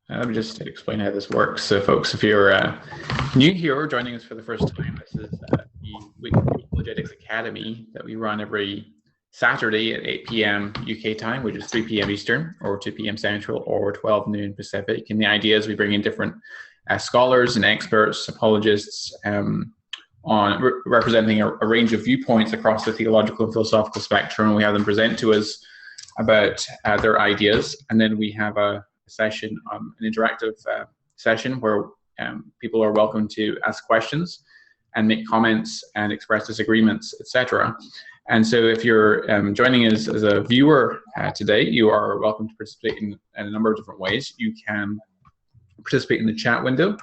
Let me just explain how this works. So, folks, if you're new here or joining us for the first time, this is the weekly Apologetics Academy that we run every Saturday at 8 p.m. UK time, which is 3 p.m. Eastern, or 2 p.m. Central, or 12 noon Pacific. And the idea is we bring in different scholars and experts, apologists, on representing a range of viewpoints across the theological and philosophical spectrum, and we have them present to us about their ideas, and then we have a session, an interactive session where people are welcome to ask questions and make comments and express disagreements, etc. And so if you're joining us as a viewer today, you are welcome to participate in a number of different ways. You can participate in the chat window,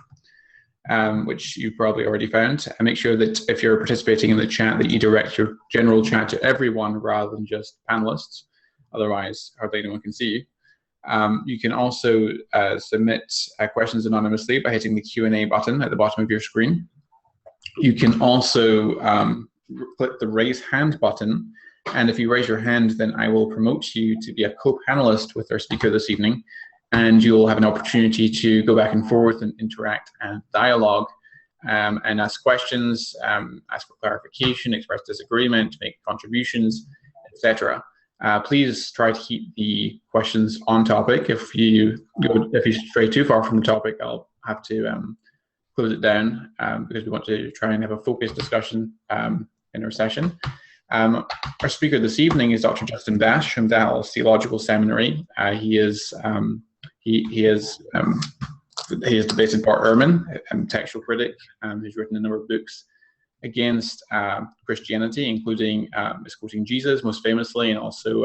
which you've probably already found, and make sure that if you're participating in the chat that you direct your general chat to everyone rather than just panelists. Otherwise, hardly anyone can see you. You can also submit questions anonymously by hitting the Q&A button at the bottom of your screen. You can also click the raise hand button, and if you raise your hand, then I will promote you to be a co-panelist with our speaker this evening, and you'll have an opportunity to go back and forth and interact and dialogue, and ask questions, ask for clarification, express disagreement, make contributions, etc. Please try to keep the questions on topic. If you stray too far from the topic, I'll have to close it down because we want to try and have a focused discussion in our session. Our speaker this evening is Dr. Justin Bash from Dallas Theological Seminary. He is debated Bart Ehrman, a textual critic, who's written a number of books against Christianity, including misquoting Jesus most famously, and also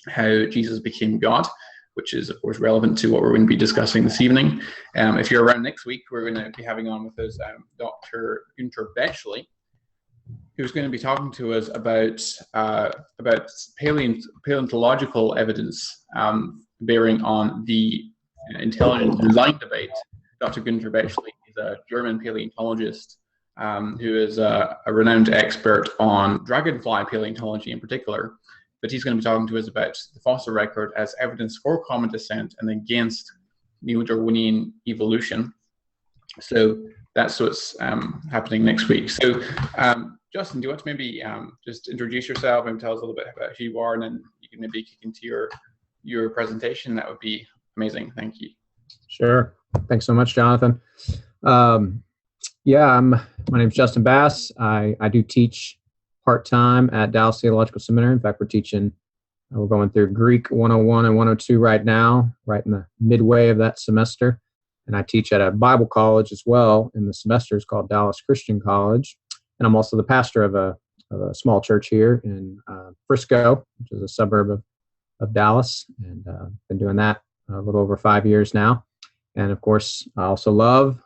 how Jesus became God, which is of course relevant to what we're going to be discussing this evening. If you're around next week, we're going to be having on with us Dr. Günter Bechley, who's going to be talking to us about paleontological evidence bearing on the intelligent design debate. Dr. Günter Bechley is a German paleontologist who is a renowned expert on dragonfly paleontology in particular, but he's going to be talking to us about the fossil record as evidence for common descent and against Neo-Darwinian evolution. So that's what's happening next week. So Justin, do you want to maybe just introduce yourself and tell us a little bit about who you are, and then you can maybe kick into your presentation? That would be amazing. Thank you. Sure. Thanks so much, Jonathan. My name's Justin Bass. I do teach part-time at Dallas Theological Seminary. In fact, we're going through Greek 101 and 102 right now, right in the midway of that semester. And I teach at a Bible college as well in the semesters called Dallas Christian College. And I'm also the pastor of a small church here in Frisco, which is a suburb of Dallas. And been doing that a little over 5 years now. And of course, I also love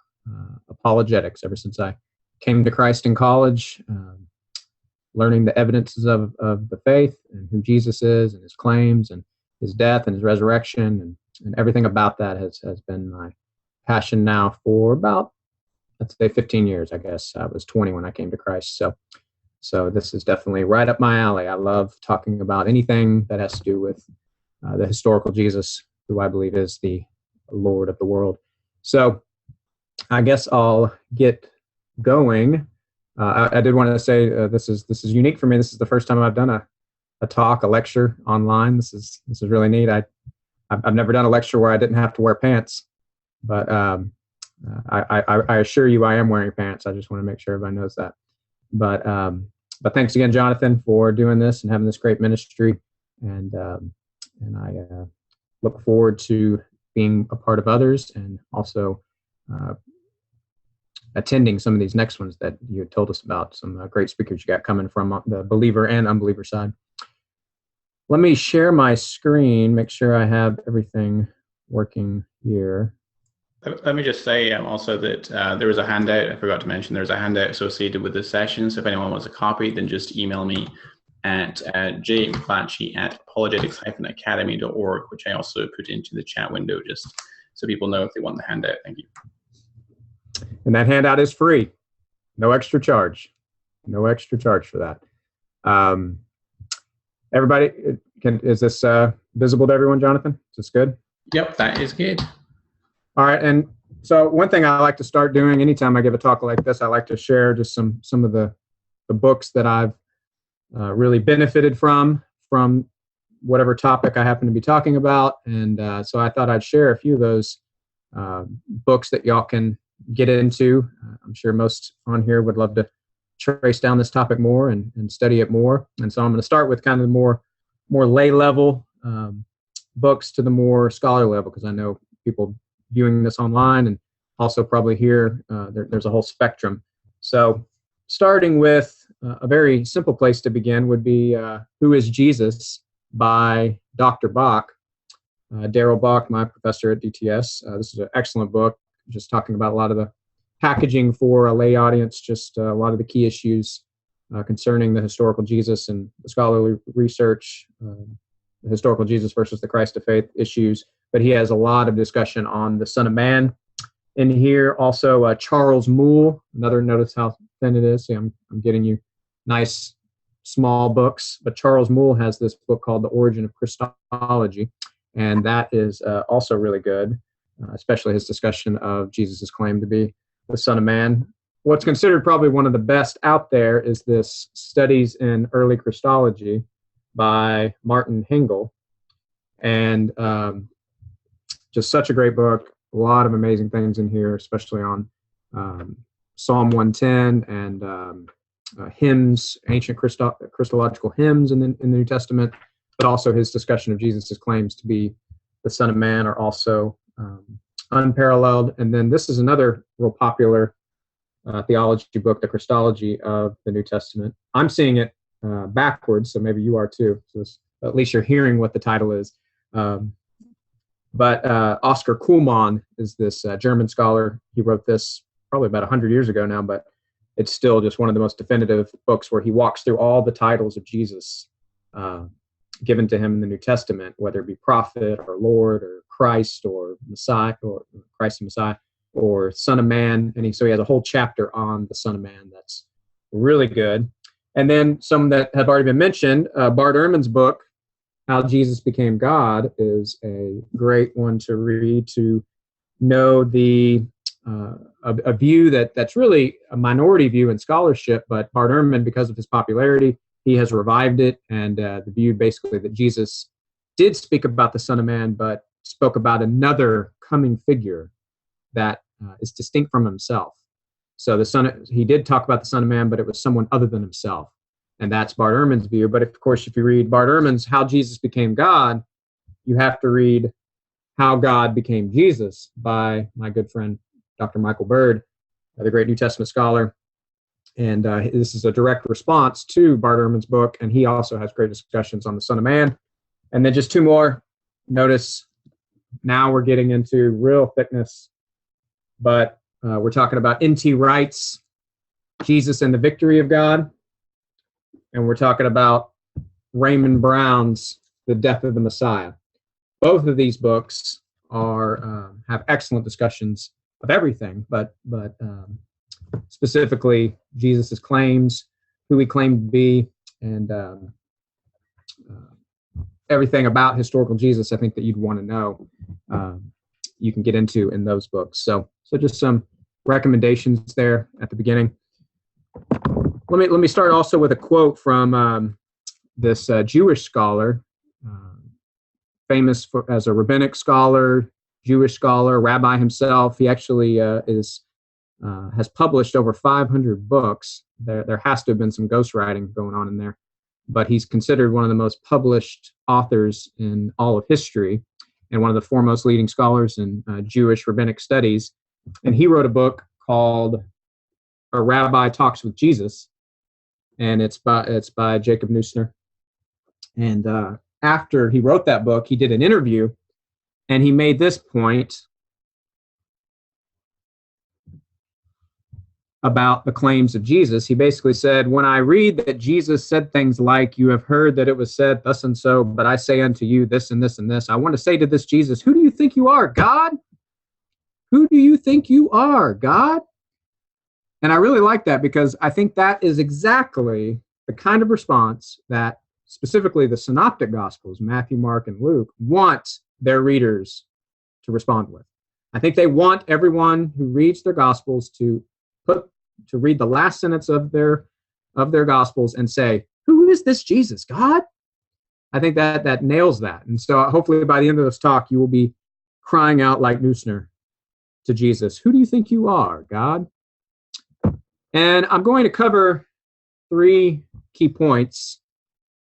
apologetics ever since I came to Christ in college, learning the evidences of the faith and who Jesus is and his claims and his death and his resurrection and everything about that has been my passion now for about, let's say, 15 years, I guess. I was 20 when I came to Christ. So this is definitely right up my alley. I love talking about anything that has to do with the historical Jesus, who I believe is the Lord of the world. So I guess I'll get going. I did want to say this is unique for me. This is the first time I've done a lecture online. This is really neat. I've never done a lecture where I didn't have to wear pants, but I assure you I am wearing pants. I just want to make sure everybody knows that. But thanks again, Jonathan, for doing this and having this great ministry. And I look forward to being a part of others and also attending some of these next ones that you had told us about, some great speakers you got coming from the believer and unbeliever side. Let me share my screen, make sure I have everything working here. Let me just say also that there was a handout, I forgot to mention, there's a handout associated with this session, so if anyone wants a copy, then just email me at jmclatchy@apologetics-academy.org, which I also put into the chat window just so people know if they want the handout. Thank you. And that handout is free. No extra charge. No extra charge for that. Everybody, is this visible to everyone, Jonathan? Is this good? Yep, that is good. All right, and so one thing I like to start doing anytime I give a talk like this, I like to share just some of the books that I've really benefited from whatever topic I happen to be talking about, and so I thought I'd share a few of those books that y'all can get into. I'm sure most on here would love to trace down this topic more and study it more, and so I'm going to start with kind of the more lay level books to the more scholar level, because I know people viewing this online and also probably here, there's a whole spectrum. So starting with a very simple place to begin would be Who is Jesus by Dr. Bach. Daryl Bach, my professor at DTS. This is an excellent book, just talking about a lot of the packaging for a lay audience, just a lot of the key issues concerning the historical Jesus and the scholarly research, the historical Jesus versus the Christ of faith issues. But he has a lot of discussion on the Son of Man in here. Also, Charles Moule, another, notice how thin it is. See, I'm getting you nice small books. But Charles Moule has this book called The Origin of Christology, and that is also really good, especially his discussion of Jesus' claim to be the Son of Man. What's considered probably one of the best out there is this Studies in Early Christology by Martin Hengel. And just such a great book, a lot of amazing things in here, especially on Psalm 110 and hymns, ancient Christological hymns in the New Testament, but also his discussion of Jesus' claims to be the Son of Man are also unparalleled. And then this is another real popular theology book, The Christology of the New Testament. I'm seeing it backwards, so maybe you are too. So at least you're hearing what the title is. But Oscar Kuhlmann is this German scholar. He wrote this probably about 100 years ago now, but it's still just one of the most definitive books where he walks through all the titles of Jesus given to him in the New Testament, whether it be prophet or Lord or Christ or Messiah or Christ and Messiah or Son of Man. And so he has a whole chapter on the Son of Man that's really good. And then some that have already been mentioned, Bart Ehrman's book, How Jesus Became God, is a great one to read, to know the a view that's really a minority view in scholarship, but Bart Ehrman, because of his popularity, he has revived it, and the view basically that Jesus did speak about the Son of Man, but spoke about another coming figure that is distinct from himself. So he did talk about the Son of Man, but it was someone other than himself. And that's Bart Ehrman's view. But of course, if you read Bart Ehrman's How Jesus Became God, you have to read How God Became Jesus by my good friend, Dr. Michael Bird, the great New Testament scholar. And this is a direct response to Bart Ehrman's book. And he also has great discussions on the Son of Man. And then just two more. Notice now we're getting into real thickness, but we're talking about N.T. Wright's Jesus and the Victory of God. And we're talking about Raymond Brown's The Death of the Messiah. Both of these books have excellent discussions of everything, but specifically Jesus' claims, who he claimed to be, and everything about historical Jesus, I think that you'd want to know, you can get into in those books. So just some recommendations there at the beginning. Let me start also with a quote from this Jewish scholar, famous as a rabbinic scholar, Jewish scholar, rabbi himself. He actually has published over 500 books. There has to have been some ghostwriting going on in there, but he's considered one of the most published authors in all of history and one of the foremost leading scholars in Jewish rabbinic studies. And he wrote a book called A Rabbi Talks with Jesus, and it's by Jacob Neusner. And after he wrote that book, he did an interview, and he made this point about the claims of Jesus. He basically said, when I read that Jesus said things like, you have heard that it was said thus and so, but I say unto you this and this and this, I want to say to this Jesus, who do you think you are, God? Who do you think you are, God? And I really like that, because I think that is exactly the kind of response that specifically the synoptic gospels, Matthew, Mark, and Luke, want their readers to respond with. I think they want everyone who reads their Gospels to read the last sentence of their Gospels and say, "Who is this Jesus, God?" I think that nails that. And so hopefully by the end of this talk, you will be crying out like Neusner to Jesus, "Who do you think you are, God?" And I'm going to cover 3 key points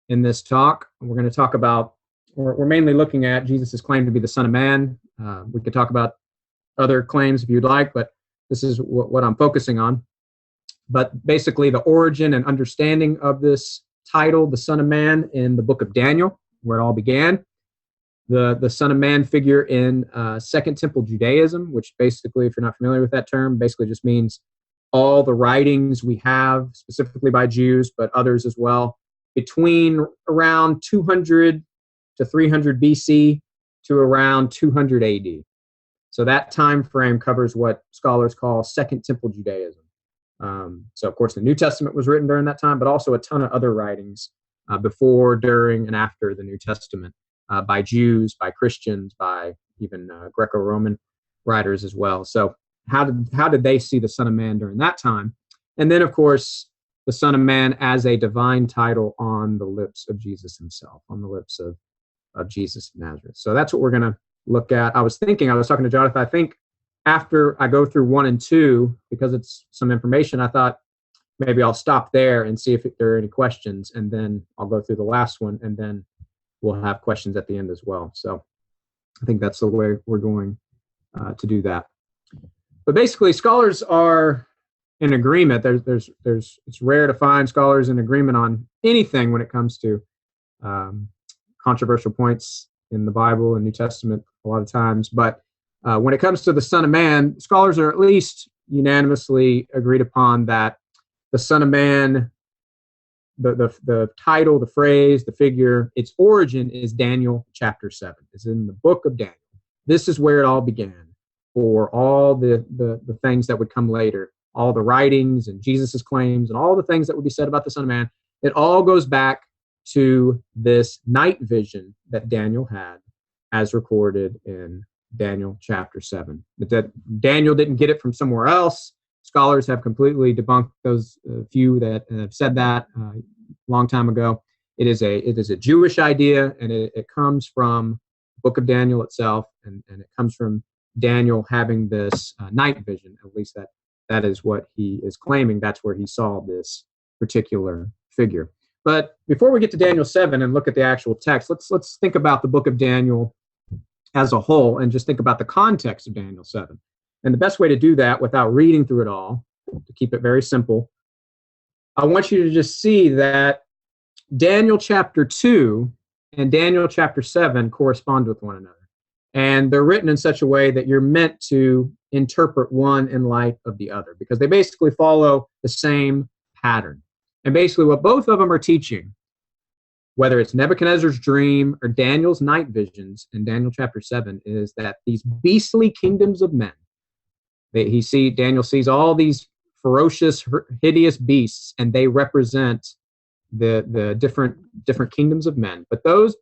in this talk. We're going to talk about, we're mainly looking at Jesus' claim to be the Son of Man. We could talk about other claims if you'd like, but this is what I'm focusing on. But basically the origin and understanding of this title, the Son of Man, in the book of Daniel, where it all began. The Son of Man figure in Second Temple Judaism, which basically, if you're not familiar with that term, basically just means all the writings we have, specifically by Jews, but others as well, between around 200 to 300 BC to around 200 AD. So that time frame covers what scholars call Second Temple Judaism. So, of course, the New Testament was written during that time, but also a ton of other writings before, during, and after the New Testament by Jews, by Christians, by even Greco-Roman writers as well. So how did they see the Son of Man during that time? And then, of course, the Son of Man as a divine title on the lips of Jesus himself, on the lips of Jesus of Nazareth. So that's what we're going to look at. I was talking to Jonathan, I think after I go through 1 and 2, because it's some information, I thought maybe I'll stop there and see if there are any questions, and then I'll go through the last one, and then we'll have questions at the end as well. So I think that's the way we're going to do that. But basically, scholars are in agreement. It's rare to find scholars in agreement on anything when it comes to controversial points in the Bible and New Testament a lot of times. But when it comes to the Son of Man, scholars are at least unanimously agreed upon that the Son of Man, the title, the phrase, the figure, its origin is Daniel chapter 7. It's in the book of Daniel. This is where it all began for all the things that would come later, all the writings and Jesus' claims and all the things that would be said about the Son of Man. It all goes back to this night vision that Daniel had as recorded in Daniel chapter 7. But that Daniel didn't get it from somewhere else. Scholars have completely debunked those few that have said that a long time ago. It is a Jewish idea, and it comes from the book of Daniel itself, and it comes from Daniel having this night vision. At least that is what he is claiming. That's where he saw this particular figure. But before we get to Daniel 7 and look at the actual text, let's think about the book of Daniel as a whole and just think about the context of Daniel 7. And the best way to do that without reading through it all, to keep it very simple, I want you to just see that Daniel chapter 2 and Daniel chapter 7 correspond with one another. And they're written in such a way that you're meant to interpret one in light of the other, because they basically follow the same pattern. And basically what both of them are teaching, whether it's Nebuchadnezzar's dream or Daniel's night visions in Daniel chapter 7, is that these beastly kingdoms of men, Daniel sees all these ferocious, hideous beasts, and they represent the different kingdoms of men. But those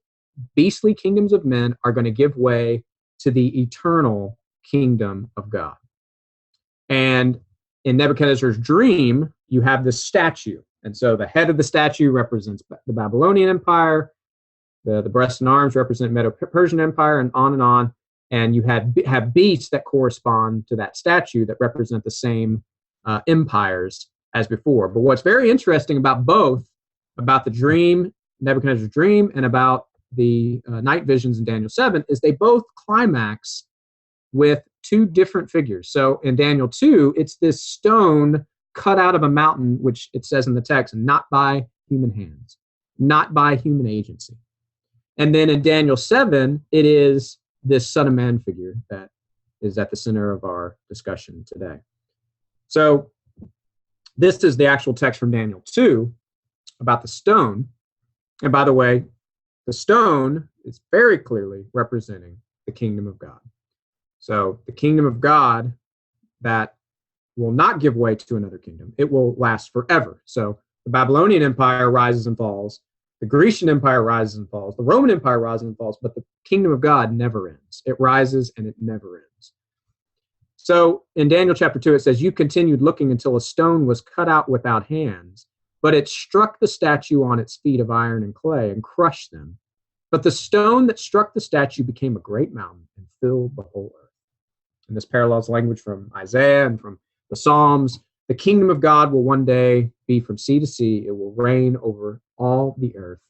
beastly kingdoms of men are going to give way to the eternal kingdom of God. And in Nebuchadnezzar's dream, you have this statue. And so the head of the statue represents the Babylonian Empire, the breast and arms represent Medo-Persian Empire, and on and on. And you have beasts that correspond to that statue that represent the same empires as before. But what's very interesting about both, about the dream, Nebuchadnezzar's dream, and about the night visions in Daniel 7, is they both climax with 2 different figures. So in Daniel 2, it's this stone cut out of a mountain, which it says in the text, not by human hands, not by human agency. And then in Daniel 7, it is this Son of Man figure that is at the center of our discussion today. So this is the actual text from Daniel 2 about the stone. And by the way, the stone is very clearly representing the kingdom of God. So the kingdom of God that will not give way to another kingdom. It will last forever. So the Babylonian Empire rises and falls. The Grecian Empire rises and falls. The Roman Empire rises and falls. But the kingdom of God never ends. It rises and it never ends. So in Daniel chapter 2, it says, you continued looking until a stone was cut out without hands, but it struck the statue on its feet of iron and clay and crushed them. But the stone that struck the statue became a great mountain and filled the whole earth. And this parallels language from Isaiah and from the Psalms. The kingdom of God will one day be from sea to sea. It will reign over all the earth,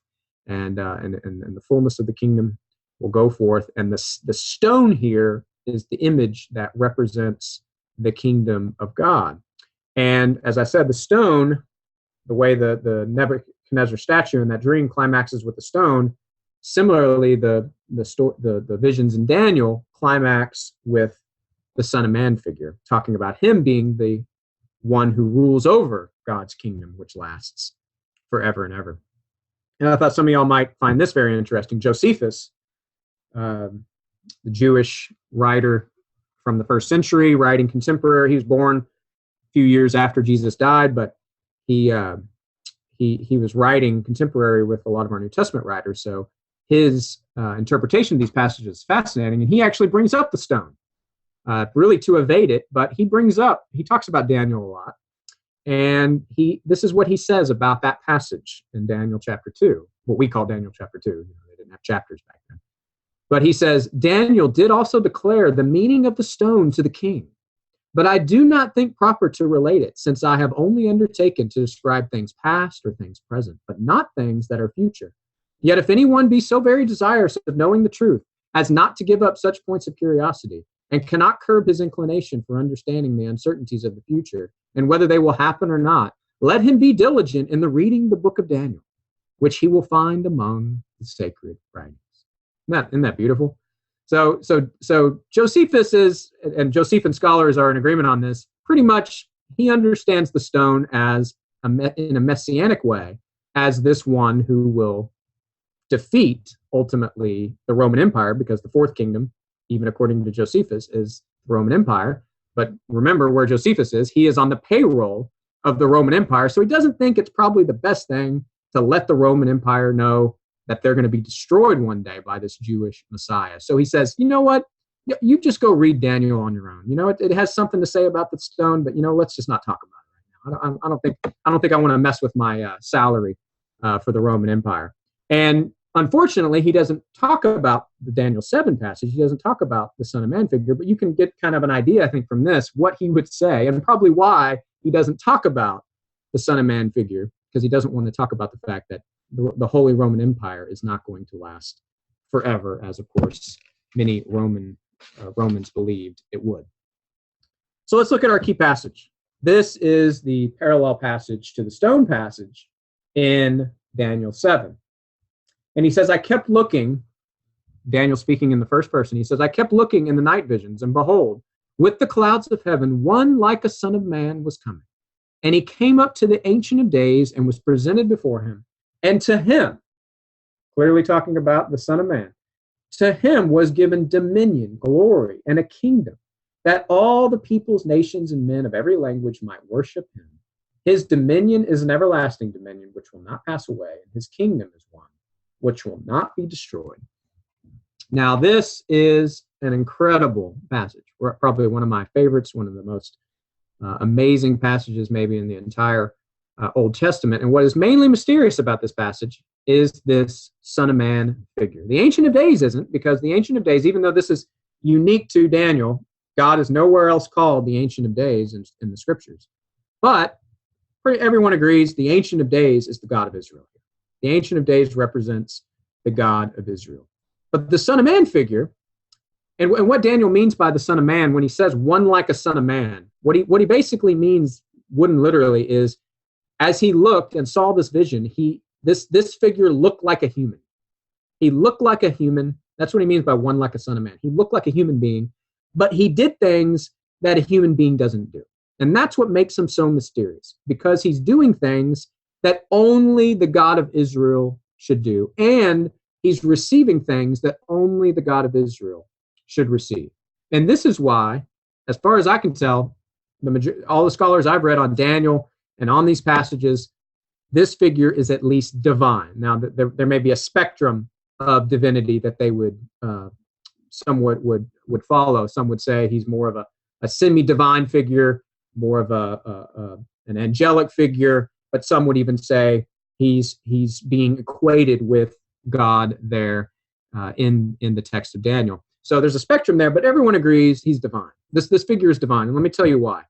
and the fullness of the kingdom will go forth. And the stone here is the image that represents the kingdom of God. And as I said, the stone, the way the Nebuchadnezzar statue in that dream climaxes with the stone, similarly, the visions in Daniel climax with the Son of Man figure, talking about him being the one who rules over God's kingdom, which lasts forever and ever. And I thought some of y'all might find this very interesting. Josephus, the Jewish writer from the first century, writing contemporary. He was born a few years after Jesus died, but he was writing contemporary with a lot of our New Testament writers. So his interpretation of these passages is fascinating, and he actually brings up the stone, really to evade it, but he talks about Daniel a lot, and this is what he says about that passage in Daniel chapter 2, what we call Daniel chapter 2. They didn't have chapters back then. But he says, Daniel did also declare the meaning of the stone to the king, but I do not think proper to relate it, since I have only undertaken to describe things past or things present, but not things that are future. Yet if anyone be so very desirous of knowing the truth as not to give up such points of curiosity, and cannot curb his inclination for understanding the uncertainties of the future, and whether they will happen or not, let him be diligent in the reading the book of Daniel, which he will find among the sacred writings. Isn't that beautiful? So Josephus is, and Josephine scholars are in agreement on this, pretty much he understands the stone as, in a messianic way, as this one who will defeat, ultimately, the Roman Empire, because the fourth kingdom, even according to Josephus, is the Roman Empire. But remember where Josephus is. He is on the payroll of the Roman Empire, so he doesn't think it's probably the best thing to let the Roman Empire know that they're going to be destroyed one day by this Jewish Messiah. So he says, you know what? You just go read Daniel on your own. You know, it has something to say about the stone, but, let's just not talk about it right now. I don't think I want to mess with my salary for the Roman Empire. And unfortunately, he doesn't talk about the Daniel 7 passage. He doesn't talk about the Son of Man figure, but you can get kind of an idea, I think, from this, what he would say, and probably why he doesn't talk about the Son of Man figure, because he doesn't want to talk about the fact that the Holy Roman Empire is not going to last forever, as, of course, many Romans believed it would. So let's look at our key passage. This is the parallel passage to the stone passage in Daniel 7. And he says, I kept looking, Daniel speaking in the first person, he says, I kept looking in the night visions, and behold, with the clouds of heaven, one like a son of man was coming. And he came up to the Ancient of Days and was presented before him. And to him, clearly talking about the Son of Man, to him was given dominion, glory, and a kingdom, that all the peoples, nations, and men of every language might worship him. His dominion is an everlasting dominion which will not pass away, and his kingdom is one which will not be destroyed. Now, this is an incredible passage. Probably one of my favorites, one of the most amazing passages maybe in the entire Old Testament. And what is mainly mysterious about this passage is this Son of Man figure. The Ancient of Days isn't, because the Ancient of Days, even though this is unique to Daniel, God is nowhere else called the Ancient of Days in the Scriptures. But everyone agrees the Ancient of Days is the God of Israel. The Ancient of Days represents the God of Israel. But the Son of Man figure, and what Daniel means by the Son of Man, when he says one like a son of man, what he basically means, wouldn't literally, is as he looked and saw this vision, this figure looked like a human. He looked like a human. That's what he means by one like a son of man. He looked like a human being, but he did things that a human being doesn't do. And that's what makes him so mysterious, because he's doing things that only the God of Israel should do. And he's receiving things that only the God of Israel should receive. And this is why, as far as I can tell, all the scholars I've read on Daniel and on these passages, this figure is at least divine. Now, there may be a spectrum of divinity that they would, some would follow. Some would say he's more of semi-divine figure, more of an angelic figure, but some would even say he's being equated with God there in the text of Daniel. So there's a spectrum there, but everyone agrees he's divine. This figure is divine, and let me tell you why.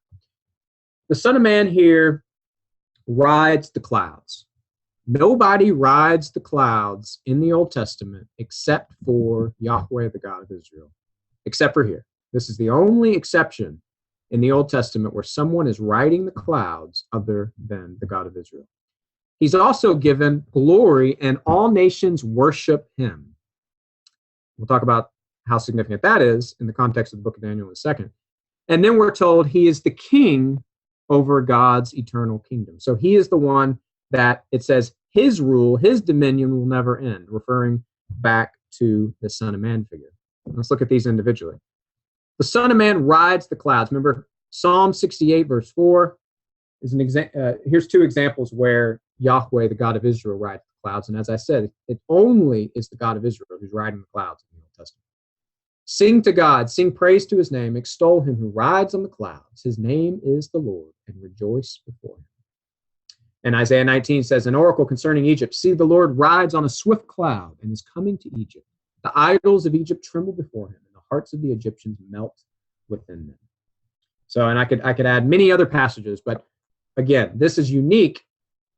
The Son of Man here rides the clouds. Nobody rides the clouds in the Old Testament except for Yahweh, the God of Israel, except for here. This is the only exception in the Old Testament where someone is riding the clouds other than the God of Israel. He's also given glory, and all nations worship him. We'll talk about how significant that is in the context of the book of Daniel in a second. And then we're told he is the king over God's eternal kingdom. So he is the one that it says his rule, his dominion will never end, referring back to the Son of Man figure. Let's look at these individually. The Son of Man rides the clouds. Remember, Psalm 68, verse 4 is an example. Here's two examples where Yahweh, the God of Israel, rides the clouds. And as I said, it only is the God of Israel who's riding the clouds in the Old Testament. Sing to God, sing praise to his name, extol him who rides on the clouds. His name is the Lord, and rejoice before him. And Isaiah 19 says, an oracle concerning Egypt, see, the Lord rides on a swift cloud and is coming to Egypt. The idols of Egypt tremble before him, and the hearts of the Egyptians melt within them. So, and I could add many other passages, but again, this is unique.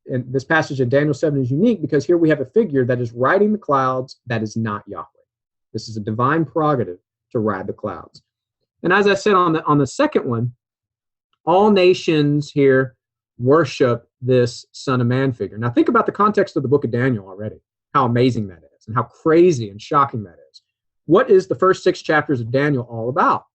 And this passage in Daniel 7 is unique because here we have a figure that is riding the clouds that is not Yahweh. This is a divine prerogative to ride the clouds. And as I said on the second one, all nations here worship this Son of Man figure. Now think about the context of the book of Daniel already, how amazing that is and how crazy and shocking that is. What is the first 6 chapters of Daniel all about?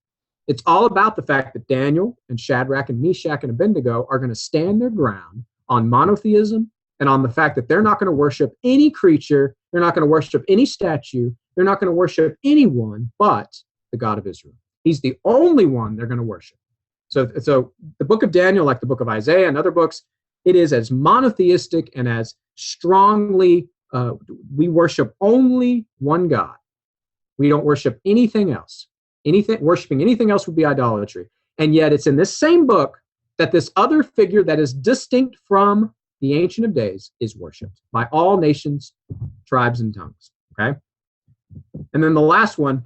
It's all about the fact that Daniel and Shadrach and Meshach and Abednego are going to stand their ground on monotheism and on the fact that they're not going to worship any creature, they're not going to worship any statue, they're not going to worship anyone but the God of Israel. He's the only one they're going to worship. So the book of Daniel, like the book of Isaiah and other books, it is as monotheistic and as strongly, we worship only one God. We don't worship anything else. Worshiping anything else would be idolatry. And yet it's in this same book that this other figure that is distinct from the Ancient of Days is worshipped by all nations, tribes, and tongues. Okay? And then the last one,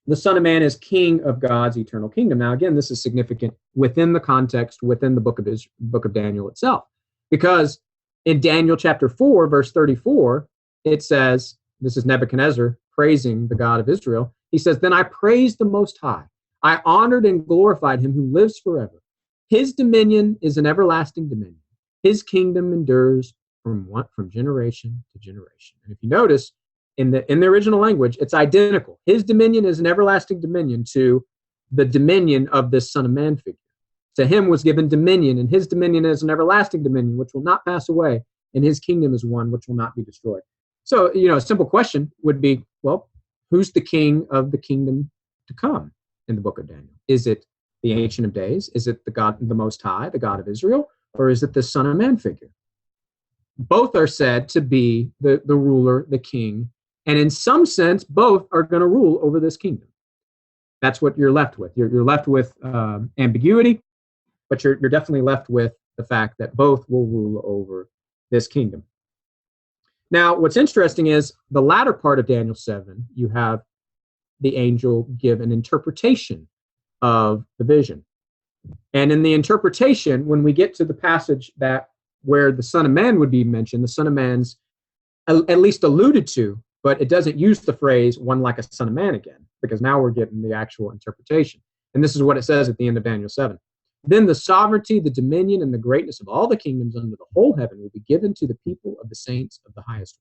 the Son of Man is king of God's eternal kingdom. Now, again, this is significant within the context, within the book of Daniel itself. Because in Daniel chapter 4, verse 34, it says, this is Nebuchadnezzar praising the God of Israel. He says, then I praised the Most High. I honored and glorified him who lives forever. His dominion is an everlasting dominion. His kingdom endures from generation to generation. And if you notice, in the original language, it's identical. His dominion is an everlasting dominion to the dominion of this Son of Man figure. To him was given dominion, and his dominion is an everlasting dominion, which will not pass away, and his kingdom is one which will not be destroyed. So, a simple question would be, well, who's the king of the kingdom to come in the book of Daniel? Is it the Ancient of Days? Is it the God, the Most High, the God of Israel? Or is it the Son of Man figure? Both are said to be the ruler, the king, and in some sense, both are going to rule over this kingdom. That's what you're left with. You're left with ambiguity, but you're definitely left with the fact that both will rule over this kingdom. Now, what's interesting is the latter part of Daniel 7, you have the angel give an interpretation of the vision. And in the interpretation, when we get to the passage where the Son of Man would be mentioned, the Son of Man's at least alluded to, but it doesn't use the phrase one like a son of man again, because now we're getting the actual interpretation. And this is what it says at the end of Daniel 7. Then the sovereignty, the dominion, and the greatness of all the kingdoms under the whole heaven will be given to the people of the saints of the highest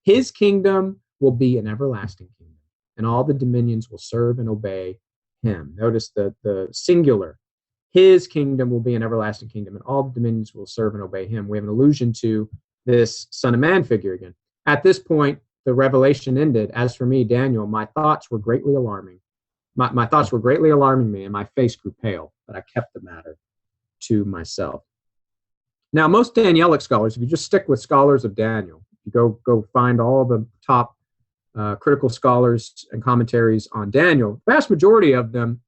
one. His kingdom will be an everlasting kingdom, and all the dominions will serve and obey him. Notice the singular. His kingdom will be an everlasting kingdom, and all the dominions will serve and obey him. We have an allusion to this Son of Man figure again. At this point, the revelation ended. As for me, Daniel, my thoughts were greatly alarming. My thoughts were greatly alarming me, and my face grew pale, but I kept the matter to myself. Now, most Danielic scholars, if you just stick with scholars of Daniel, you go find all the top critical scholars and commentaries on Daniel, the vast majority of them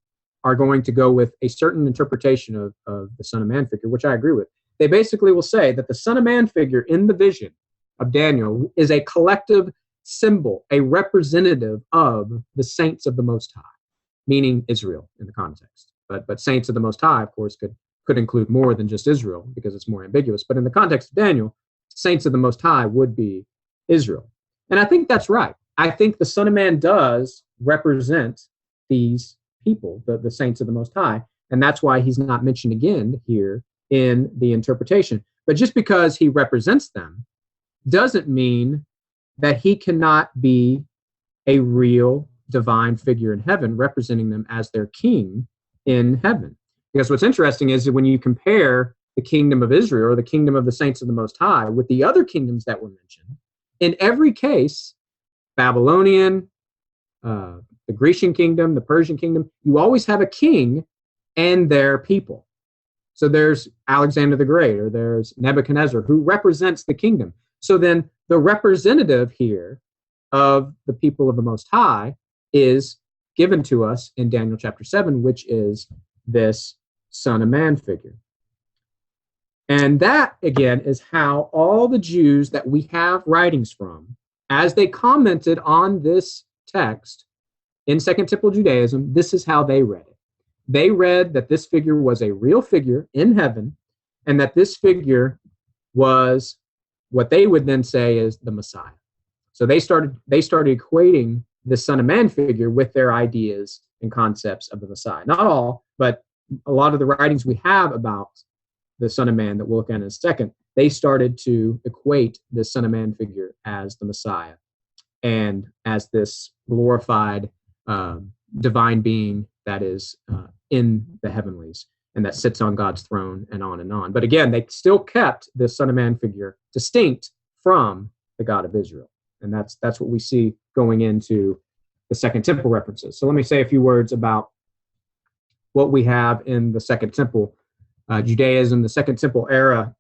are going to go with a certain interpretation of the Son of Man figure, which I agree with. They basically will say that the Son of Man figure in the vision of Daniel is a collective symbol, a representative of the saints of the Most High, meaning Israel in the context. But saints of the Most High, of course, could include more than just Israel because it's more ambiguous. But in the context of Daniel, saints of the Most High would be Israel. And I think that's right. I think the Son of Man does represent these people, the saints of the Most High. And that's why he's not mentioned again here in the interpretation. But just because he represents them doesn't mean that he cannot be a real divine figure in heaven, representing them as their king in heaven. Because what's interesting is that when you compare the kingdom of Israel or the kingdom of the saints of the Most High with the other kingdoms that were mentioned, in every case, Babylonian, the Grecian kingdom, the Persian kingdom, you always have a king and their people. So there's Alexander the Great, or there's Nebuchadnezzar, who represents the kingdom. So then the representative here of the people of the Most High is given to us in Daniel chapter 7, which is this Son of Man figure. And that, again, is how all the Jews that we have writings from, as they commented on this text in Second Temple Judaism, this is how they read it. They read that this figure was a real figure in heaven, and that this figure was what they would then say is the Messiah. So they started equating the Son of Man figure with their ideas and concepts of the Messiah. Not all, but a lot of the writings we have about the Son of Man that we'll look at in a second, they started to equate the Son of Man figure as the Messiah and as this glorified divine being that is in the heavenlies and that sits on God's throne and on and on. But again, they still kept the Son of Man figure distinct from the God of Israel. And that's what we see going into the Second Temple references. So let me say a few words about what we have in the Second Temple Judaism, the Second Temple era,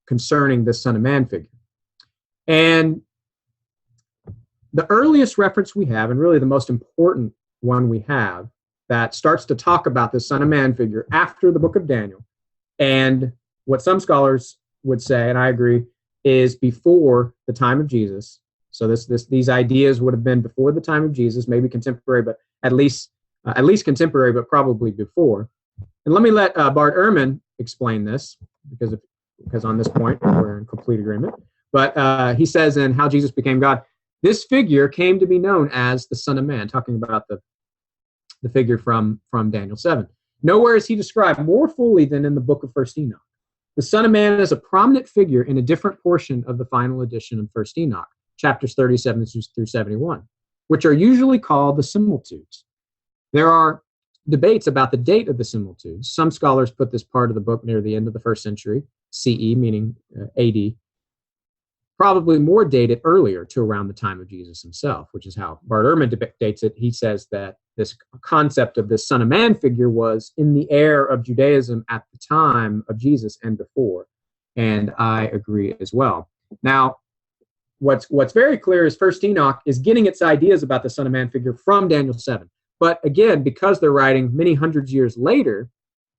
concerning the Son of Man figure. And the earliest reference we have, and really the most important one we have, that starts to talk about the Son of Man figure after the book of Daniel, and what some scholars would say, and I agree, is before the time of Jesus. So these ideas would have been before the time of Jesus, maybe contemporary, but at least contemporary, but probably before. And let me let Bart Ehrman explain this, because on this point we're in complete agreement. But he says in How Jesus Became God, this figure came to be known as the Son of Man, talking about the figure from Daniel 7. Nowhere is he described more fully than in the book of 1 Enoch. The Son of Man is a prominent figure in a different portion of the final edition of 1 Enoch, chapters 37 through 71, which are usually called the similitudes. There are debates about the date of the similitudes. Some scholars put this part of the book near the end of the 1st century, CE, meaning AD, probably more dated earlier to around the time of Jesus himself, which is how Bart Ehrman dates it. He says that this concept of this Son of Man figure was in the air of Judaism at the time of Jesus and before, and I agree as well. Now, what's very clear is 1 Enoch is getting its ideas about the Son of Man figure from Daniel 7. But again, because they're writing many hundreds of years later,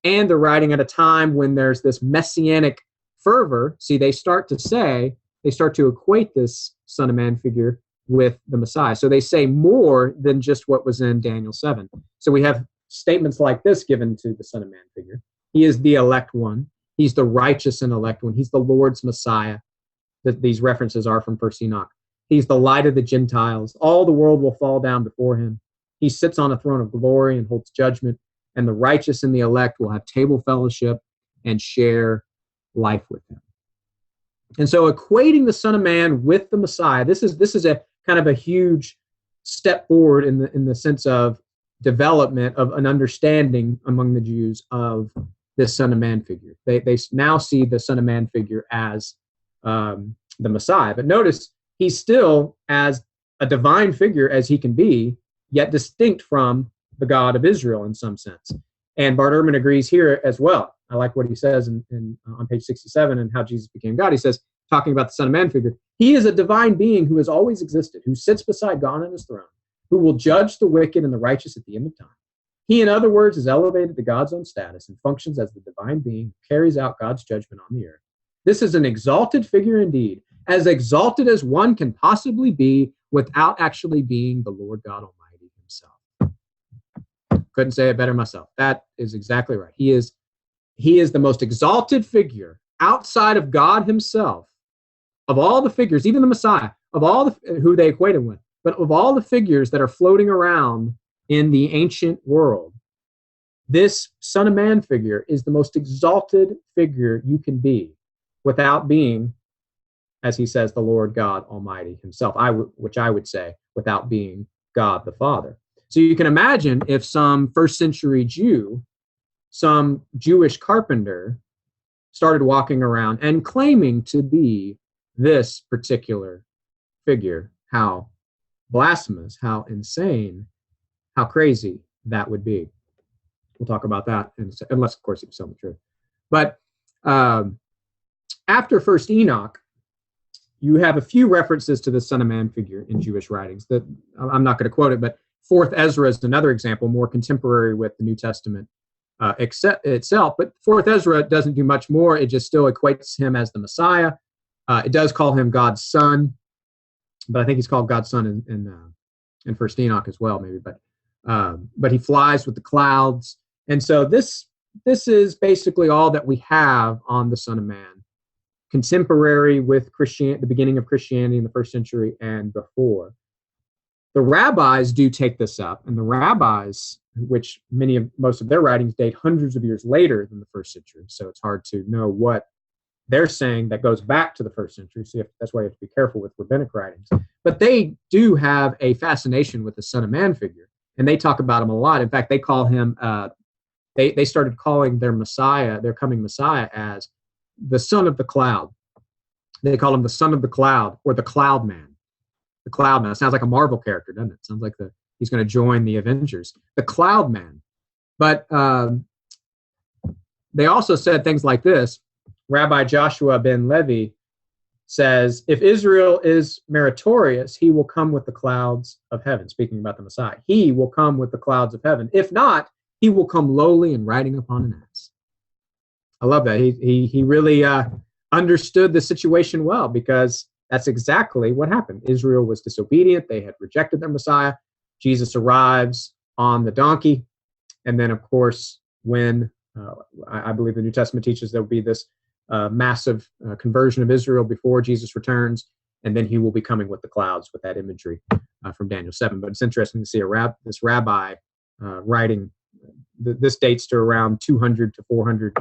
and they're writing at a time when there's this messianic fervor, see, they start to equate this Son of Man figure with the Messiah. So they say more than just what was in Daniel 7. So we have statements like this given to the Son of Man figure. He is the elect one. He's the righteous and elect one. He's the Lord's Messiah. These references are from 1 Enoch. He's the light of the Gentiles. All the world will fall down before him. He sits on a throne of glory and holds judgment, and the righteous and the elect will have table fellowship and share life with him. And so equating the Son of Man with the Messiah, this is a kind of a huge step forward in the sense of development of an understanding among the Jews of this Son of Man figure. They now see the Son of Man figure as the Messiah. But notice, he's still as a divine figure as he can be, yet distinct from the God of Israel in some sense. And Bart Ehrman agrees here as well. I like what he says on page 67 in How Jesus Became God. He says, talking about the Son of Man figure, he is a divine being who has always existed, who sits beside God on his throne, who will judge the wicked and the righteous at the end of time. He, in other words, is elevated to God's own status and functions as the divine being who carries out God's judgment on the earth. This is an exalted figure indeed, as exalted as one can possibly be without actually being the Lord God Almighty himself. Couldn't say it better myself. That is exactly right. He is the most exalted figure outside of God himself, of all the figures, even the Messiah, of all who they equate him with, but of all the figures that are floating around in the ancient world, this Son of Man figure is the most exalted figure you can be without being, as he says, the Lord God Almighty himself, which I would say without being God the Father. So you can imagine if some first century Jew, some Jewish carpenter, started walking around and claiming to be this particular figure, how blasphemous, how insane, how crazy that would be. We'll talk about that, unless, of course, he was telling the truth. But after First Enoch, you have a few references to the Son of Man figure in Jewish writings. That I'm not going to quote it, but Fourth Ezra is another example, more contemporary with the New Testament itself. But Fourth Ezra doesn't do much more. It just still equates him as the Messiah. It does call him God's son, but I think he's called God's son in First Enoch as well, maybe. But he flies with the clouds, and so this is basically all that we have on the Son of Man, contemporary with the beginning of Christianity in the first century and before. The rabbis do take this up, and the rabbis, which most of their writings date hundreds of years later than the first century, so it's hard to know what they're saying that goes back to the first century. So that's why you have to be careful with rabbinic writings. But they do have a fascination with the Son of Man figure, and they talk about him a lot. In fact, they call him, they started calling their Messiah, their coming Messiah, as the Son of the Cloud. They call him the Son of the Cloud, or the Cloud Man. The Cloud Man. It sounds like a Marvel character, doesn't it? It sounds like he's going to join the Avengers. The Cloud Man. But they also said things like this. Rabbi Joshua ben Levi says, if Israel is meritorious, he will come with the clouds of heaven, speaking about the Messiah. He will come with the clouds of heaven. If not, he will come lowly and riding upon an ass. I love that. He really understood the situation well, because that's exactly what happened. Israel was disobedient. They had rejected their Messiah. Jesus arrives on the donkey. And then, of course, when I believe the New Testament teaches there will be this massive conversion of Israel before Jesus returns, and then he will be coming with the clouds, with that imagery from Daniel 7. But it's interesting to see this rabbi writing. This dates to around 200 to 400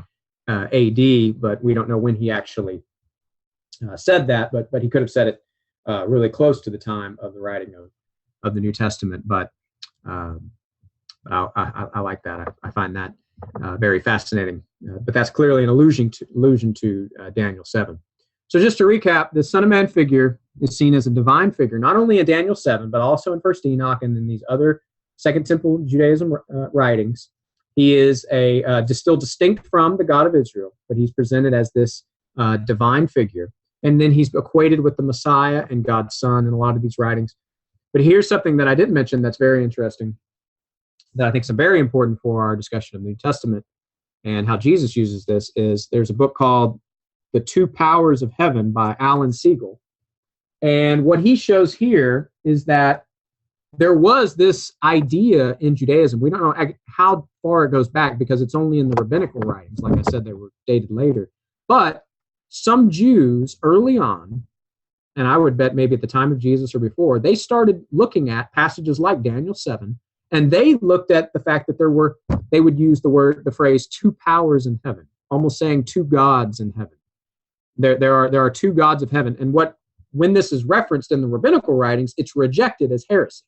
AD, but we don't know when he actually said that. But he could have said it really close to the time of the writing of the New Testament. But I like that. I find that very fascinating. But that's clearly an allusion to Daniel 7. So just to recap, the Son of Man figure is seen as a divine figure, not only in Daniel 7, but also in First Enoch and in these other Second Temple Judaism writings. He is still distinct from the God of Israel, but he's presented as this divine figure. And then he's equated with the Messiah and God's Son in a lot of these writings. But here's something that I didn't mention that's very interesting, that I think is very important for our discussion of the New Testament and how Jesus uses this. Is there's a book called The Two Powers of Heaven by Alan Siegel. And what he shows here is that there was this idea in Judaism. We don't know how far it goes back because it's only in the rabbinical writings. Like I said, they were dated later. But some Jews early on, and I would bet maybe at the time of Jesus or before, they started looking at passages like Daniel 7, and they looked at the fact that they would use the phrase two powers in heaven, almost saying two gods in heaven. There are two gods of heaven. And when this is referenced in the rabbinical writings, it's rejected as heresy.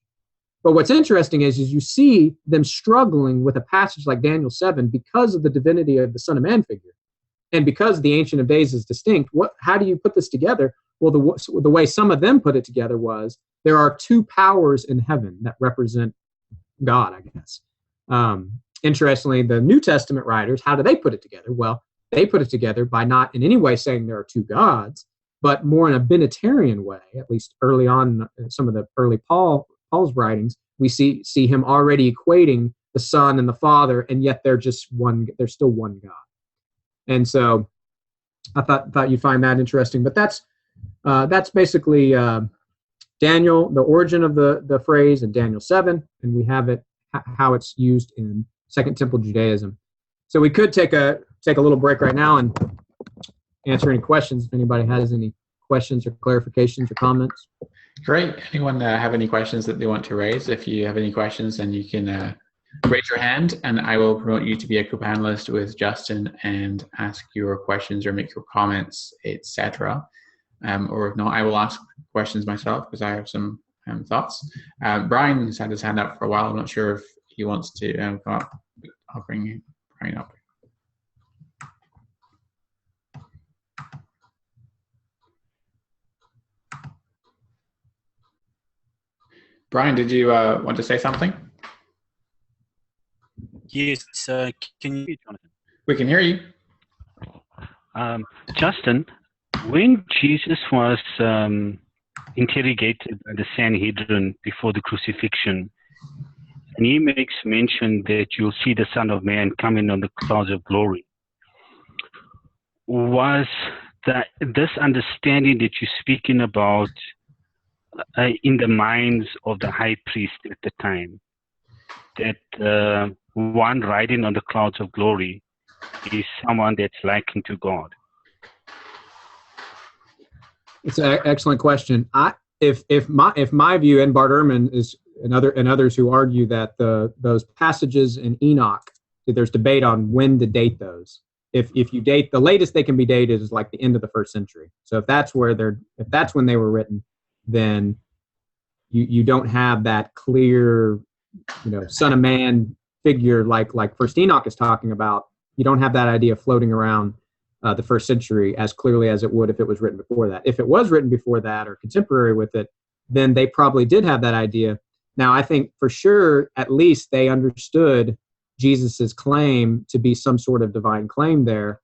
But what's interesting is you see them struggling with a passage like Daniel 7 because of the divinity of the Son of Man figure. And because the Ancient of Days is distinct, how do you put this together? Well, the way some of them put it together was there are two powers in heaven that represent God, I guess. Interestingly, the New Testament writers, how do they put it together? Well, they put it together by not in any way saying there are two gods, but more in a binitarian way. At least early on in some of the early Paul's writings, we see him already equating the Son and the Father, and yet they're just one. They're still one God. And so I thought you'd find that interesting. But that's basically Daniel, the origin of the phrase in Daniel 7, and we have it how it's used in Second Temple Judaism. So we could take a little break right now and answer any questions if anybody has any questions or clarifications or comments. Great. Anyone have any questions that they want to raise? If you have any questions, then you can raise your hand, and I will promote you to be a co-panelist with Justin and ask your questions or make your comments, etc. Or if not, I will ask questions myself because I have some thoughts. Brian has had his hand up for a while. I'm not sure if he wants to come up. I'll bring Brian up. Brian, did you want to say something? Yes, can you hear me, Jonathan? We can hear you. Justin, when Jesus was interrogated by the Sanhedrin before the crucifixion, and he makes mention that you'll see the Son of Man coming on the clouds of glory, was this understanding that you're speaking about in the minds of the high priest at the time, that one riding on the clouds of glory is someone that's likened to God? It's an excellent question. If my view, and Bart Ehrman is and others who argue that those passages in Enoch, there's debate on when to date those. If you date, the latest they can be dated is like the end of the 1st century. So if that's when they were written, then you don't have that clear, Son of Man figure like First Enoch is talking about. You don't have that idea floating around the 1st century as clearly as it would if it was written before that. If it was written before that or contemporary with it, then they probably did have that idea. Now, I think for sure, at least they understood Jesus's claim to be some sort of divine claim there,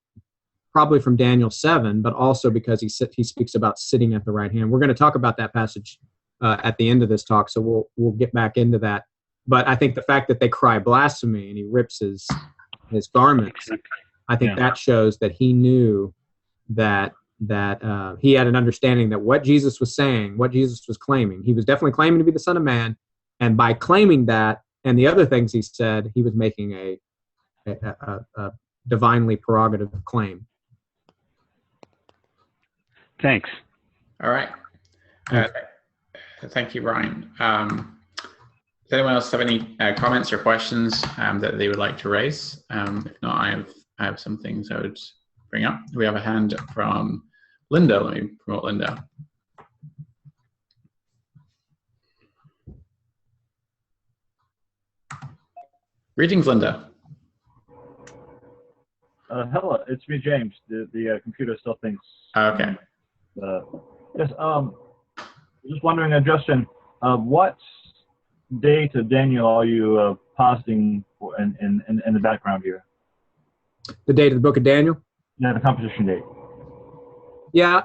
probably from Daniel 7, but also because he speaks about sitting at the right hand. We're going to talk about that passage at the end of this talk, so we'll get back into that. But I think the fact that they cry blasphemy and he rips his garments, I think that shows that he knew that he had an understanding that what Jesus was saying, what Jesus was claiming, he was definitely claiming to be the Son of Man, and by claiming that and the other things he said, he was making a divinely prerogative claim. Thanks. All right. Thank you, Brian. Does anyone else have any comments or questions that they would like to raise? If not, I have some things I would bring up. We have a hand from Linda. Let me promote Linda. Greetings, Linda. Hello, it's me, James. The computer still thinks. Okay. Yes. Just wondering, Justin, what date of Daniel are you positing in the background here? The date of the book of Daniel? Yeah, the composition date. Yeah,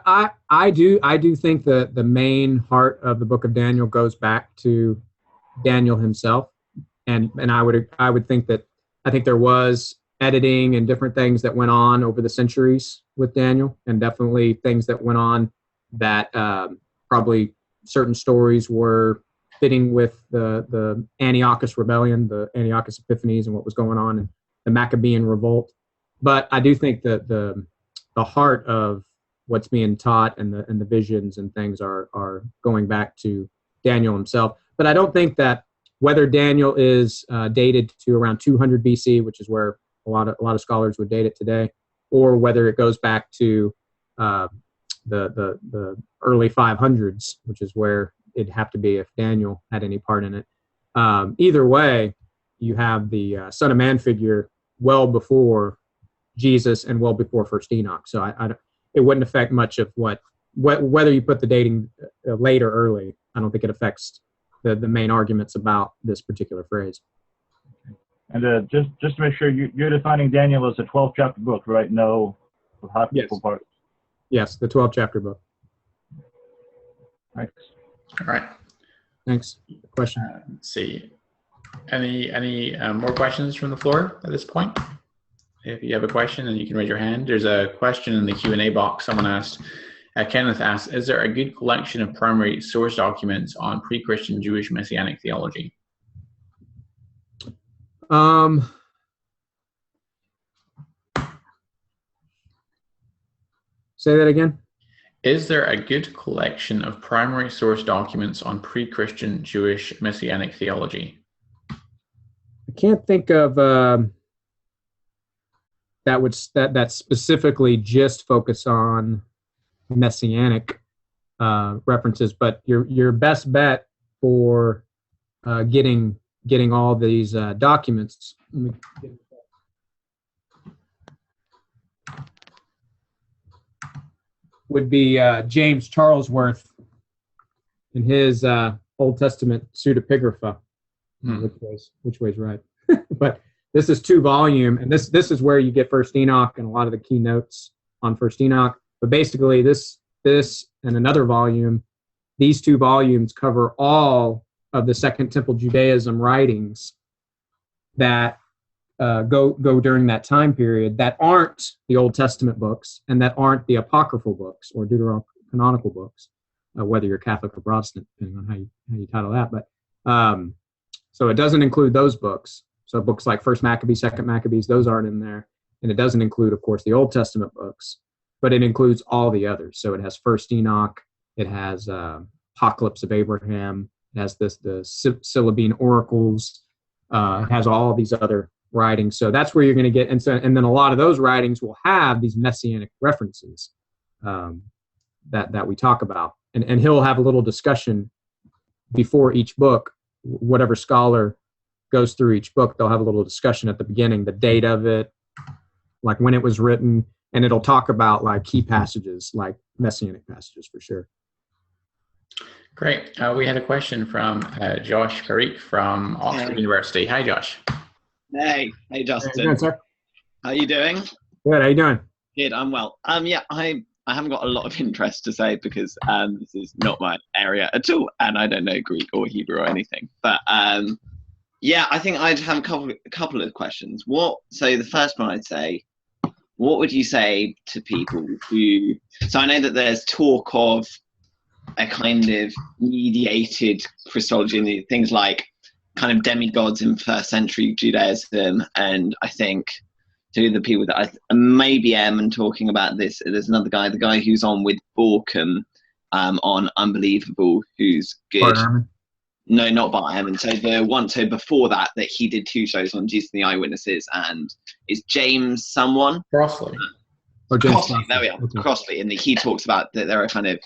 I do think that the main heart of the book of Daniel goes back to Daniel himself, and I would think that I think there was editing and different things that went on over the centuries with Daniel, and definitely things that went on that probably certain stories were fitting with the Antiochus rebellion, the Antiochus Epiphanes, and what was going on in the Maccabean revolt. But I do think that the heart of what's being taught and the visions and things are going back to Daniel himself. But I don't think that whether Daniel is dated to around 200 BC, which is where a lot of scholars would date it today, or whether it goes back to the early 500s, which is where it'd have to be if Daniel had any part in it. Either way, you have the Son of Man figure well before Jesus and well before First Enoch. So it wouldn't affect much of whether you put the dating late or early. I don't think it affects the main arguments about this particular phrase. And just to make sure, you're defining Daniel as a 12 chapter book, right? No hypothetical parts. Yes, the 12 chapter book. Thanks. All right. Thanks. Question. Let's see. Any more questions from the floor at this point? If you have a question, then you can raise your hand. There's a question in the Q&A box. Someone asked, Kenneth asked, is there a good collection of primary source documents on pre-Christian Jewish Messianic theology? Say that again. Is there a good collection of primary source documents on pre-Christian Jewish Messianic theology? I can't think of that specifically just focus on Messianic references, but your best bet for getting all these documents would be James Charlesworth in his Old Testament pseudepigrapha, which way's right. But this is 2-volume, and this is where you get First Enoch and a lot of the keynotes on First Enoch. But basically, this and another volume, these 2 volumes cover all of the Second Temple Judaism writings that go during that time period that aren't the Old Testament books and that aren't the apocryphal books or deuterocanonical books, whether you're Catholic or Protestant, depending on how you title that. But so it doesn't include those books. So books like First Maccabees, Second Maccabees, those aren't in there, and it doesn't include, of course, the Old Testament books, but it includes all the others. So it has First Enoch, it has Apocalypse of Abraham, it has the Syllabine Oracles, it has all these other writings. So that's where you're going to get, and then a lot of those writings will have these messianic references that we talk about, and he'll have a little discussion before each book. Whatever scholar goes through each book, they'll have a little discussion at the beginning, the date of it, like when it was written, and it'll talk about like key passages, like messianic passages for sure. Great. We had a question from Josh Parikh from Oxford University. Hi, Josh. Hey, Justin. Hey, good, sir. How you doing? Good. How you doing? Good. I'm well. Yeah, I haven't got a lot of interest to say because this is not my area at all, and I don't know Greek or Hebrew or anything. But yeah, I think I'd have a couple of questions. So the first one I'd say, what would you say to people who? So I know that there's talk of a kind of mediated Christology and things like kind of demigods in first century Judaism, and I think to the people that I maybe am and talking about this, there's another guy, the guy who's on with Borkham on Unbelievable, who's good. No, not Barham. And so before that he did 2 shows on Jesus and the Eyewitnesses, and is James someone? Crossley. Crossley, there we are. Okay. Crossley, and he talks about that there are kind of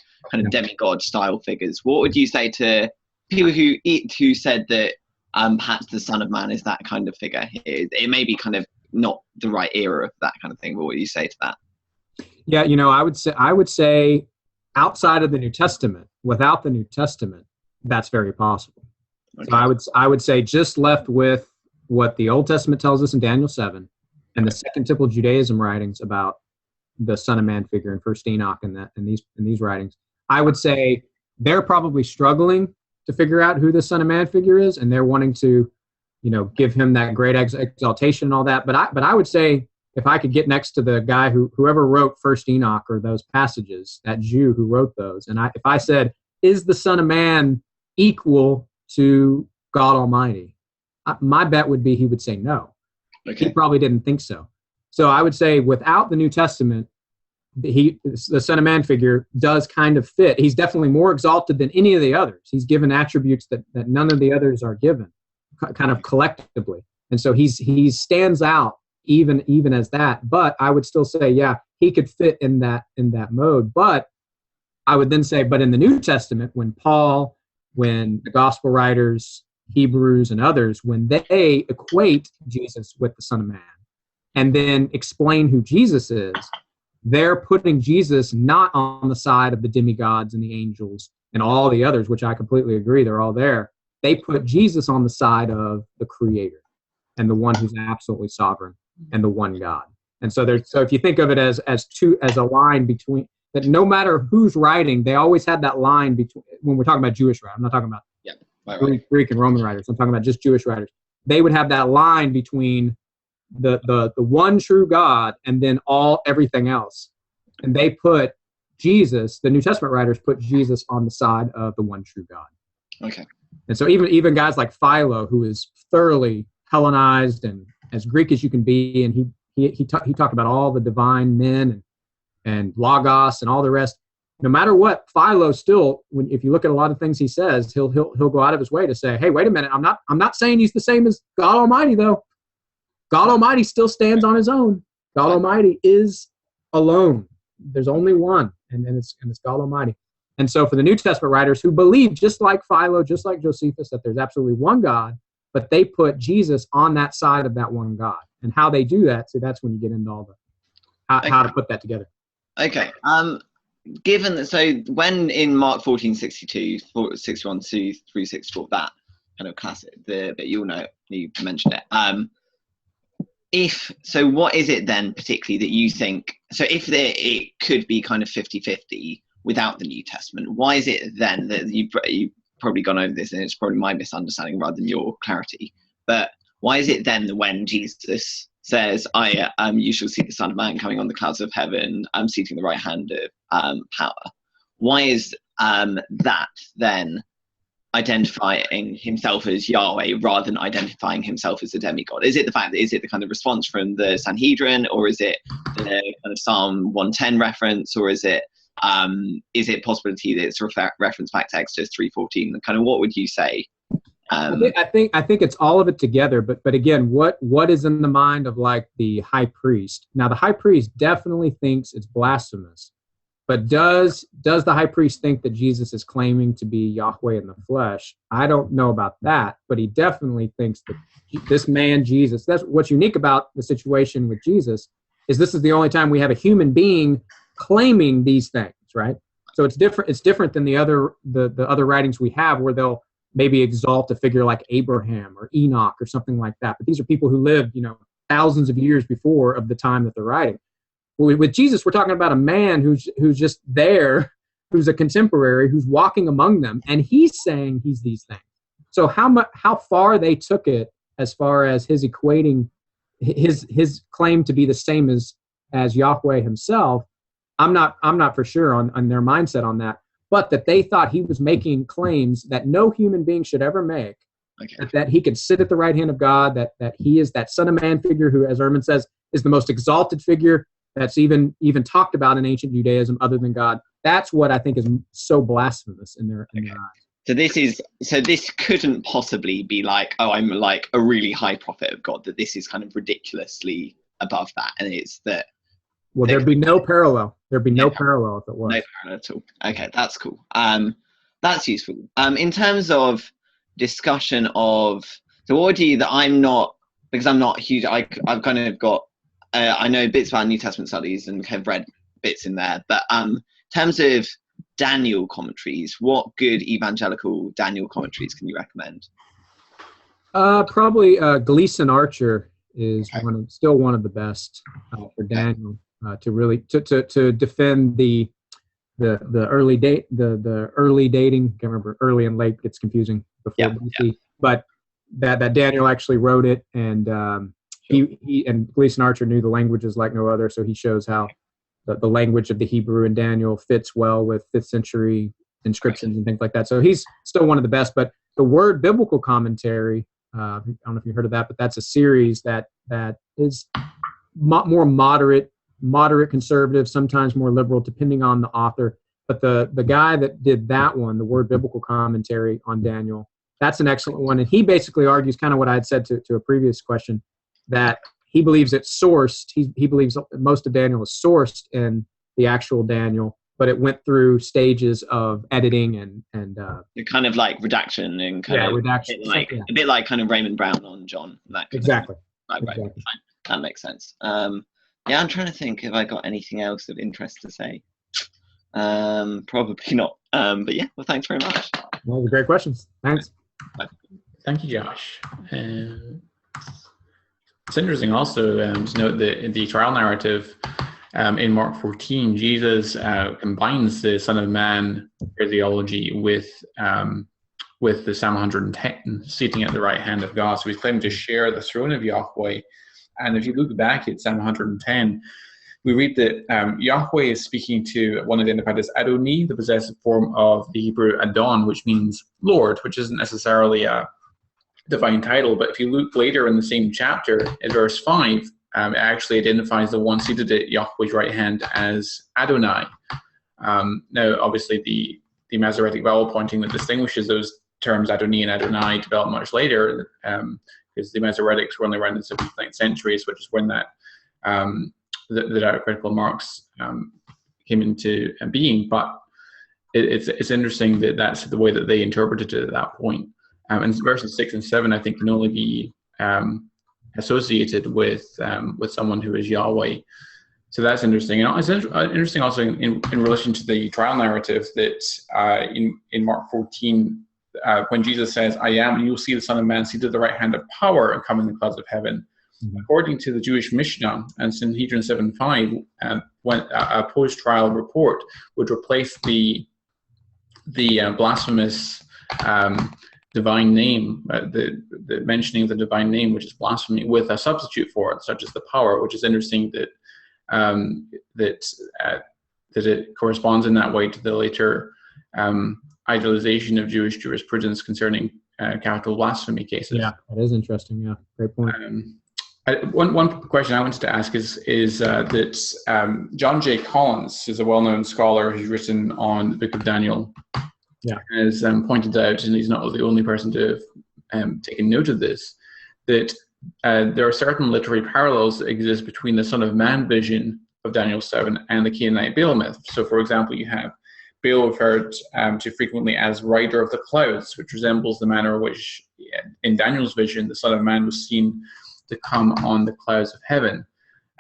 demigod style figures. What would you say to people who said that perhaps the Son of Man is that kind of figure? It may be kind of not the right era of that kind of thing, but what would you say to that? Yeah, I would say outside of the New Testament, without the New Testament, that's very possible. Okay. So I would say just left with what the Old Testament tells us in Daniel 7 and the Second Temple Judaism writings about the Son of Man figure in First Enoch and these writings. I would say they're probably struggling to figure out who the Son of Man figure is, and they're wanting to, give him that great exaltation and all that. But I would say if I could get next to the guy whoever wrote First Enoch or those passages, that Jew who wrote those, and if I said, is the Son of Man equal to God Almighty? My bet would be he would say no. Okay. He probably didn't think so. So I would say without the New Testament, the Son of Man figure does kind of fit. He's definitely more exalted than any of the others. He's given attributes that none of the others are given, kind of collectively. And so he stands out even as that. But I would still say, yeah, he could fit in that mode. But I would then say, but in the New Testament, when Paul, when the gospel writers, Hebrews and others, when they equate Jesus with the Son of Man and then explain who Jesus is, they're putting Jesus not on the side of the demigods and the angels and all the others, which I completely agree, they're all there. They put Jesus on the side of the Creator and the one who's absolutely sovereign and the one God. And so if you think of it as a line between, that no matter who's writing, they always had that line between, when we're talking about Jewish writing, I'm not talking about Right. Greek and Roman writers. I'm talking about just Jewish writers. They would have that line between the one true God and then everything else. And they put Jesus, the New Testament writers put Jesus on the side of the one true God. Okay. And so even guys like Philo, who is thoroughly Hellenized and as Greek as you can be, and he talked about all the divine men and Logos and all the rest. No matter what, Philo still, if you look at a lot of things he says, he'll go out of his way to say, hey, wait a minute, I'm not saying he's the same as God Almighty though. God Almighty still stands on his own. God Almighty is alone. There's only one, and it's God Almighty. And so for the New Testament writers who believe, just like Philo, just like Josephus, that there's absolutely one God, but they put Jesus on that side of that one God. And how they do that, so that's when you get into all the how to put that together. Okay. Given that, so when in Mark 14:62, 61 through 64, that kind of classic, the bit you'll know, you mentioned it. So what is it then particularly that you think, so if it could be kind of 50-50 without the New Testament, why is it then that you've probably gone over this and it's probably my misunderstanding rather than your clarity, but why is it then that when Jesus says, you shall see the Son of Man coming on the clouds of heaven, seating the right hand of power, why is that then identifying himself as Yahweh rather than identifying himself as a demigod? Is it the fact that, is it the kind of response from the Sanhedrin, or is it the kind of Psalm 110 reference, or is it possibility that it's a reference back to Exodus 3:14? Kind of what would you say? I think it's all of it together, but again, what is in the mind of like the high priest? Now the high priest definitely thinks it's blasphemous, but does the high priest think that Jesus is claiming to be Yahweh in the flesh? I don't know about that, but he definitely thinks that this man Jesus, that's what's unique about the situation with Jesus, is this is the only time we have a human being claiming these things, right? So it's different than the other writings we have where they'll maybe exalt a figure like Abraham or Enoch or something like that. But these are people who lived, thousands of years before of the time that they're writing. With Jesus, we're talking about a man who's just there, who's a contemporary, who's walking among them, and he's saying he's these things. So how far they took it as far as his equating his claim to be the same as Yahweh himself, I'm not for sure on their mindset on that. But that they thought he was making claims that no human being should ever make, that he could sit at the right hand of God, that he is that Son of Man figure who, as Ehrman says, is the most exalted figure that's even talked about in ancient Judaism other than God. That's what I think is so blasphemous in their eyes. So this couldn't possibly be like, oh, I'm like a really high prophet of God, that this is kind of ridiculously above that, and it's that. Well, there'd be no parallel. There'd be no parallel if it was. No parallel at all. Okay, that's cool. That's useful. In terms of discussion of, so what would you, that I'm not, because I'm not huge, I've kind of got, I know bits about New Testament studies and have read bits in there, but in terms of Daniel commentaries, what good evangelical Daniel commentaries can you recommend? Probably Gleason Archer is still one of the best for Daniel. To really to defend the early dating. Can't remember, early and late gets confusing before BC. But that Daniel actually wrote it, and he and Gleason Archer knew the languages like no other, so he shows how the language of the Hebrew in Daniel fits well with 5th century inscriptions and things like that. So he's still one of the best. But the Word Biblical Commentary, I don't know if you heard of that, but that's a series that is more moderate conservative, sometimes more liberal, depending on the author. But the guy that did that one, the Word Biblical Commentary on Daniel, that's an excellent one. And he basically argues kind of what I had said to a previous question, that he believes it's sourced. He believes most of Daniel is sourced in the actual Daniel, but it went through stages of editing and kind of like redaction and redaction, a bit like kind of Raymond Brown on John. Exactly. Right. Fine. That makes sense. I'm trying to think if I got anything else of interest to say. Probably not. But yeah, well, thanks very much. Well, great questions. Thanks. Thank you, Josh. It's interesting also to note that the trial narrative in Mark 14, Jesus combines the Son of Man phraseology with with the Psalm 110 seating at the right hand of God. So he's claiming to share the throne of Yahweh. And if you look back at Psalm 110, we read that Yahweh is speaking to one identified as Adoni, the possessive form of the Hebrew Adon, which means Lord, which isn't necessarily a divine title. But if you look later in the same chapter, in verse 5, it actually identifies the one seated at Yahweh's right hand as Adonai. Now, obviously, the Masoretic vowel pointing that distinguishes those terms Adoni and Adonai developed much later, because the Masoretics were only around in the 7th, 9th centuries, which is when that the diacritical marks came into being. But it's interesting that that's the way that they interpreted it at that point. And verses 6 and 7, I think, can only be associated with someone who is Yahweh. So that's interesting. And it's interesting also in relation to the trial narrative that in Mark 14, when Jesus says, "I am, and you'll see the Son of Man seated at the right hand of power and come in the clouds of heaven." Mm-hmm. According to the Jewish Mishnah and Sanhedrin 7:5, when a post-trial report would replace the blasphemous divine name, the mentioning of the divine name, which is blasphemy, with a substitute for it, such as the power, which is interesting that it corresponds in that way to the later idealization of Jewish jurisprudence concerning capital blasphemy cases. Yeah, that is interesting. Yeah, great point. One question I wanted to ask is that John J. Collins is a well-known scholar who's written on the Book of Daniel. Yeah, has pointed out, and he's not the only person to have taken note of this, that there are certain literary parallels that exist between the Son of Man vision of Daniel 7 and the Canaanite Baal myth. So, for example, you have Baal referred to frequently as rider of the clouds, which resembles the manner in which, in Daniel's vision, the Son of Man was seen to come on the clouds of heaven.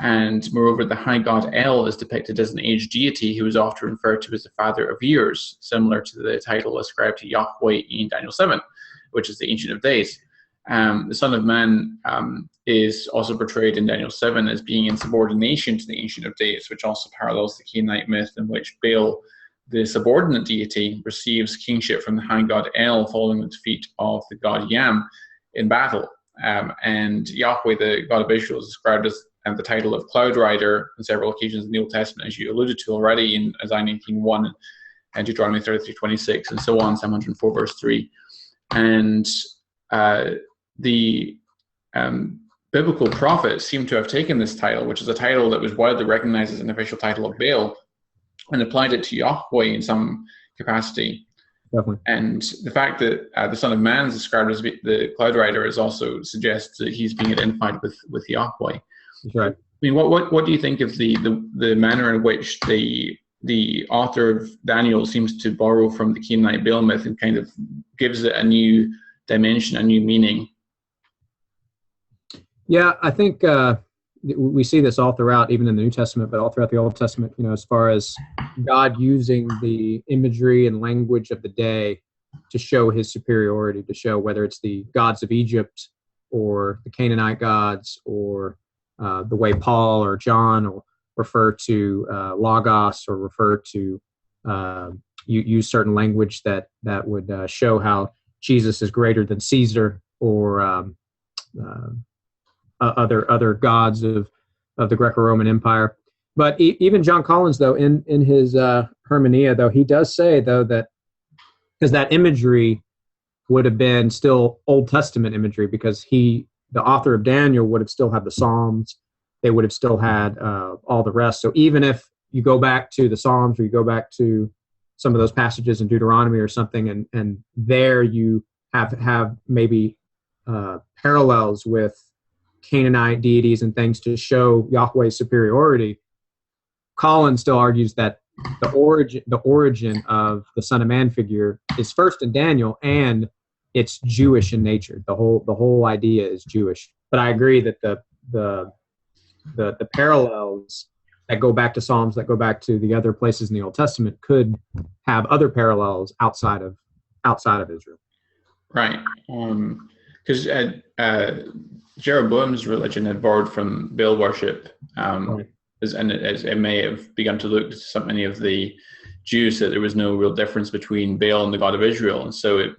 And moreover, the high god El is depicted as an aged deity who is often referred to as the father of years, similar to the title ascribed to Yahweh in Daniel 7, which is the Ancient of Days. The Son of Man is also portrayed in Daniel 7 as being in subordination to the Ancient of Days, which also parallels the Canaanite myth in which Baal, the subordinate deity, receives kingship from the high god El following the defeat of the god Yam in battle. And Yahweh, the God of Israel, is described as the title of Cloud Rider on several occasions in the Old Testament, as you alluded to already in Isaiah 19:1 and Deuteronomy 33:26, and so on, Psalm 104 verse 3. And the biblical prophets seem to have taken this title, which is a title that was widely recognized as an official title of Baal, and applied it to Yahweh in some capacity. Definitely. And the fact that the Son of Man is described as the Cloud Rider is also suggests that he's being identified with Yahweh. That's right. I mean, what do you think of the manner in which the author of Daniel seems to borrow from the Canaanite Baal myth and kind of gives it a new dimension, a new meaning? Yeah, I think we see this all throughout, even in the New Testament, but all throughout the Old Testament, as far as God using the imagery and language of the day to show his superiority, to show whether it's the gods of Egypt or the Canaanite gods, or the way Paul or John will refer to Logos, or refer to use certain language that would show how Jesus is greater than Caesar, or other gods of the Greco-Roman Empire. But even John Collins, though, in his Hermenia, though, he does say, though, that because that imagery would have been still Old Testament imagery, because the author of Daniel would have still had the Psalms, they would have still had all the rest. So even if you go back to the Psalms, or you go back to some of those passages in Deuteronomy or something, and there you have maybe parallels with Canaanite deities and things to show Yahweh's superiority, Collins still argues that the origin of the Son of Man figure is first in Daniel, and it's Jewish in nature. The whole idea is Jewish. But I agree that the parallels that go back to Psalms, that go back to the other places in the Old Testament, could have other parallels outside of Israel. Right. Because Jeroboam's religion had borrowed from Baal worship, Right. and as it may have begun to look to many of the Jews that there was no real difference between Baal and the God of Israel, and so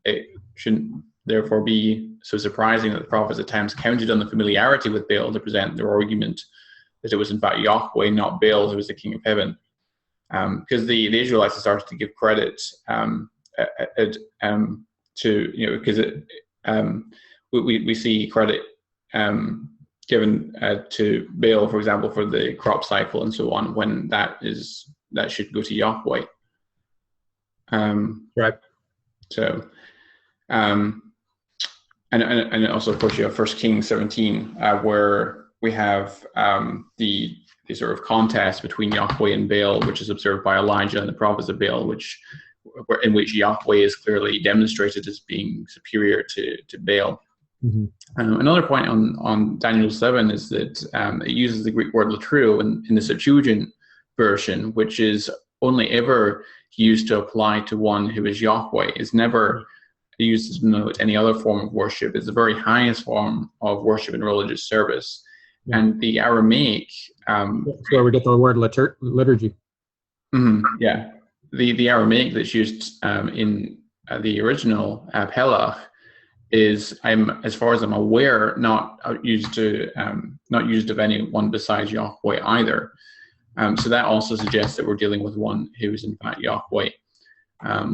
it shouldn't therefore be so surprising that the prophets at times counted on the familiarity with Baal to present their argument that it was in fact Yahweh, not Baal, who was the king of heaven. Because the Israelites started to give credit to, because we see credit given to Baal, for example, for the crop cycle and so on, when that should go to Yahweh. Right. So, and also, of course, you have 1 Kings 17, where we have the sort of contest between Yahweh and Baal, which is observed by Elijah and the prophets of Baal, in which Yahweh is clearly demonstrated as being superior to Baal. Mm-hmm. Another point on Daniel 7 is that it uses the Greek word latruo in the Septuagint version, which is only ever used to apply to one who is Yahweh. It's never used to denote any other form of worship. It's the very highest form of worship and religious service. Yeah. And the Aramaic... that's where we get the word liturgy. Yeah. The Aramaic that's used in the original Pelach is, as far as I'm aware, not used of anyone besides Yahweh either. So that also suggests that we're dealing with one who is in fact Yahweh.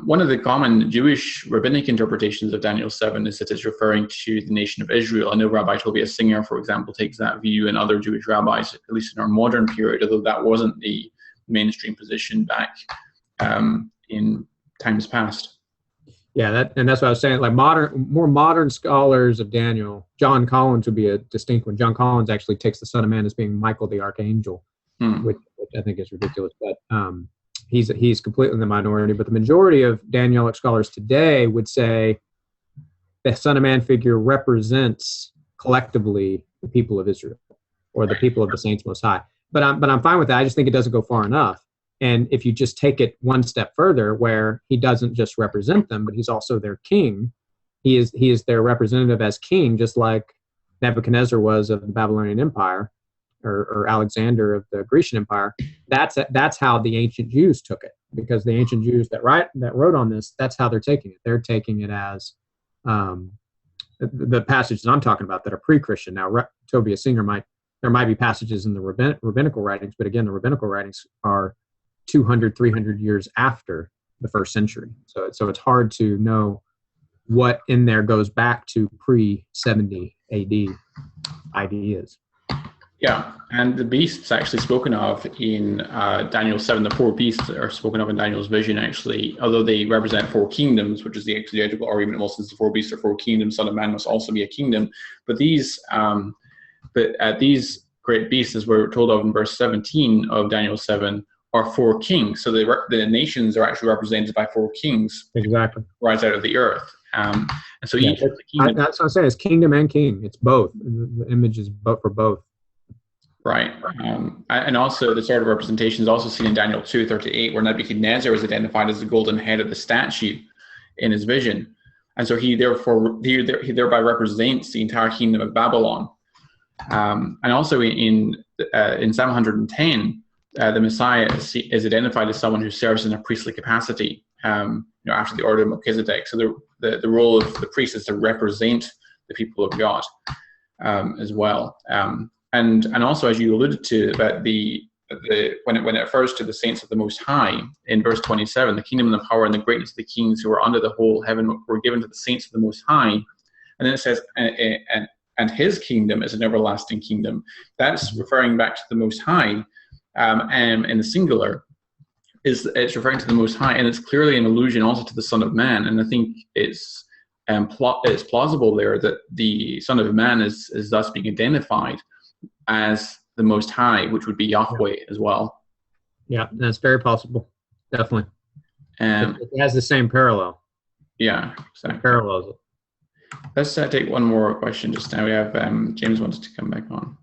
One of the common Jewish rabbinic interpretations of Daniel 7 is that it's referring to the nation of Israel. I know Rabbi Tobias Singer, for example, takes that view, and other Jewish rabbis, at least in our modern period, although that wasn't the mainstream position back in times past. Yeah, that's what I was saying. Like more modern scholars of Daniel, John Collins would be a distinct one. John Collins actually takes the Son of Man as being Michael the Archangel, which I think is ridiculous. But he's completely in the minority. But the majority of Danielic scholars today would say the Son of Man figure represents collectively the people of Israel, or the people of the Saints Most High. But I'm fine with that. I just think it doesn't go far enough. And if you just take it one step further, where he doesn't just represent them, but he's also their king, he is their representative as king, just like Nebuchadnezzar was of the Babylonian Empire, or Alexander of the Grecian Empire. That's how the ancient Jews took it, because the ancient Jews that wrote on this, that's how they're taking it. They're taking it as the passages I'm talking about that are pre-Christian. Now, Tobias Singer there might be passages in the rabbinical writings, but again, the rabbinical writings are 200, 300 years after the first century. So it's hard to know what in there goes back to pre-70 AD ideas. Yeah, and the beasts actually spoken of in Daniel 7, the four beasts are spoken of in Daniel's vision, actually, although they represent four kingdoms, which is the exegetical argument. Well, since the four beasts are four kingdoms, Son of Man must also be a kingdom. But these great beasts, as we're told of in verse 17 of Daniel 7, are four kings. So the nations are actually represented by four kings. Exactly. Rise out of the earth. And so each of the kingdoms... That's what I'm saying. It's kingdom and king. It's both. The image is for both. Right. And also the sort of representation is also seen in Daniel 2:38, where Nebuchadnezzar is identified as the golden head of the statue in his vision. And so he thereby represents the entire kingdom of Babylon. And also in Psalm 110, the Messiah is identified as someone who serves in a priestly capacity, after the order of Melchizedek. So the role of the priest is to represent the people of God as well. And also, as you alluded to, about when it refers to the saints of the Most High in verse 27, the kingdom and the power and the greatness of the kings who are under the whole heaven were given to the saints of the Most High. And then it says, and his kingdom is an everlasting kingdom. That's referring back to the Most High, and in the singular, it's referring to the Most High, and it's clearly an allusion also to the Son of Man. And I think it's plausible there that the Son of Man is thus being identified as the Most High, which would be Yahweh as well. Yeah, that's very possible. Definitely. It has the same parallel. Yeah, exactly. It parallels it. Let's take one more question just now. We have James wants to come back on.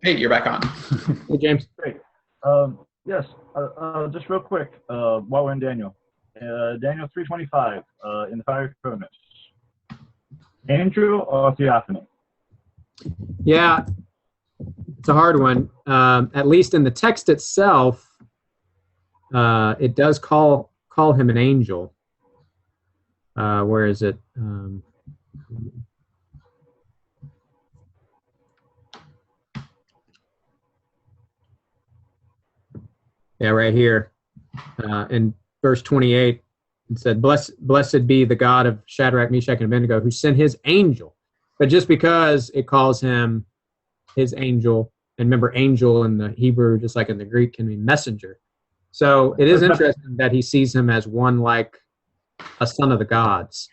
Hey, you're back on. Hey, James. Great. Yes, just real quick, while we're in Daniel. Daniel 3:25, in the fiery furnace. Angel or theophany? Yeah, it's a hard one. At least in the text itself, it does call him an angel. Where is it? Yeah, right here. In verse 28, it said, Blessed be the God of Shadrach, Meshach, and Abednego, who sent his angel. But just because it calls him his angel, and remember, angel in the Hebrew, just like in the Greek, can mean messenger. So it is interesting that he sees him as one like a son of the gods.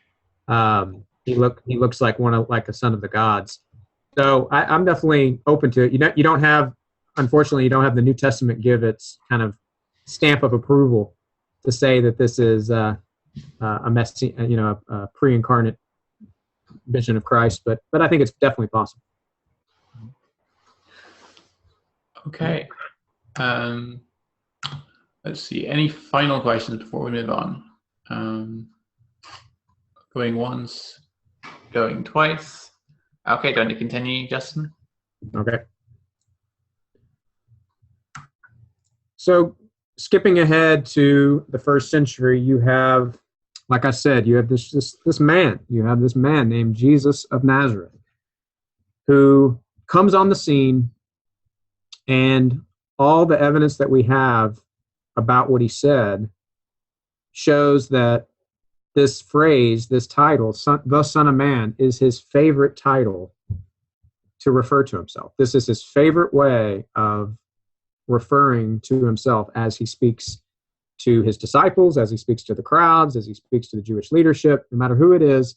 He looks like like a son of the gods. So I'm definitely open to it. You don't have, unfortunately, you don't have the New Testament give its kind of stamp of approval to say that this is a pre-incarnate vision of Christ, but I think it's definitely possible. Okay. Let's see. Any final questions before we move on? Going once, going twice. Okay, do you want to continue, Justin? Okay. So skipping ahead to the first century, you have, like I said, you have this man. You have this man named Jesus of Nazareth, who comes on the scene, and all the evidence that we have about what he said shows that this phrase, this title, the Son of Man, is his favorite title to refer to himself. This is his favorite way of referring to himself as he speaks to his disciples, as he speaks to the crowds, as he speaks to the Jewish leadership. No matter who it is,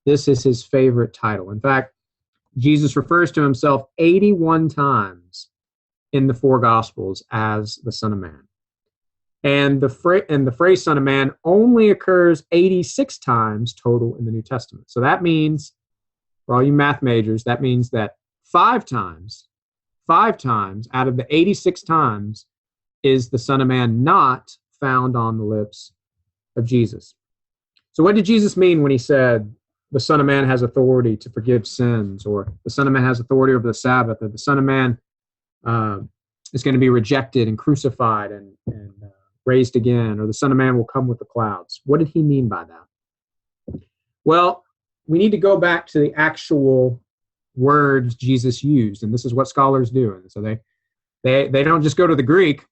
this is his favorite title. In fact, Jesus refers to himself 81 times in the four Gospels as the Son of Man. And the phrase Son of Man only occurs 86 times total in the New Testament. So that means, for all you math majors, that means that 5 times out of the 86 times is the Son of Man not found on the lips of Jesus. So what did Jesus mean when he said the Son of Man has authority to forgive sins, or the Son of Man has authority over the Sabbath, or the Son of Man is going to be rejected and crucified and raised again, or the Son of Man will come with the clouds? What did he mean by that? Well, we need to go back to the actual words Jesus used, and this is what scholars do. And so they don't just go to the Greek.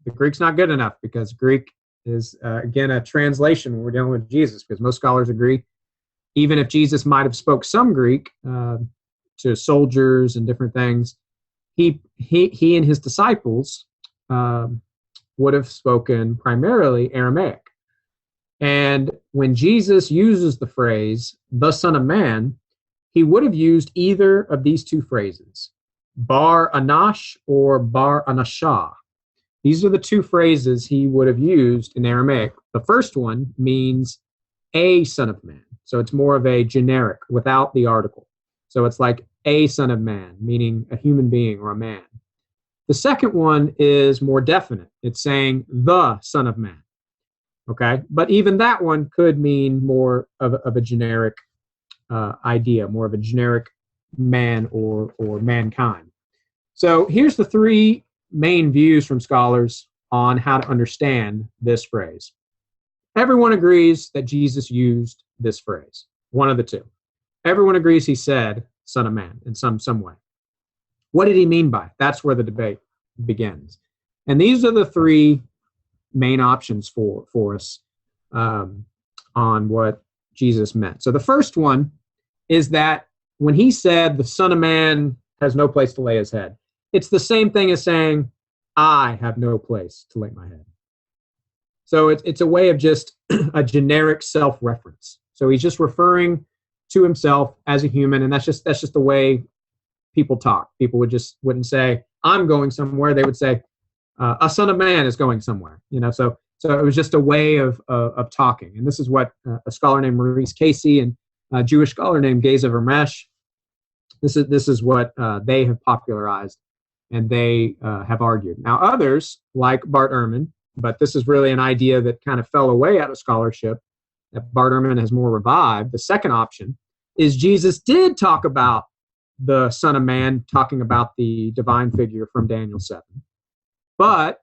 The Greek's not good enough, because Greek is, again, a translation when we're dealing with Jesus, because most scholars agree, even if Jesus might have spoke some Greek to soldiers and different things, he and his disciples would have spoken primarily Aramaic. And when Jesus uses the phrase, the Son of Man, he would have used either of these two phrases, bar anash or bar anashah. These are the two phrases he would have used in Aramaic. The first one means a son of man. So it's more of a generic without the article. So it's like a son of man, meaning a human being or a man. The second one is more definite. It's saying the Son of Man. Okay? But even that one could mean more of a generic idea, more of a generic man or mankind. So here's the 3 main views from scholars on how to understand this phrase. Everyone agrees that Jesus used this phrase, one of the 2. Everyone agrees he said Son of Man in some way. What did he mean by it? That's where the debate begins. And these are the 3 main options for us on what Jesus meant. So the first one is that when he said the Son of Man has no place to lay his head, it's the same thing as saying, I have no place to lay my head. So it's a way of just a generic self-reference. So he's just referring to himself as a human, and that's just the way people talk. People wouldn't say, I'm going somewhere. They would say, a son of man is going somewhere. So it was just a way of talking. And this is what a scholar named Maurice Casey and a Jewish scholar named Geza Vermesh, this is what they have popularized, and they have argued. Now others, like Bart Ehrman, but this is really an idea that kind of fell away out of scholarship, that Bart Ehrman has more revived. The second option is Jesus did talk about the Son of Man, talking about the divine figure from Daniel 7. But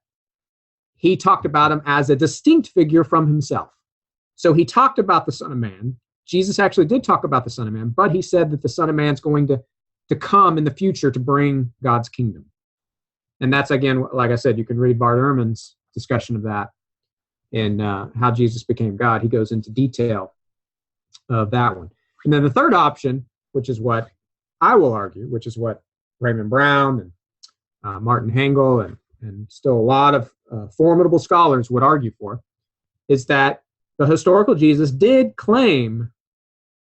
he talked about him as a distinct figure from himself. So he talked about the Son of Man. Jesus actually did talk about the Son of Man, but he said that the Son of Man's going to come in the future to bring God's kingdom. And that's, again, like I said, you can read Bart Ehrman's discussion of that in How Jesus Became God. He goes into detail of that one. And then the third option, which is what I will argue, which is what Raymond Brown and Martin Hengel and still a lot of formidable scholars would argue for, is that the historical Jesus did claim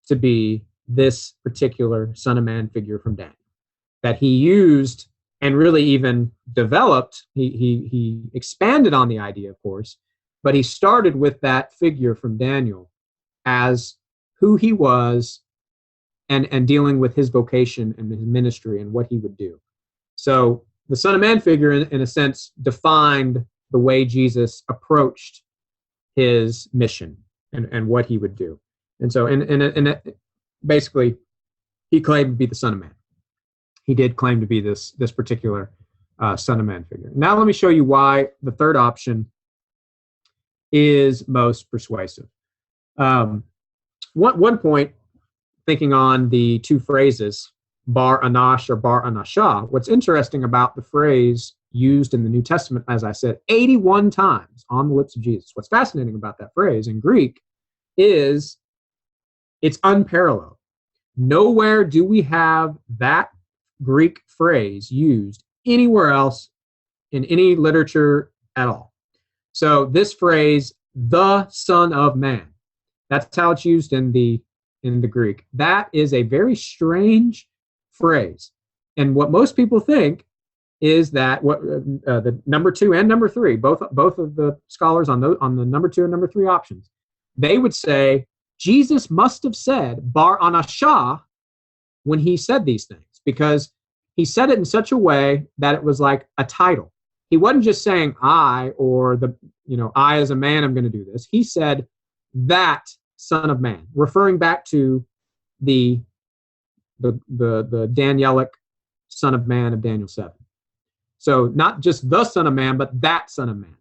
to be this particular Son of Man figure from Daniel, that he used and really even developed. He expanded on the idea, of course, but he started with that figure from Daniel as who he was and dealing with his vocation and his ministry and what he would do. So the Son of Man figure, in a sense, defined the way Jesus approached his mission and what he would do. And so basically, he claimed to be the Son of Man. He did claim to be this particular Son of Man figure. Now let me show you why the third option is most persuasive. One point, thinking on the two phrases, bar anash or bar anashah, what's interesting about the phrase used in the New Testament, as I said, 81 times on the lips of Jesus. What's fascinating about that phrase in Greek is it's unparalleled. Nowhere do we have that Greek phrase used anywhere else in any literature at all. So this phrase, the Son of Man, that's how it's used in the Greek. That is a very strange phrase. And what most people think is that what the number 2 and number 3, both of the scholars on the number 2 and number 3 options, they would say Jesus must have said bar anashah when he said these things, because he said it in such a way that it was like a title. He wasn't just saying I, or I as a man am going to do this. He said that Son of Man, referring back to the Danielic Son of Man of Daniel 7. So not just the Son of Man, but that Son of Man.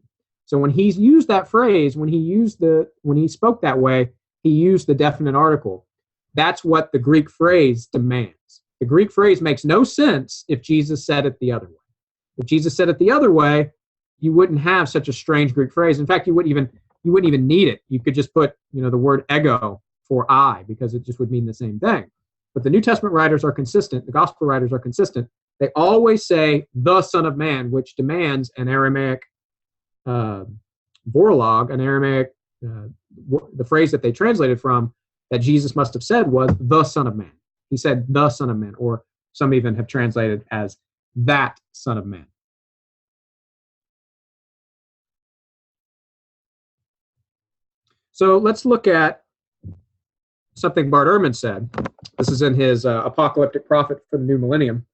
So when he's used that phrase, when he spoke that way, he used the definite article. That's what the Greek phrase demands. The Greek phrase makes no sense if Jesus said it the other way. If Jesus said it the other way, you wouldn't have such a strange Greek phrase. In fact, you wouldn't even need it. You could just put, the word ego for I, because it just would mean the same thing. But the New Testament writers are consistent. The gospel writers are consistent. They always say the Son of Man, which demands an Aramaic vorlog, an Aramaic, the phrase that they translated from that Jesus must have said was the Son of Man. He said the Son of Man, or some even have translated as that Son of Man. So let's look at something Bart Ehrman said. This is in his Apocalyptic Prophet for the New Millennium.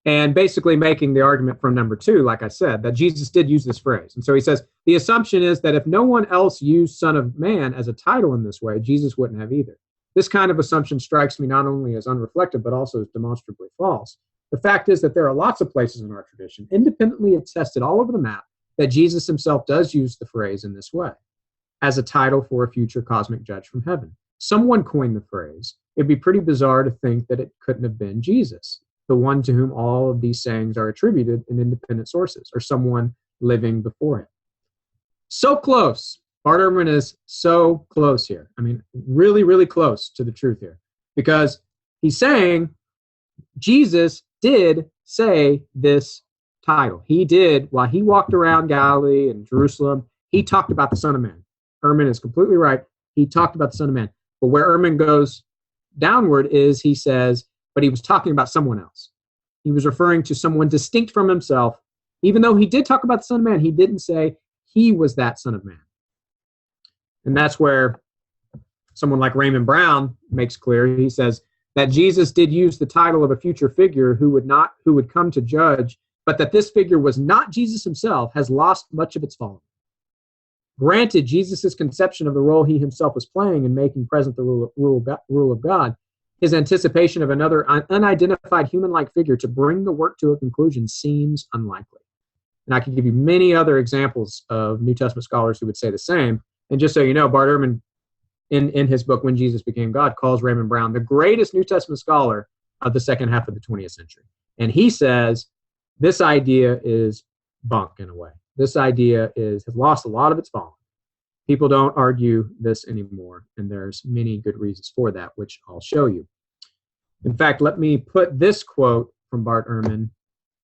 And basically making the argument from number 2, like I said, that Jesus did use this phrase. And so he says, the assumption is that if no one else used Son of Man as a title in this way, Jesus wouldn't have either. This kind of assumption strikes me not only as unreflective, but also as demonstrably false. The fact is that there are lots of places in our tradition, independently attested all over the map, that Jesus himself does use the phrase in this way, as a title for a future cosmic judge from heaven. Someone coined the phrase. It'd be pretty bizarre to think that it couldn't have been Jesus, the one to whom all of these sayings are attributed in independent sources, or someone living before him. So close. Bart Ehrman is so close here. I mean, really, really close to the truth here. Because he's saying Jesus did say this title. He did, while he walked around Galilee and Jerusalem, he talked about the Son of Man. Ehrman is completely right. He talked about the Son of Man. But where Ehrman goes downward is he says, but he was talking about someone else. He was referring to someone distinct from himself. Even though he did talk about the Son of Man, he didn't say he was that Son of Man. And that's where someone like Raymond Brown makes clear. He says that Jesus did use the title of a future figure who would come to judge, but that this figure was not Jesus himself has lost much of its following. Granted, Jesus' conception of the role he himself was playing in making present the rule of God, his anticipation of another unidentified human-like figure to bring the work to a conclusion seems unlikely. And I can give you many other examples of New Testament scholars who would say the same. And just so you know, Bart Ehrman, in his book, When Jesus Became God, calls Raymond Brown the greatest New Testament scholar of the second half of the 20th century. And he says this idea is bunk in a way. This idea has lost a lot of its following. People don't argue this anymore, and there's many good reasons for that, which I'll show you. In fact, let me put this quote from Bart Ehrman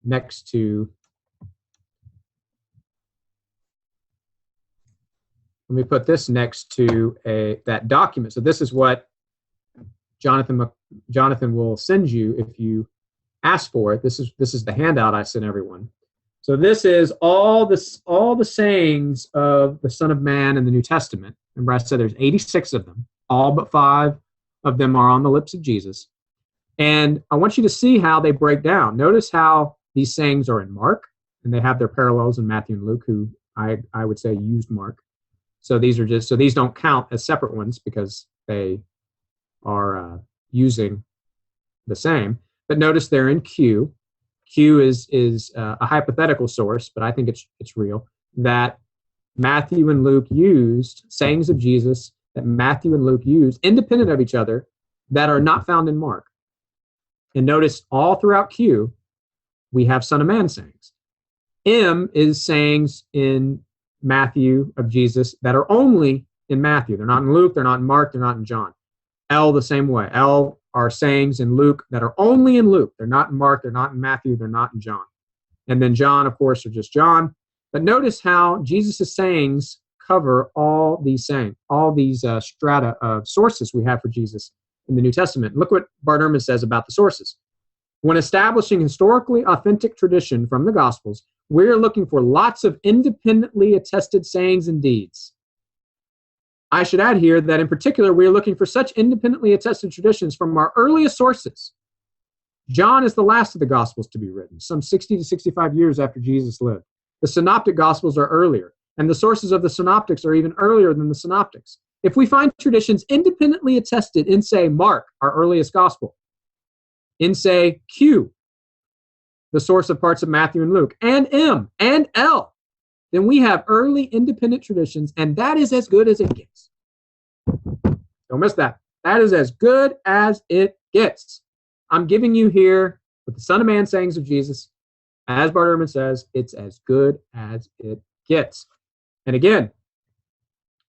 next to that document. So this is what Jonathan will send you if you ask for it. This is the handout I sent everyone. So this is all the sayings of the Son of Man in the New Testament. Remember I said there's 86 of them. All but 5 of them are on the lips of Jesus. And I want you to see how they break down. Notice how these sayings are in Mark, and they have their parallels in Matthew and Luke, who I would say used Mark. So these don't count as separate ones because they are using the same. But notice they're in Q. Q is a hypothetical source, but I think it's real, that Matthew and Luke used sayings of Jesus that Matthew and Luke used independent of each other that are not found in Mark. And notice all throughout Q, we have Son of Man sayings. M is sayings in Matthew of Jesus that are only in Matthew. They're not in Luke, they're not in Mark, they're not in John. L the same way. L are sayings in Luke that are only in Luke. They're not in Mark, they're not in Matthew, they're not in John. And then John, of course, are just John. But notice how Jesus' sayings cover all these sayings, all these strata of sources we have for Jesus in the New Testament. Look what Bart Ehrman says about the sources. When establishing historically authentic tradition from the Gospels, we're looking for lots of independently attested sayings and deeds. I should add here that in particular, we're looking for such independently attested traditions from our earliest sources. John is the last of the Gospels to be written, some 60 to 65 years after Jesus lived. The Synoptic Gospels are earlier, and the sources of the Synoptics are even earlier than the Synoptics. If we find traditions independently attested in, say, Mark, our earliest Gospel, in, say, Q, the source of parts of Matthew and Luke, and M, and L, then we have early independent traditions, and that is as good as it gets. Don't miss that. That is as good as it gets. I'm giving you here, with the Son of Man sayings of Jesus, as Bart Ehrman says, it's as good as it gets. And again,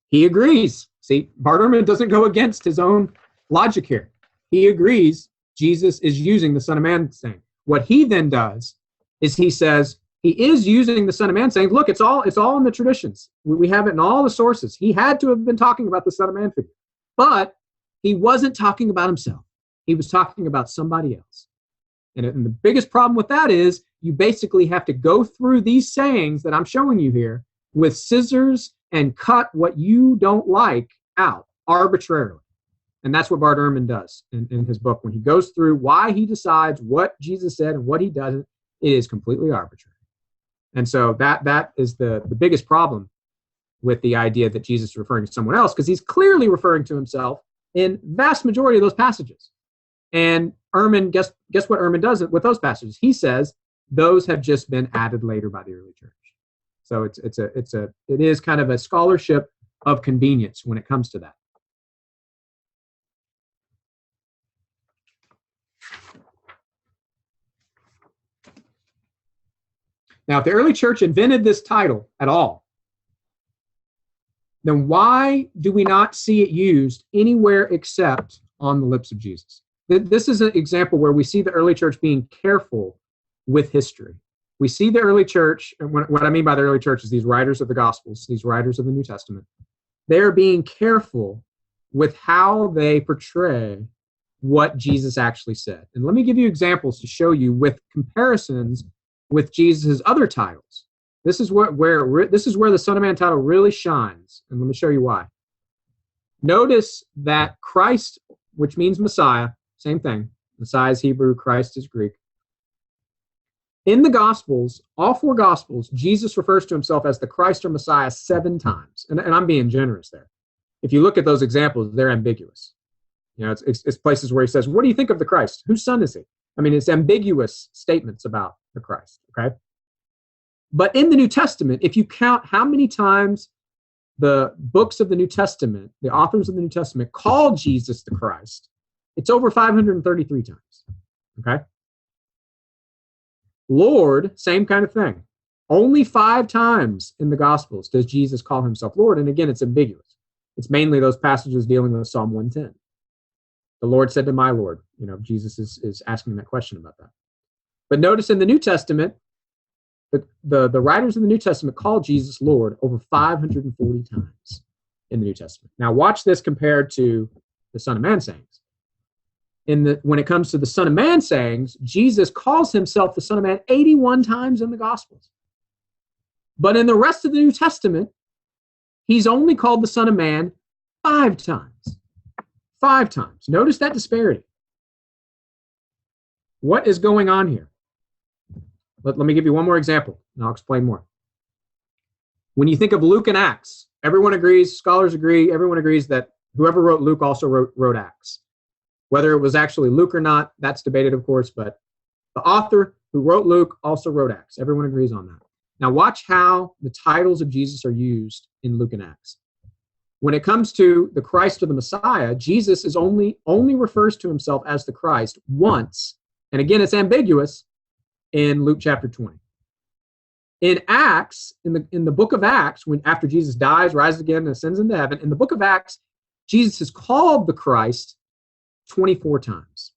he agrees. See, Bart Ehrman doesn't go against his own logic here. He agrees Jesus is using the Son of Man saying. What he then does is he says, he is using the Son of Man saying, look, it's all in the traditions. We have it in all the sources. He had to have been talking about the Son of Man figure. But he wasn't talking about himself. He was talking about somebody else. And the biggest problem with that is you basically have to go through these sayings that I'm showing you here with scissors and cut what you don't like out arbitrarily. And that's what Bart Ehrman does in his book. When he goes through why he decides what Jesus said and what he doesn't, it is completely arbitrary. And so that is the biggest problem with the idea that Jesus is referring to someone else, because he's clearly referring to himself in vast majority of those passages. And Ehrman, guess what Ehrman does with those passages? He says those have just been added later by the early church. So it is kind of a scholarship of convenience when it comes to that. Now, if the early church invented this title at all, then why do we not see it used anywhere except on the lips of Jesus? This is an example where we see the early church being careful with history. We see the early church, and what I mean by the early church is these writers of the Gospels, these writers of the New Testament. They are being careful with how they portray what Jesus actually said. And let me give you examples to show you with comparisons with Jesus' other titles. This is where the Son of Man title really shines, and let me show you why. Notice that Christ, which means Messiah, same thing. Messiah is Hebrew, Christ is Greek. In the Gospels, all 4 Gospels, Jesus refers to himself as the Christ or Messiah 7 times. And I'm being generous there. If you look at those examples, they're ambiguous. You know, it's places where he says, what do you think of the Christ? Whose son is he? I mean, it's ambiguous statements about the Christ, okay? But in the New Testament, if you count how many times the books of the New Testament, the authors of the New Testament call Jesus the Christ, it's over 533 times, okay? Lord, same kind of thing. Only 5 times in the Gospels does Jesus call himself Lord, and again, it's ambiguous. It's mainly those passages dealing with Psalm 110. The Lord said to my Lord, you know, Jesus is asking that question about that. But notice in the New Testament, the writers of the New Testament call Jesus Lord over 540 times in the New Testament. Now watch this compared to the Son of Man sayings. When it comes to the Son of Man sayings, Jesus calls himself the Son of Man 81 times in the Gospels. But in the rest of the New Testament, he's only called the Son of Man 5 times. 5 times. Notice that disparity. What is going on here? Let me give you one more example, and I'll explain more. When you think of Luke and Acts, everyone agrees, scholars agree, everyone agrees that whoever wrote Luke also wrote Acts. Whether it was actually Luke or not, that's debated, of course, but the author who wrote Luke also wrote Acts. Everyone agrees on that. Now watch how the titles of Jesus are used in Luke and Acts. When it comes to the Christ or the Messiah, Jesus is only refers to himself as the Christ once, and again, it's ambiguous, in Luke chapter 20. In Acts, in the book of Acts, when after Jesus dies, rises again, and ascends into heaven, in the book of Acts, Jesus is called the Christ 24 times.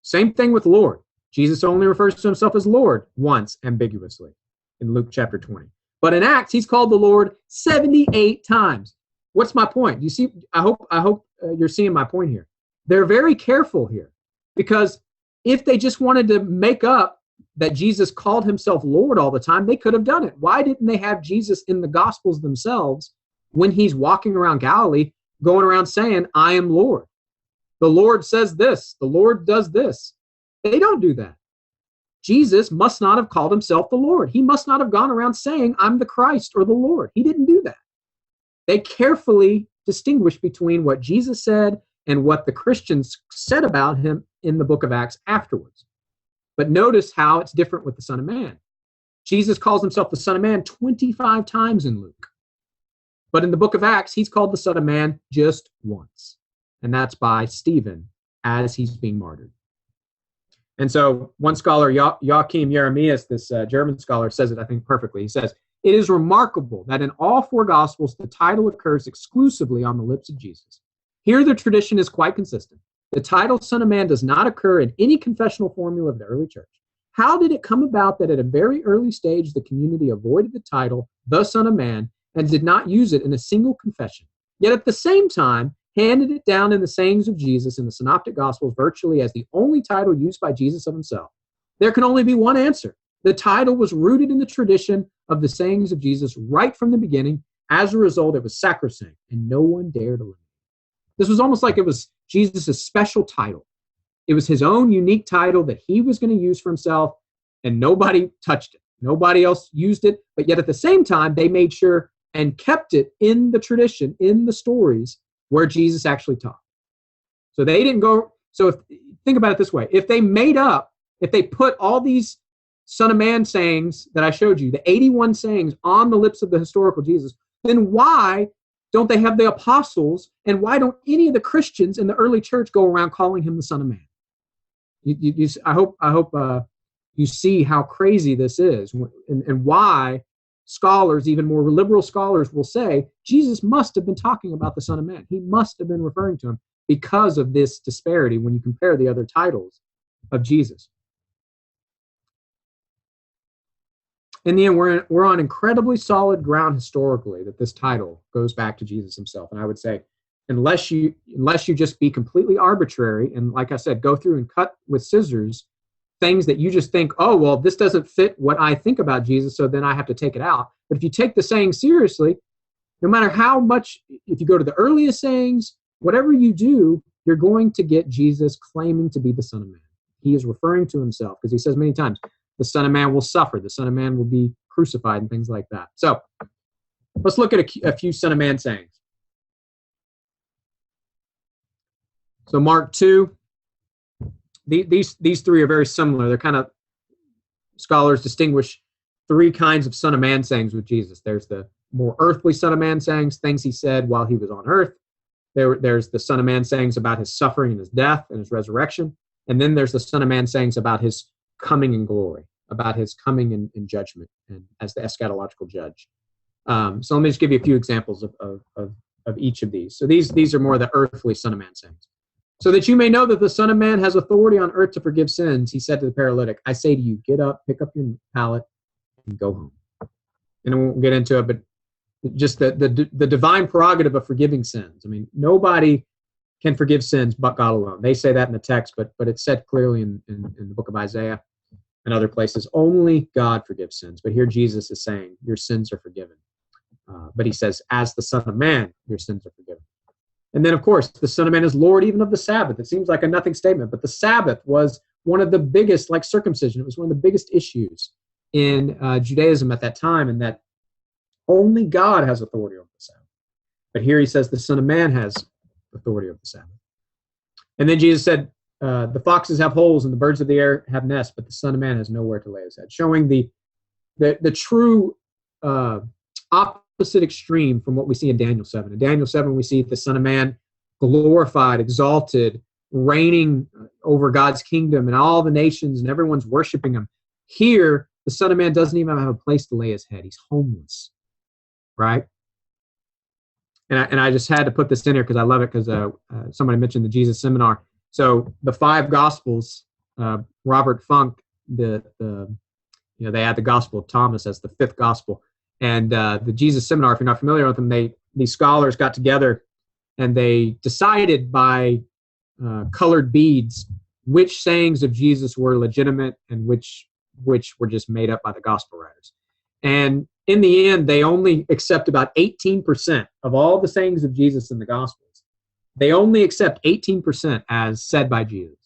Same thing with Lord. Jesus only refers to himself as Lord once, ambiguously, in Luke chapter 20. But in Acts, he's called the Lord 78 times. What's my point? You see, I hope you're seeing my point here. They're very careful here, because if they just wanted to make up that Jesus called himself Lord all the time, they could have done it. Why didn't they have Jesus in the Gospels themselves when he's walking around Galilee, going around saying, I am Lord? The Lord says this. The Lord does this. They don't do that. Jesus must not have called himself the Lord. He must not have gone around saying, I'm the Christ or the Lord. He didn't do that. They carefully distinguish between what Jesus said and what the Christians said about him in the book of Acts afterwards. But notice how it's different with the Son of Man. Jesus calls himself the Son of Man 25 times in Luke. But in the book of Acts, he's called the Son of Man just once. And that's by Stephen as he's being martyred. And so one scholar, Joachim Jeremias, this German scholar, says it, I think, perfectly. He says, it is remarkable that in all 4 Gospels, the title occurs exclusively on the lips of Jesus. Here, the tradition is quite consistent. The title Son of Man does not occur in any confessional formula of the early church. How did it come about that at a very early stage, the community avoided the title, the Son of Man, and did not use it in a single confession, yet at the same time, handed it down in the sayings of Jesus in the Synoptic Gospels virtually as the only title used by Jesus of himself? There can only be one answer. The title was rooted in the tradition of the sayings of Jesus right from the beginning. As a result, it was sacrosanct, and no one dared eliminate it. This was almost like it was Jesus' special title. It was his own unique title that he was going to use for himself, and nobody touched it. Nobody else used it, but yet at the same time, they made sure and kept it in the tradition, in the stories where Jesus actually taught. So they didn't go, think about it this way. If they put all these Son of Man sayings that I showed you, the 81 sayings on the lips of the historical Jesus, then why don't they have the apostles, and why don't any of the Christians in the early church go around calling him the Son of Man? I hope you see how crazy this is, and why scholars, even more liberal scholars, will say Jesus must have been talking about the Son of Man. He must have been referring to him because of this disparity when you compare the other titles of Jesus. In the end, we're on incredibly solid ground historically that this title goes back to Jesus himself. And I would say, unless you just be completely arbitrary and, like I said, go through and cut with scissors things that you just think, oh, well, this doesn't fit what I think about Jesus, so then I have to take it out. But if you take the saying seriously, no matter how much, if you go to the earliest sayings, whatever you do, you're going to get Jesus claiming to be the Son of Man. He is referring to himself, because he says many times, the Son of Man will suffer, the Son of Man will be crucified, and things like that. So let's look at a few Son of Man sayings. So Mark 2, these three are very similar. They're kind of, scholars distinguish three kinds of Son of Man sayings with Jesus. There's the more earthly Son of Man sayings, things he said while he was on earth. There's the Son of Man sayings about his suffering and his death and his resurrection. And then there's the Son of Man sayings about his coming in glory, about his coming in judgment and as the eschatological judge. So let me just give you a few examples of each of these. So these are more the earthly Son of Man sayings. So that you may know that the Son of Man has authority on earth to forgive sins, he said to the paralytic, I say to you, get up, pick up your pallet, and go home. And I won't get into it, but just the divine prerogative of forgiving sins. I mean, nobody can forgive sins but God alone. They say that in the text, but it's said clearly in the book of Isaiah and other places. Only God forgives sins. But here Jesus is saying, your sins are forgiven. But he says, as the Son of Man, your sins are forgiven. And then, of course, the Son of Man is Lord even of the Sabbath. It seems like a nothing statement, but the Sabbath was one of the biggest, like circumcision, it was one of the biggest issues in Judaism at that time, and that only God has authority over the Sabbath. But here he says the Son of Man has authority over the Sabbath. And then Jesus said, the foxes have holes and the birds of the air have nests, but the Son of Man has nowhere to lay his head, showing the true opposite extreme from what we see in Daniel 7. In Daniel 7, we see the Son of Man glorified, exalted, reigning over God's kingdom and all the nations, and everyone's worshiping him. Here, the Son of Man doesn't even have a place to lay his head. He's homeless, right? And I just had to put this in here because I love it, because somebody mentioned the Jesus Seminar. So the 5 Gospels, Robert Funk, they add the Gospel of Thomas as the 5th Gospel. And the Jesus Seminar, if you're not familiar with them, these scholars got together and they decided by colored beads which sayings of Jesus were legitimate and which were just made up by the gospel writers. And in the end, they only accept about 18% of all the sayings of Jesus in the Gospels. They only accept 18% as said by Jesus.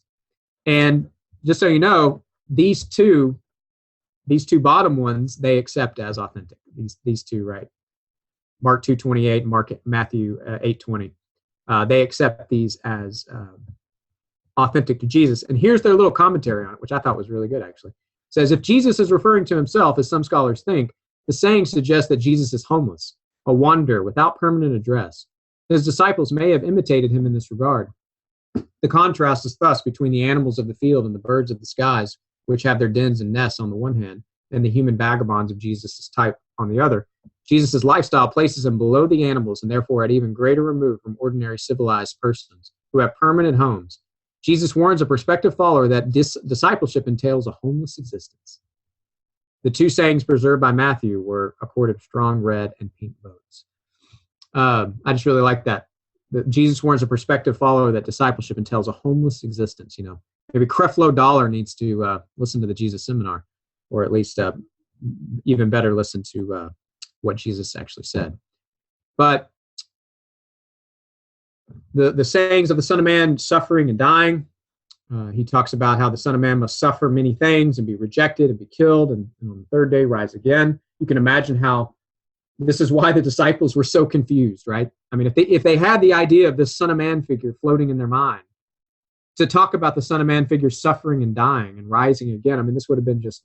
And just so you know, these two bottom ones, they accept as authentic. These two, right? Mark 2:28, Matthew 8:20. They accept these as authentic to Jesus. And here's their little commentary on it, which I thought was really good, actually. It says, if Jesus is referring to himself, as some scholars think, the saying suggests that Jesus is homeless, a wanderer without permanent address. His disciples may have imitated him in this regard. The contrast is thus between the animals of the field and the birds of the skies, which have their dens and nests on the one hand, and the human vagabonds of Jesus' type on the other. Jesus' lifestyle places him below the animals and therefore at even greater remove from ordinary civilized persons who have permanent homes. Jesus warns a prospective follower that discipleship entails a homeless existence. The 2 sayings preserved by Matthew were accorded strong red and pink votes. I just really like that. Jesus warns a prospective follower that discipleship entails a homeless existence. Maybe Creflo Dollar needs to listen to the Jesus Seminar, or at least even better, listen to what Jesus actually said. But the sayings of the Son of Man, suffering and dying, he talks about how the Son of Man must suffer many things and be rejected and be killed and on the 3rd day rise again. You can imagine how this is why the disciples were so confused, right? I mean, if they had the idea of this Son of Man figure floating in their mind, to talk about the Son of Man figure suffering and dying and rising again, I mean, this would have been just,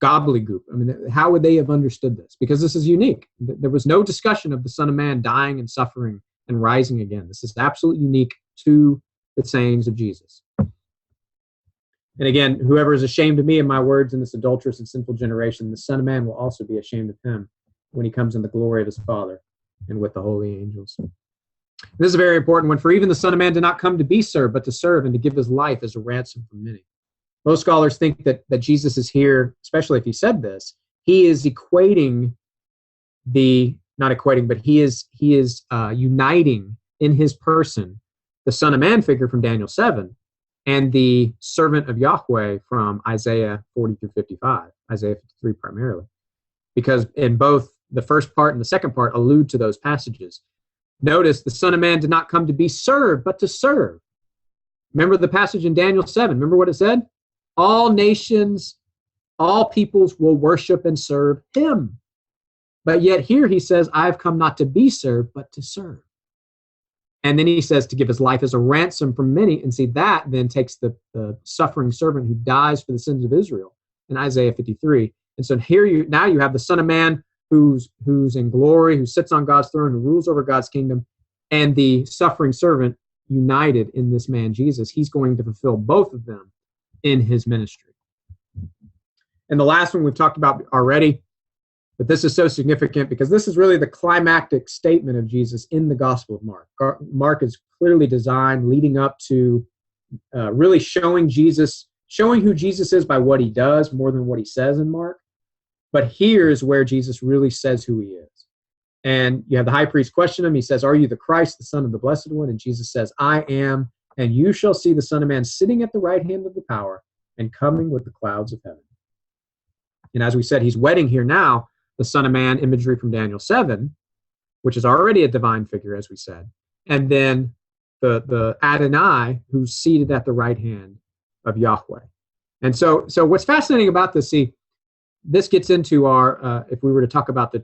gobbledygook. I mean, how would they have understood this? Because this is unique. There was no discussion of the Son of Man dying and suffering and rising again. This is absolutely unique to the sayings of Jesus. And again, whoever is ashamed of me and my words in this adulterous and sinful generation, the Son of Man will also be ashamed of him when he comes in the glory of his Father and with the holy angels. This is a very important one. For even the Son of Man did not come to be served, but to serve and to give his life as a ransom for many. Most scholars think that Jesus is here, especially if he said this, he is equating not equating, but he is uniting in his person the Son of Man figure from Daniel 7 and the servant of Yahweh from Isaiah 40 through 55, Isaiah 53 primarily. Because in both the first part and the second part allude to those passages. Notice the Son of Man did not come to be served, but to serve. Remember the passage in Daniel 7. Remember what it said? All nations, all peoples will worship and serve him. But yet here he says, I've come not to be served, but to serve. And then he says to give his life as a ransom for many. And see, that then takes the suffering servant who dies for the sins of Israel in Isaiah 53. And so here you have the Son of Man who's in glory, who sits on God's throne, who rules over God's kingdom, and the suffering servant united in this man Jesus. He's going to fulfill both of them in his ministry. And the last one we've talked about already, but this is so significant because this is really the climactic statement of Jesus in the Gospel of Mark. Mark is clearly designed leading up to really showing who Jesus is by what he does more than what he says in Mark. But here's where Jesus really says who he is. And you have the high priest question him. He says, are you the Christ, the Son of the Blessed One? And Jesus says, I am, and you shall see the Son of Man sitting at the right hand of the power and coming with the clouds of heaven. And as we said, he's wedding here now the Son of Man imagery from Daniel 7, which is already a divine figure, as we said. And then the Adonai, who's seated at the right hand of Yahweh. And so what's fascinating about this, see, this gets into our, if we were to talk about the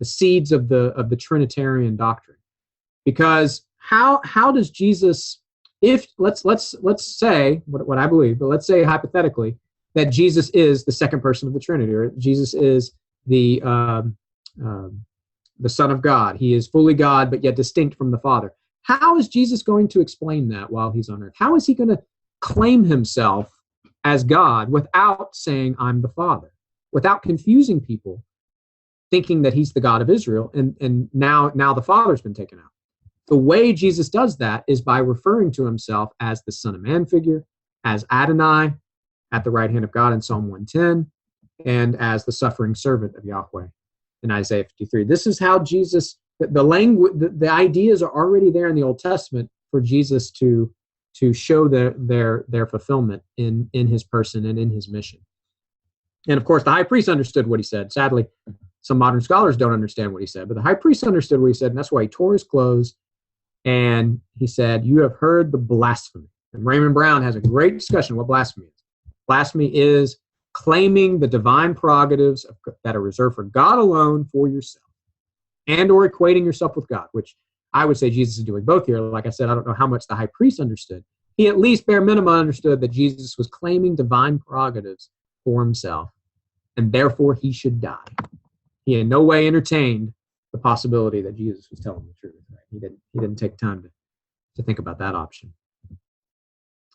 seeds of the Trinitarian doctrine, because how does Jesus, if let's say what I believe, but let's say hypothetically that Jesus is the second person of the Trinity, or Jesus is the Son of God. He is fully God, but yet distinct from the Father. How is Jesus going to explain that while he's on earth? How is he going to claim himself as God without saying, I'm the Father, without confusing people, thinking that he's the God of Israel, and now the Father's been taken out? The way Jesus does that is by referring to himself as the Son of Man figure, as Adonai at the right hand of God in Psalm 110, and as the suffering servant of Yahweh in Isaiah 53. This is how Jesus, the language, the ideas are already there in the Old Testament for Jesus to show their fulfillment in his person and in his mission. And of course, the high priest understood what he said. Sadly, some modern scholars don't understand what he said, but the high priest understood what he said, and that's why he tore his clothes and he said, you have heard the blasphemy. And Raymond Brown has a great discussion of what blasphemy is. Blasphemy is claiming the divine prerogatives that are reserved for God alone for yourself, and or equating yourself with God, which I would say Jesus is doing both here. Like I said, I don't know how much the high priest understood. He at least bare minimum understood that Jesus was claiming divine prerogatives for himself, and therefore he should die. He in no way entertained the possibility that Jesus was telling the truth. Right? He didn't take time to think about that option.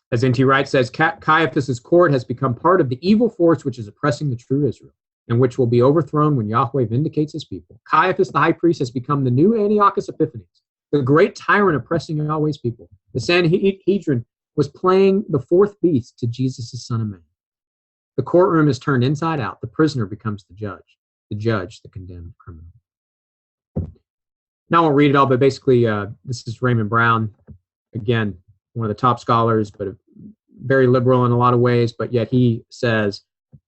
As N.T. Wright says, Caiaphas' court has become part of the evil force which is oppressing the true Israel, and which will be overthrown when Yahweh vindicates his people. Caiaphas the high priest has become the new Antiochus Epiphanes, the great tyrant oppressing Yahweh's people. The Sanhedrin was playing the fourth beast to Jesus' Son of Man. The courtroom is turned inside out. The prisoner becomes the judge, the condemned criminal. Now I won't read it all, but basically this is Raymond Brown, again, one of the top scholars, but very liberal in a lot of ways, but yet he says,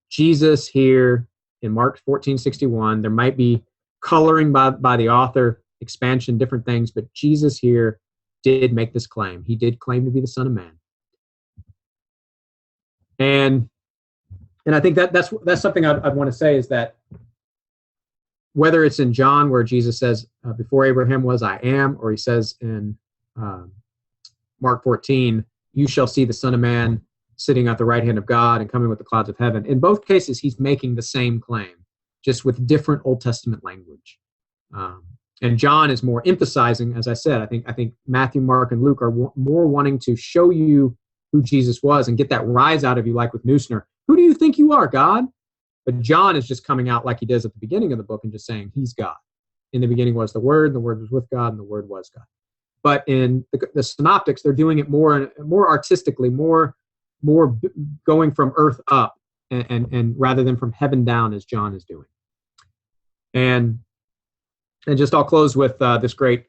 Jesus here in Mark 14:61, there might be coloring by the author, expansion, different things, but Jesus here did make this claim. He did claim to be the Son of Man. And I think that's something I'd want to say, is that whether it's in John where Jesus says, before Abraham was, I am, or he says in Mark 14, you shall see the Son of Man sitting at the right hand of God and coming with the clouds of heaven. In both cases, he's making the same claim, just with different Old Testament language. And John is more emphasizing, as I said, I think Matthew, Mark, and Luke are more wanting to show you who Jesus was and get that rise out of you, like with Neusner. Who do you think you are, God? But John is just coming out like he does at the beginning of the book and just saying, he's God. In the beginning was the Word was with God, and the Word was God. But in the synoptics, they're doing it more artistically, more going from earth up, and rather than from heaven down, as John is doing. And just I'll close with this great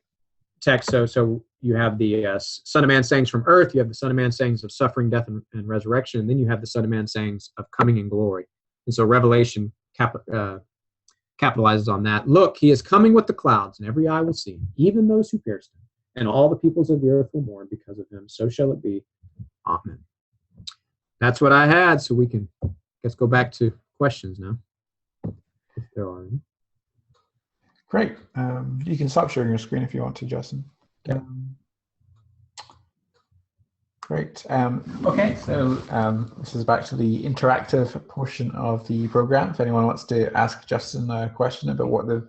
text. So you have the Son of Man sayings from earth, you have the Son of Man sayings of suffering, death, and resurrection, and then you have the Son of Man sayings of coming in glory. And so Revelation capitalizes on that. Look, he is coming with the clouds, and every eye will see him, even those who pierced him. And all the peoples of the earth will mourn because of him. So shall it be. Amen. That's what I had. So we can, let's go back to questions now, if there are any. Great. You can stop sharing your screen if you want to, Justin. Okay. Great. Okay, so this is back to the interactive portion of the program. If anyone wants to ask Justin a question about what they've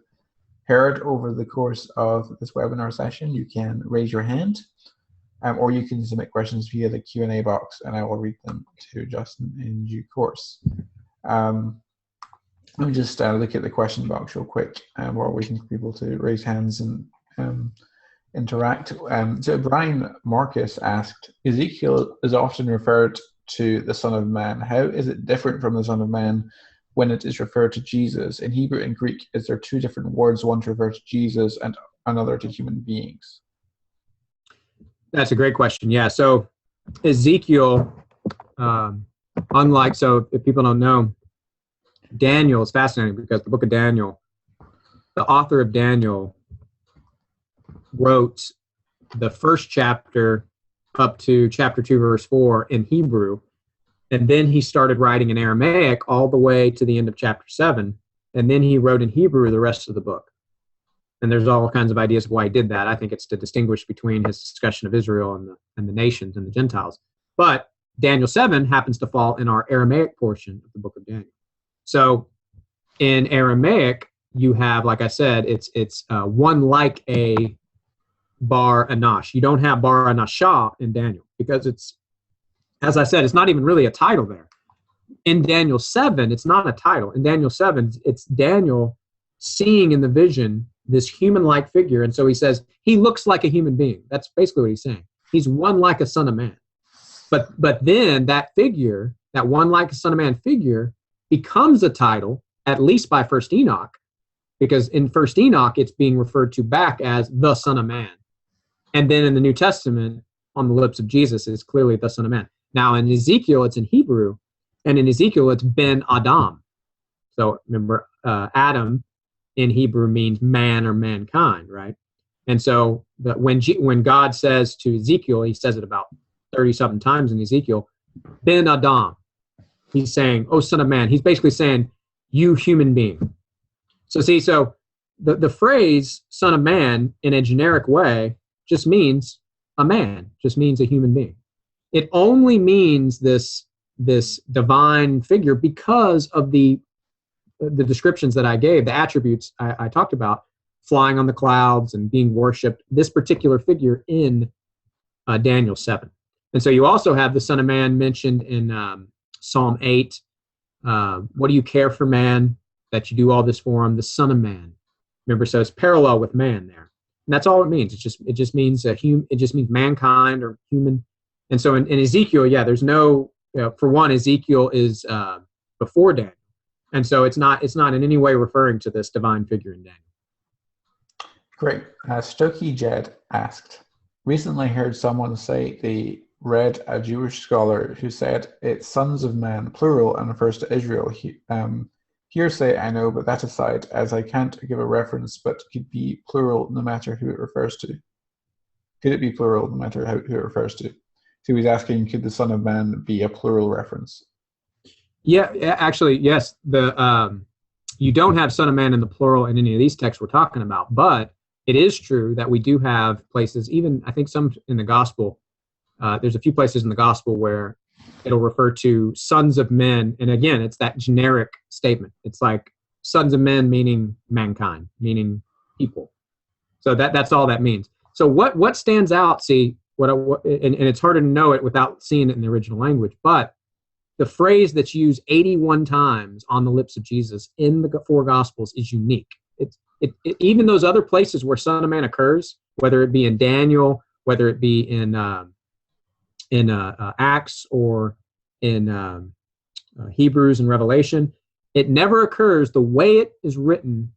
heard over the course of this webinar session, you can raise your hand, or you can submit questions via the Q&A box, and I will read them to Justin in due course. Let me just look at the question box real quick while we're waiting for people to raise hands and interact. So Brian Marcus asked, Ezekiel is often referred to the Son of Man. How is it different from the Son of Man when it is referred to Jesus? In Hebrew and Greek, is there two different words, one to refer to Jesus and another to human beings? That's a great question. Yeah, so Ezekiel, unlike, so if people don't know, Daniel is fascinating because the book of Daniel, the author of Daniel wrote the first chapter up to chapter 2, verse 4 in Hebrew, and then he started writing in Aramaic all the way to the end of chapter 7, and then he wrote in Hebrew the rest of the book. And there's all kinds of ideas of why he did that. I think it's to distinguish between his discussion of Israel and the nations and the Gentiles. But Daniel 7 happens to fall in our Aramaic portion of the book of Daniel. So in Aramaic, you have, like I said, it's one like a bar anash. You don't have bar anashah in Daniel because it's, as I said, it's not even really a title there. In Daniel 7, it's not a title. In Daniel 7, it's Daniel seeing in the vision this human-like figure. And so he says, he looks like a human being. That's basically what he's saying. He's one like a son of man. But then that figure, that one like a son of man figure, becomes a title, at least by First Enoch, because in First Enoch, it's being referred to back as the Son of Man. And then in the New Testament, on the lips of Jesus, is clearly the Son of Man. Now in Ezekiel, it's in Hebrew, and in Ezekiel, it's Ben Adam. So remember, Adam in Hebrew means man or mankind, right? And so when God says to Ezekiel, he says it about 30-something times in Ezekiel, Ben Adam. He's saying, oh, son of man. He's basically saying, you human being. So see, so the phrase son of man in a generic way just means a man, just means a human being. It only means this divine figure because of the descriptions that I gave, the attributes I talked about, flying on the clouds and being worshipped, this particular figure in Daniel 7. And so you also have the Son of Man mentioned in Psalm 8. What do you care for man that you do all this for him? The Son of Man. Remember, so it's parallel with man there. And that's all it means. It just means it just means mankind or human. And so in Ezekiel, yeah, there's no, for one, Ezekiel is before Daniel. And so it's not in any way referring to this divine figure in Daniel. Great. Stokey Jed asked, recently heard someone say they read a Jewish scholar who said it's sons of man, plural, and refers to Israel. Hearsay, I know, but that aside, as I can't give a reference, but could be plural no matter who it refers to. Could it be plural no matter who it refers to? So he's asking, could the Son of Man be a plural reference? Yeah, actually, yes. You don't have Son of Man in the plural in any of these texts we're talking about, but it is true that we do have places, even I think some in the gospel, there's a few places in the gospel where it'll refer to sons of men. And again, it's that generic statement. It's like sons of men meaning mankind, meaning people. So that's all that means. So what stands out, see, and it's harder to know it without seeing it in the original language, but the phrase that's used 81 times on the lips of Jesus in the four Gospels is unique. Even those other places where Son of Man occurs, whether it be in Daniel, whether it be in Acts or in Hebrews and Revelation, it never occurs the way it is written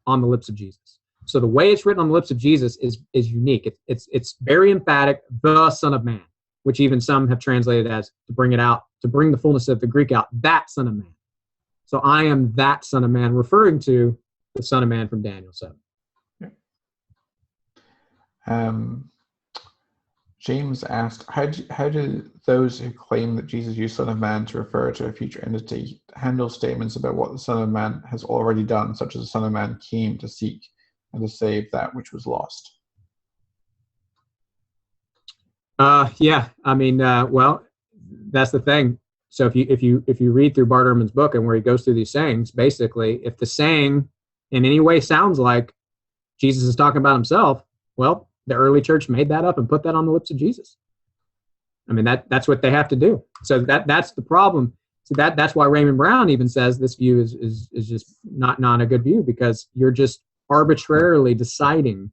on the lips of Jesus. So the way it's written on the lips of Jesus is unique. It's very emphatic, the Son of Man, which even some have translated as, to bring it out, to bring the fullness of the Greek out, that Son of Man. So I am that Son of Man, referring to the Son of Man from Daniel 7. James asked, how do those who claim that Jesus used Son of Man to refer to a future entity handle statements about what the Son of Man has already done, such as the Son of Man came to seek and to save that which was lost? Yeah, I mean, well, that's the thing. So if you read through Bart Ehrman's book and where he goes through these sayings, basically, if the saying in any way sounds like Jesus is talking about himself, well, the early church made that up and put that on the lips of Jesus. I mean, that's what they have to do. So that's the problem. So that's why Raymond Brown even says this view is just not a good view, because you're just arbitrarily deciding,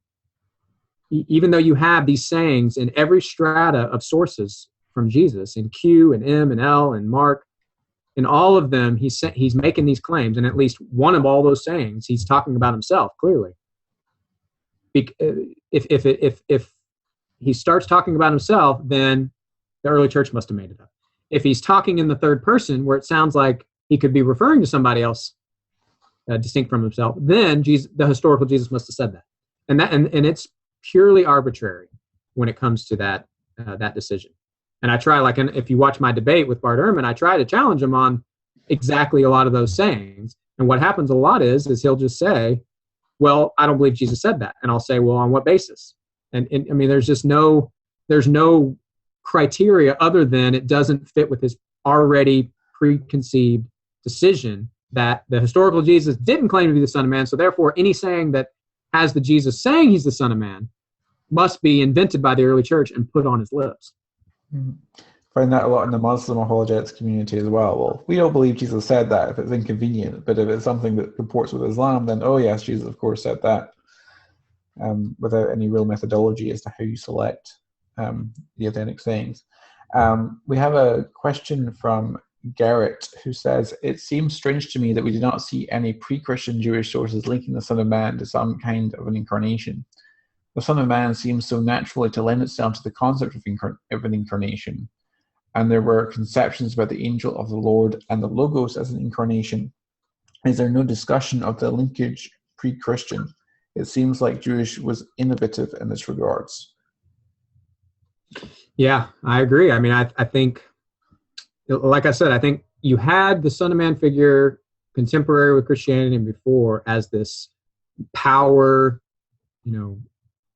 even though you have these sayings in every strata of sources from Jesus, in Q and M and L and Mark, in all of them, he's making these claims, and at least one of all those sayings, he's talking about himself clearly. If he starts talking about himself, then the early church must have made it up. If he's talking in the third person, where it sounds like he could be referring to somebody else distinct from himself, then the historical Jesus must have said that, and it's purely arbitrary when it comes to that decision. And I try, if you watch my debate with Bart Ehrman, I try to challenge him on exactly a lot of those sayings. And what happens a lot is he'll just say, well, I don't believe Jesus said that. And I'll say, well, on what basis? And I mean, there's no criteria other than it doesn't fit with his already preconceived decision that the historical Jesus didn't claim to be the Son of Man. So therefore, any saying that has the Jesus saying he's the Son of Man must be invented by the early church and put on his lips. Find that a lot in the Muslim apologetics community as well. Well, we don't believe Jesus said that if it's inconvenient, but if it's something that comports with Islam, then oh yes, Jesus of course said that, without any real methodology as to how you select the authentic sayings. We have a question from Garrett, who says, it seems strange to me that we do not see any pre-Christian Jewish sources linking the Son of Man to some kind of an incarnation. The Son of Man seems so naturally to lend itself to the concept of an incarnation, and there were conceptions about the angel of the Lord and the Logos as an incarnation. Is there no discussion of the linkage pre-Christian? It seems like Jewish was innovative in this regards. Yeah, I agree. I mean, I think, like I said, I think you had the Son of Man figure contemporary with Christianity and before as this power,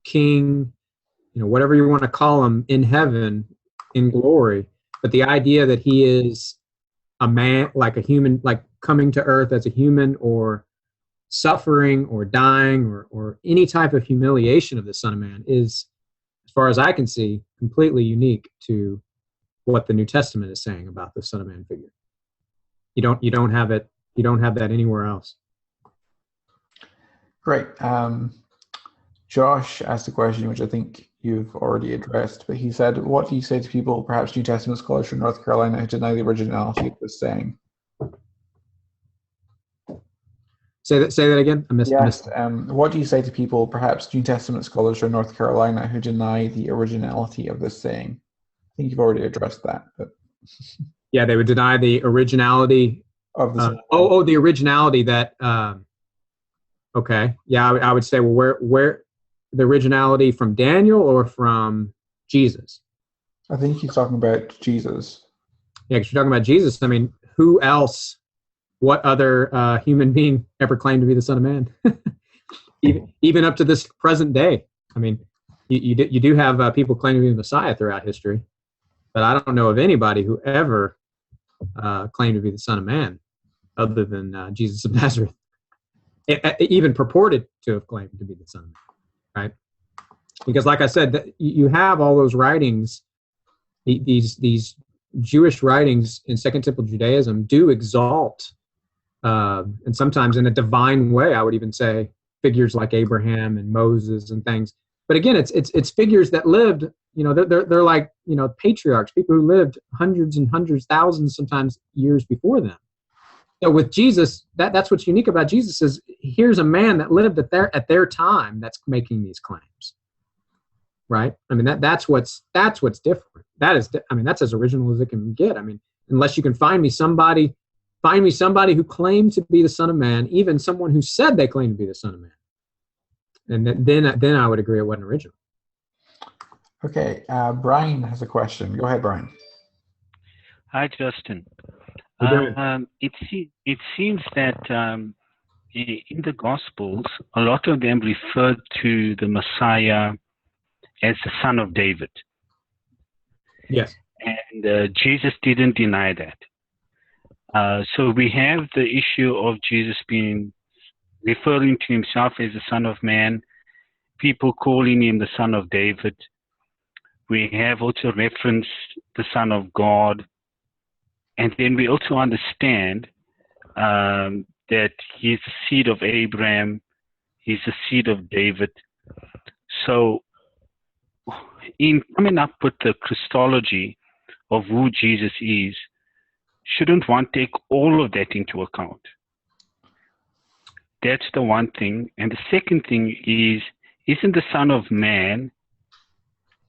king, whatever you want to call him, in heaven, in glory. But the idea that he is a man, like a human, like coming to earth as a human, or suffering or dying or any type of humiliation of the Son of Man is, as far as I can see, completely unique to what the New Testament is saying about the Son of Man figure. You don't have it. You don't have that anywhere else. Great. Josh asked a question which I think you've already addressed, but he said, what do you say to people, perhaps New Testament scholars from North Carolina, who deny the originality of this saying? Say that again? I missed. Yes. What do you say to people, perhaps New Testament scholars from North Carolina, who deny the originality of this saying? I think you've already addressed that. But yeah, they would deny the originality of this. The originality that. Okay. Yeah, I would say, well, where the originality from Daniel or from Jesus? I think he's talking about Jesus. Yeah, because you're talking about Jesus. I mean, who else? What other human being ever claimed to be the Son of Man? even up to this present day. I mean, you do have people claiming to be the Messiah throughout history, but I don't know of anybody who ever claimed to be the Son of Man other than Jesus of Nazareth. Even purported to have claimed to be the Son of Man, right? Because, like I said, you have all those writings, these Jewish writings in Second Temple Judaism do exalt, and sometimes in a divine way, I would even say, figures like Abraham and Moses and things. But again, it's figures that lived. They're like patriarchs, people who lived hundreds and hundreds, thousands, sometimes years before them. So with Jesus, that's what's unique about Jesus is here's a man that lived at their time that's making these claims, right? I mean that's what's different. That's as original as it can get. I mean, unless you can find me somebody who claimed to be the Son of Man, even someone who said they claimed to be the Son of Man, and then I would agree it wasn't original. Okay, Brian has a question. Go ahead, Brian. Hi, Justin. Hey, Brian. It seems that in the Gospels, a lot of them refer to the Messiah as the son of David. Yes. And Jesus didn't deny that. So we have the issue of Jesus referring to himself as the Son of Man, people calling him the Son of David. We have also referenced the Son of God. And then we also understand that he's the seed of Abraham, he's the seed of David. So in coming up with the Christology of who Jesus is, shouldn't one take all of that into account? That's the one thing. And the second thing is, isn't the Son of Man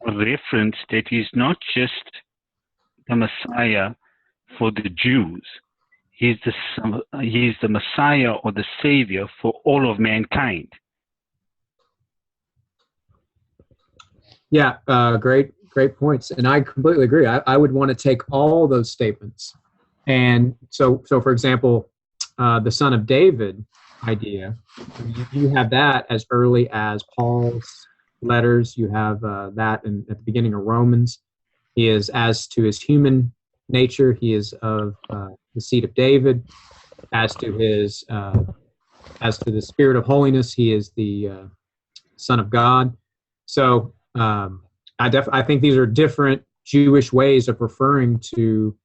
a reference that he's not just the Messiah for the Jews, he's the Messiah or the Savior for all of mankind? Yeah, great points. And I completely agree. I would want to take all those statements. And so for example, the Son of David idea, you have that as early as Paul's letters. You have that at the beginning of Romans. He is, as to his human nature, he is of the seed of David. As to the spirit of holiness, he is the Son of God. So I think these are different Jewish ways of referring to,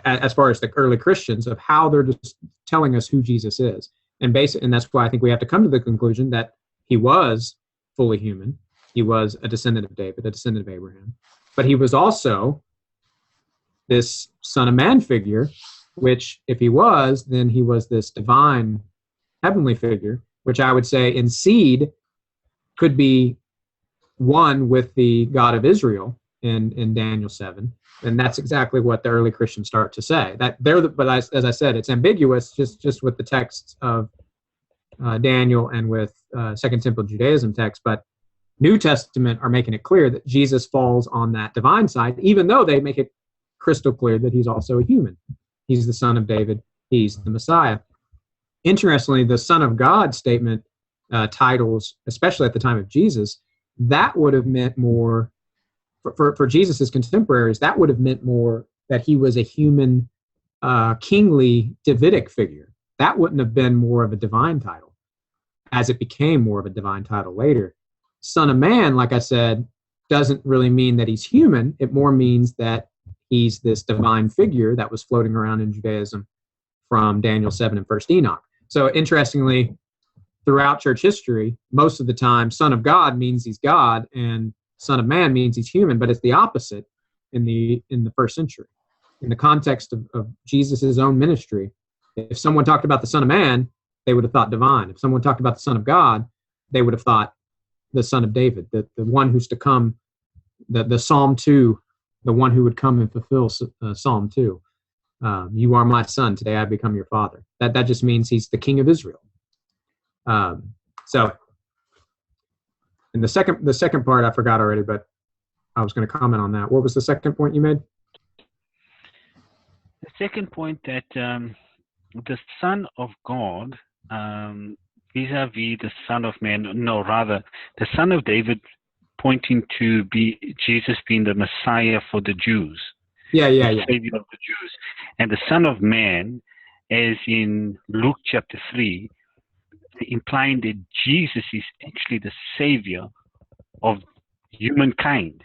as far as the early Christians, of how they're just telling us who Jesus is. And that's why I think we have to come to the conclusion that he was fully human. He was a descendant of David, a descendant of Abraham. But he was also this Son of Man figure, which if he was, then he was this divine heavenly figure, which I would say in seed could be one with the God of Israel in Daniel 7. And that's exactly what the early Christians start to say. As I said, it's ambiguous just with the texts of Daniel and with Second Temple Judaism text, but New Testament are making it clear that Jesus falls on that divine side, even though they make it crystal clear that he's also a human. He's the Son of David. He's the Messiah. Interestingly, the Son of God statement titles, especially at the time of Jesus, that would have meant more, for Jesus' contemporaries, that would have meant more that he was a human, kingly Davidic figure. That wouldn't have been more of a divine title, as it became more of a divine title later. Son of Man, like I said, doesn't really mean that he's human. It more means that he's this divine figure that was floating around in Judaism from Daniel 7 and 1 Enoch. So interestingly, throughout church history, most of the time, Son of God means he's God, and Son of Man means he's human, but it's the opposite in the first century. In the context of Jesus' own ministry, if someone talked about the Son of Man, they would have thought divine. If someone talked about the Son of God, they would have thought the Son of David, the one who's to come, the Psalm 2, the one who would come and fulfill Psalm 2. You are my son, today I become your father. That just means he's the King of Israel. So, and the second part I forgot already, but I was going to comment on that. What was the second point you made? The second point that the Son of God, vis-a-vis the Son of Man, no, rather the Son of David, pointing to Jesus being the Messiah for the Jews. Yeah. Savior of the Jews. And the Son of Man, as in Luke chapter 3, implying that Jesus is actually the Savior of humankind.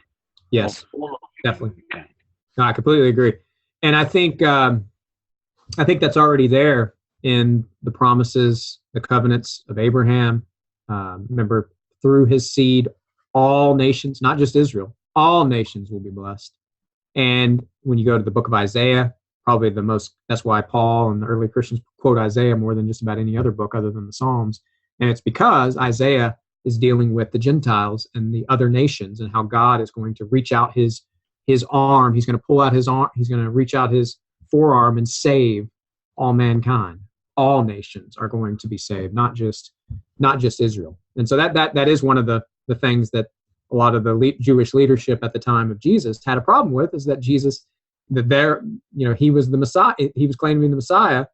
Yes, of all of definitely. Humankind. No, I completely agree. And I think that's already there in the promises, the covenants of Abraham. Remember, through his seed, all nations, not just Israel, all nations will be blessed. And when you go to the book of Isaiah, probably that's why Paul and the early Christians quote Isaiah more than just about any other book other than the Psalms. And it's because Isaiah is dealing with the Gentiles and the other nations and how God is going to reach out his arm. He's going to pull out his arm. He's going to reach out his forearm and save all mankind. All nations are going to be saved, not just Israel. And so that is one of the things that a lot of the Jewish leadership at the time of Jesus had a problem with is that Jesus, he was the Messiah. He was claiming to be the Messiah,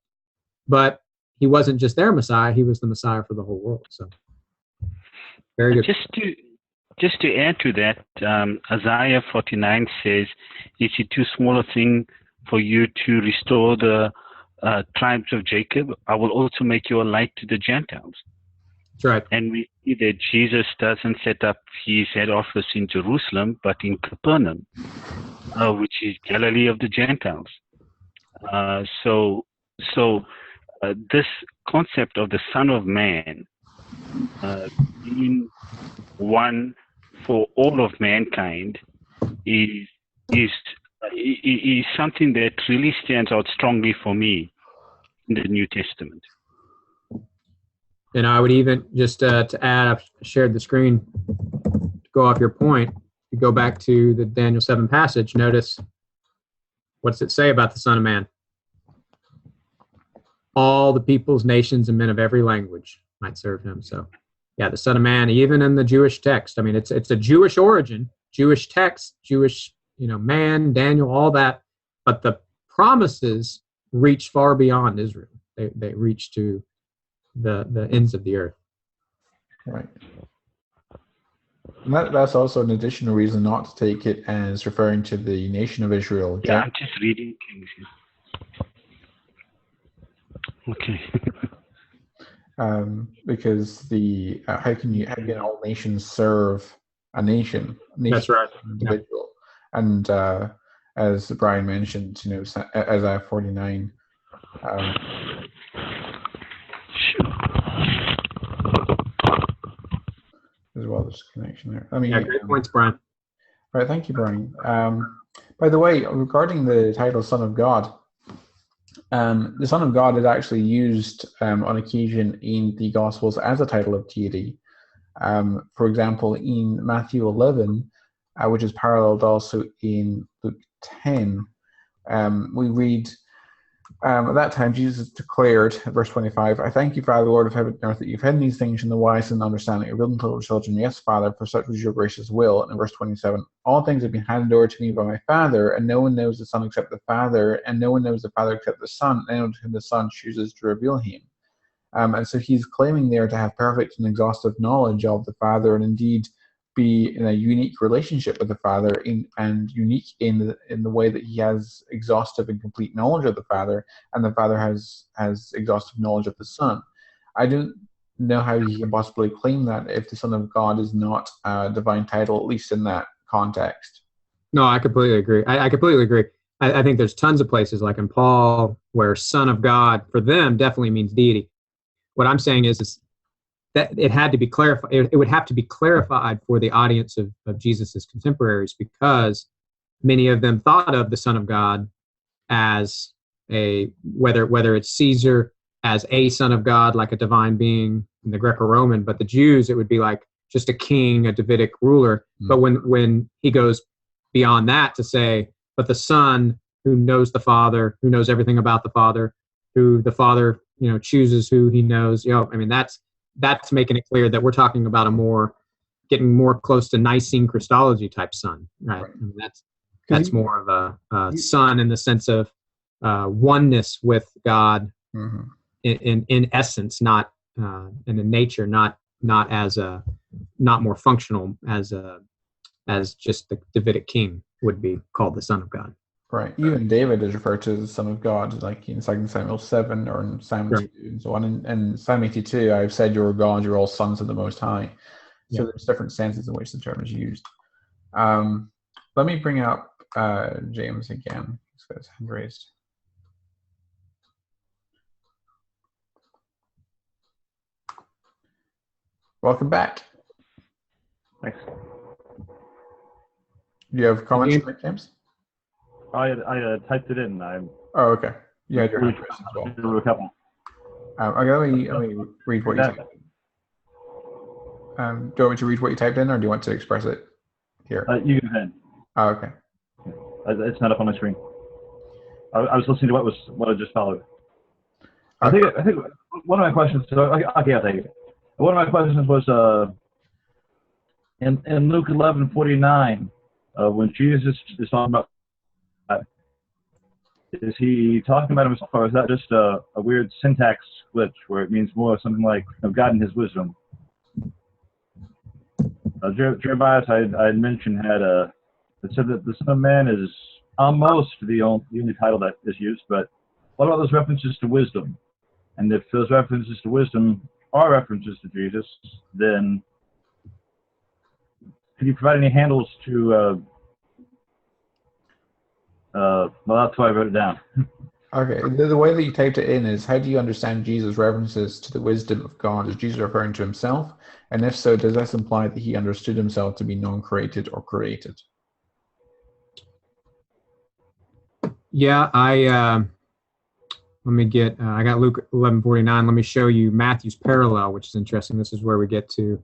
but he wasn't just their Messiah. He was the Messiah for the whole world. So, very good. Just to add to that, Isaiah 49 says, "Is it too small a thing for you to restore the tribes of Jacob? I will also make you a light to the Gentiles." That's right. And we see that Jesus doesn't set up his head office in Jerusalem, but in Capernaum, which is Galilee of the Gentiles. So this concept of the Son of Man being one for all of mankind is something that really stands out strongly for me in the New Testament. And I would even just to add, I've shared the screen to go off your point. You go back to the Daniel 7 passage. Notice, what does it say about the Son of Man? All the peoples, nations, and men of every language might serve him. So, yeah, the Son of Man, even in the Jewish text. I mean, it's a Jewish origin, Jewish text, Jewish, man, Daniel, all that. But the promises reach far beyond Israel. They reach to the ends of the earth. Right. And that's also an additional reason not to take it as referring to the nation of Israel. Okay? Yeah, I'm just reading things here. Okay. Because how can all nations serve a nation? That's right. Individual. Yeah. And as Brian mentioned, Isaiah 49. As well, there's a connection there. Great points, Brian. Right, thank you, Brian. By the way, regarding the title "Son of God," the Son of God is actually used on occasion in the Gospels as a title of deity. For example, in Matthew 11, which is paralleled also in Luke 10, we read, at that time Jesus declared, verse 25, "I thank you, Father, Lord of heaven and earth, that you've hidden these things from the wise and understanding, revealed them to little children. Yes, Father, for such was your gracious will." And in verse 27, "All things have been handed over to me by my Father, and no one knows the Son except the Father, and no one knows the Father except the Son, and anyone to whom the Son chooses to reveal him." And so he's claiming there to have perfect and exhaustive knowledge of the Father, and indeed be in a unique relationship with the Father, and unique in the way that he has exhaustive and complete knowledge of the Father, and the Father has exhaustive knowledge of the Son. I don't know how he can possibly claim that if the Son of God is not a divine title, at least in that context. No, I completely agree. I completely agree. I think there's tons of places, like in Paul, where Son of God for them definitely means deity. What I'm saying is that it had to be clarified. It would have to be clarified for the audience of Jesus's contemporaries, because many of them thought of the Son of God as whether it's Caesar as a Son of God, like a divine being in the Greco-Roman, but the Jews, it would be like just a king, a Davidic ruler. But when he goes beyond that to say, but the Son who knows the Father, who knows everything about the Father, who the Father chooses who he knows, that's making it clear that we're talking about getting more close to Nicene Christology type Son, right? I mean, that's more of a Son in the sense of oneness with God, mm-hmm. in essence, not in nature, not more functional as just the Davidic king would be called the Son of God. Right. Even David is referred to as the Son of God, like in 2 Samuel 7 or in Psalm 2 and so on. In Psalm 82, I've said you're God, you're all sons of the Most High. So there's different senses in which the term is used. Let me bring up James again. He's got his hand raised. Welcome back. Thanks. Do you have comments, James? I typed it in. Oh, okay. Yeah, you're as well. There were a couple. Okay, let me read what you typed in. Do you want me to read what you typed in, or do you want to express it here? You can go ahead. Oh, okay. It's not up on my screen. I was listening to what I just followed. Okay. I think one of my questions. Okay, I'll take it. One of my questions was in Luke 11:49, when Jesus is talking about God, is he talking about himself, or is that just a weird syntax glitch where it means more something like of God and his wisdom? Jeremiah, I mentioned, it said that the Son of Man is almost the only title that is used, but what about those references to wisdom? And if those references to wisdom are references to Jesus, then can you provide any handles to, well, that's why I wrote it down. Okay, the way that you typed it in is, how do you understand Jesus' references to the wisdom of God? Is Jesus referring to himself? And if so, does this imply that he understood himself to be non-created or created? Yeah, let me get, I got Luke 11:49. Let me show you Matthew's parallel, which is interesting. This is where we get to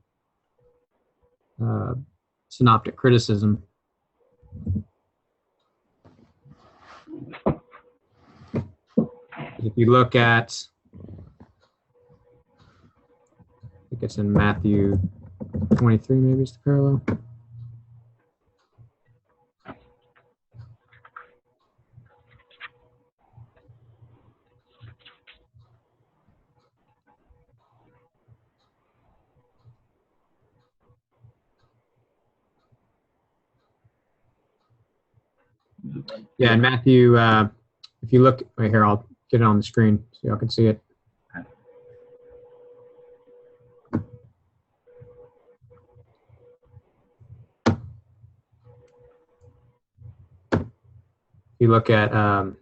synoptic criticism. If you look at, I think it's in Matthew 23, maybe it's the parallel. Yeah, in Matthew, if you look right here, I'll get it on the screen so y'all can see it. If you look at there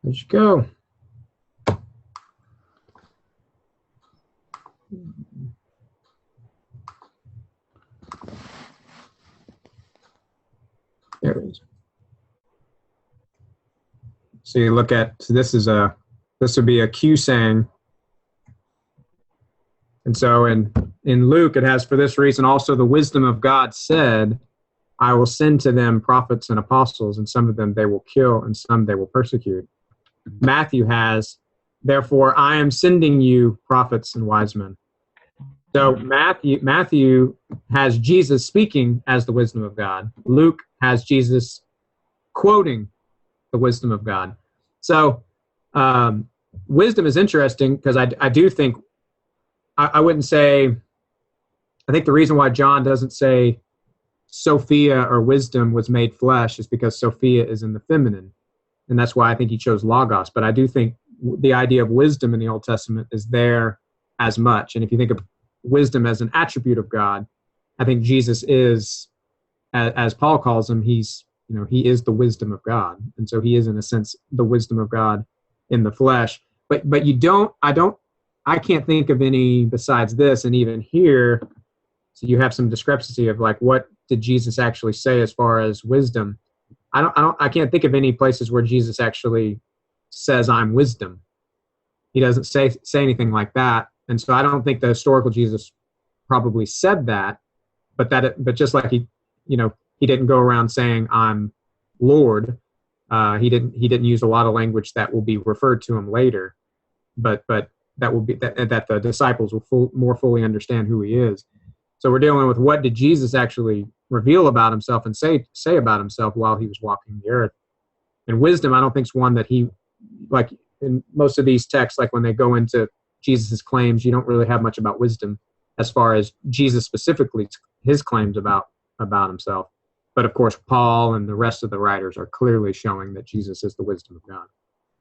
you go. There it is. So you look at, so this would be a Q saying. And so in Luke, it has, for this reason also the wisdom of God said, I will send to them prophets and apostles, and some of them they will kill, and some they will persecute. Matthew has, therefore I am sending you prophets and wise men. So Matthew has Jesus speaking as the wisdom of God. Luke has Jesus quoting the wisdom of God. So wisdom is interesting because I do think, I wouldn't say, I think the reason why John doesn't say Sophia or wisdom was made flesh is because Sophia is in the feminine. And that's why I think he chose Logos. But I do think the idea of wisdom in the Old Testament is there as much. And if you think of wisdom as an attribute of God, I think Jesus is, as Paul calls him, he is the wisdom of God. And so he is, in a sense, the wisdom of God in the flesh. But I can't think of any besides this, and even here, so you have some discrepancy of like, what did Jesus actually say as far as wisdom? I can't think of any places where Jesus actually says, I'm wisdom. He doesn't say anything like that. And so I don't think the historical Jesus probably said that, but just like he didn't go around saying, I'm Lord. He didn't use a lot of language that will be referred to him later, but that will be that the disciples will more fully understand who he is. So we're dealing with, what did Jesus actually reveal about himself and say about himself while he was walking the earth. And wisdom, I don't think, is one that he, like in most of these texts, like when they go into Jesus' claims, you don't really have much about wisdom as far as Jesus specifically, his claims about himself. But of course, Paul and the rest of the writers are clearly showing that Jesus is the wisdom of God.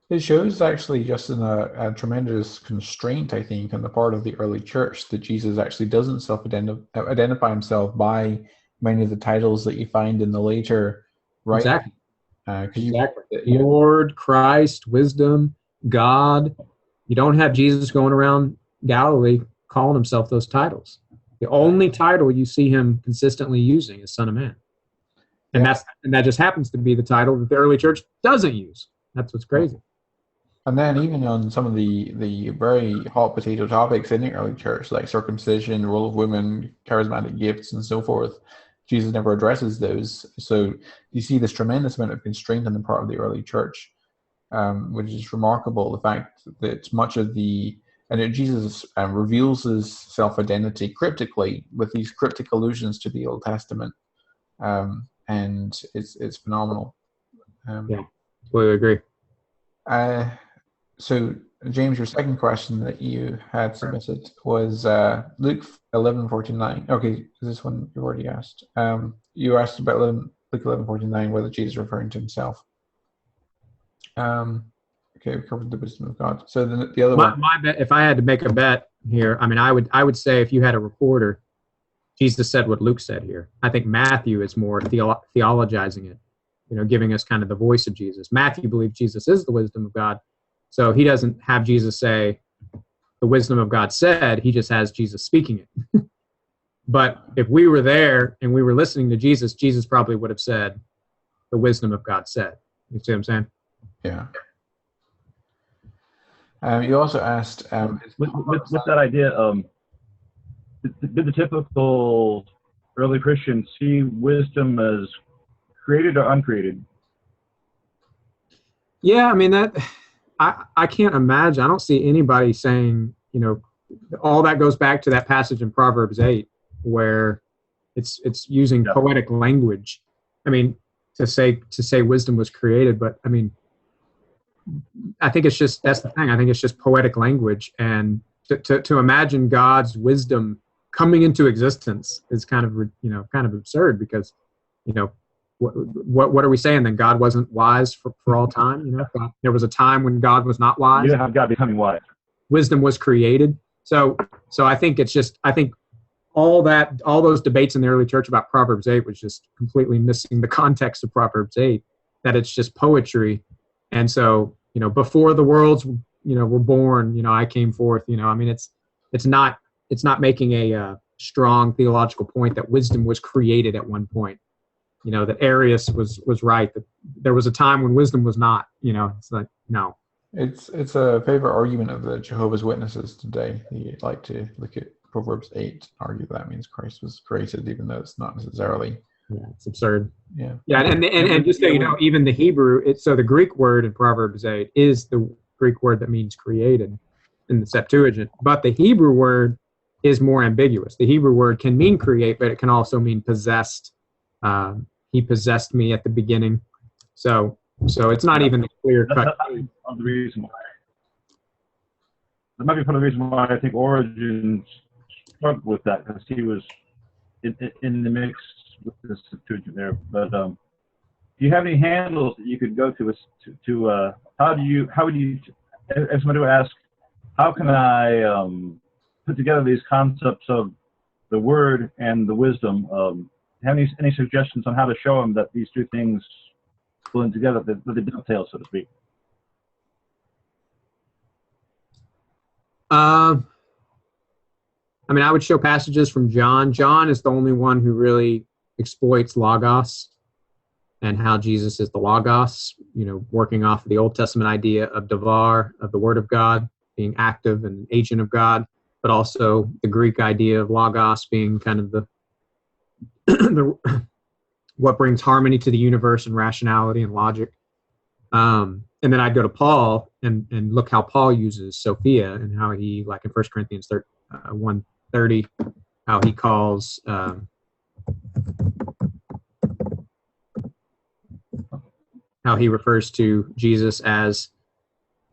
It shows actually just in a tremendous constraint, I think, on the part of the early church, that Jesus actually doesn't identify himself by many of the titles that you find in the later writings. Exactly. Lord, Christ, wisdom, God. You don't have Jesus going around Galilee calling himself those titles. The only title you see him consistently using is Son of Man. And that just happens to be the title that the early church doesn't use. That's what's crazy. And then even on some of the very hot potato topics in the early church, like circumcision, the role of women, charismatic gifts, and so forth, Jesus never addresses those. So you see this tremendous amount of constraint on the part of the early church which is remarkable. The fact that much of Jesus reveals his self-identity cryptically with these cryptic allusions to the Old Testament, and it's phenomenal. Yeah, completely agree. So, James, your second question that you had submitted was Luke 11:49. Okay, is this one you've already asked? You asked about Luke 11:49, whether Jesus is referring to himself. Okay, we covered the wisdom of God. So the other one. My bet, if I had to make a bet here, I mean, I would say if you had a reporter, Jesus said what Luke said here. I think Matthew is more theologizing it, giving us kind of the voice of Jesus. Matthew believed Jesus is the wisdom of God, so he doesn't have Jesus say the wisdom of God said. He just has Jesus speaking it. But if we were there and we were listening to Jesus, Jesus probably would have said the wisdom of God said. You see what I'm saying? Yeah. You also asked with that idea. Did the typical early Christian see wisdom as created or uncreated? Yeah, I mean I can't imagine. I don't see anybody saying, all that goes back to that passage in Proverbs 8 where it's using poetic language. I mean, to say wisdom was created, but I mean, I think it's just, that's the thing. I think it's just poetic language, and to imagine God's wisdom coming into existence is kind of absurd, because, what are we saying then? God wasn't wise for all time? There was a time when God was not wise. You have God becoming wise. Wisdom was created. So I think all those debates in the early church about Proverbs 8 was just completely missing the context of Proverbs 8, that it's just poetry. And so, before the worlds, were born, I came forth, I mean, it's not making a strong theological point that wisdom was created at one point, that Arius was right, that there was a time when wisdom was not, it's like, no. It's a favorite argument of the Jehovah's Witnesses today. They like to look at Proverbs 8, argue that means Christ was created, even though it's not necessarily. Yeah, it's absurd. Yeah. Yeah, and just so you know, even the Hebrew, so the Greek word in Proverbs 8 is the Greek word that means created in the Septuagint, but the Hebrew word is more ambiguous. The Hebrew word can mean create, but it can also mean possessed. He possessed me at the beginning. So it's not even a clear cut. That might be part of the reason why I think Origen struggled with that, because he was in the mix with the Septuagint there. But do you have any handles that you could go to how would you, if somebody would ask, how can I put together these concepts of the word and the wisdom? Have any suggestions on how to show them that these two things blend together, that they dovetail, so to speak? I mean, I would show passages from John. John is the only one who really exploits Logos and how Jesus is the Logos, working off of the Old Testament idea of Devar, of the Word of God, being active and an agent of God, but also the Greek idea of Logos being kind of the what brings harmony to the universe and rationality and logic. And then I'd go to Paul and look how Paul uses Sophia, and how he, like in 1 Corinthians 1:30, how he calls how he refers to Jesus as,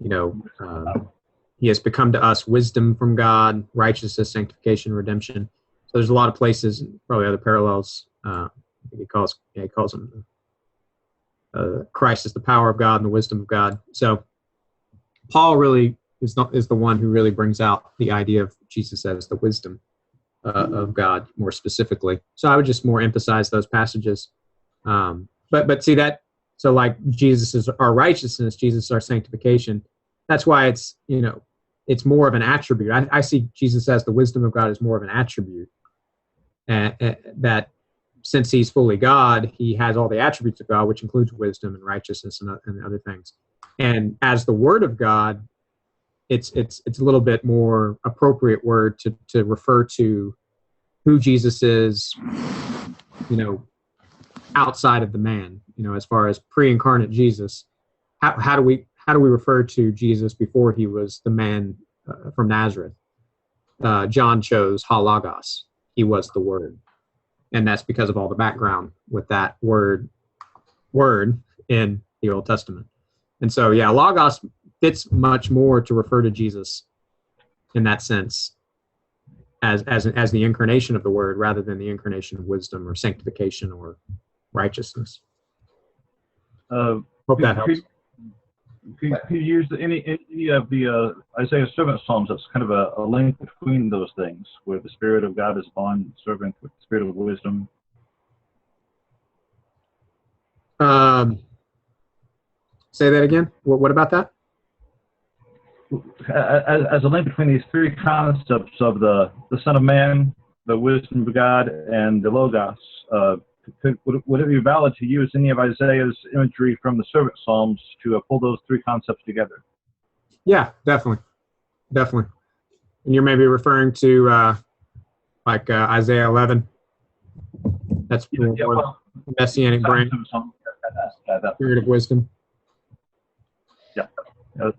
he has become to us wisdom from God, righteousness, sanctification, redemption. So there's a lot of places, probably other parallels. I think he calls him Christ is the power of God and the wisdom of God. So Paul really is the one who really brings out the idea of Jesus as the wisdom of God more specifically. So I would just more emphasize those passages. But see that, so like Jesus is our righteousness, Jesus is our sanctification. That's why it's, it's more of an attribute. I see Jesus as the wisdom of God as more of an attribute. That since he's fully God, he has all the attributes of God, which includes wisdom and righteousness and other things. And as the Word of God, it's a little bit more appropriate word to refer to who Jesus is, outside of the man, as far as pre-incarnate Jesus. How how do we refer to Jesus before he was the man from Nazareth? John chose halagos. He was the Word. And that's because of all the background with that word in the Old Testament. And so, yeah, logos fits much more to refer to Jesus in that sense as the incarnation of the Word rather than the incarnation of wisdom or sanctification or righteousness. Hope that helps. Could you use any of the Isaiah servant psalms that's kind of a link between those things, where the Spirit of God is upon servant with the Spirit of wisdom? Say that again. What about that? As a link between these three concepts of the Son of Man, the wisdom of God, and the Logos, would it be valid to use any of Isaiah's imagery from the servant psalms to pull those three concepts together? Yeah, definitely. And you're maybe referring to Isaiah 11. That's messianic brain, spirit of wisdom. Yeah, that's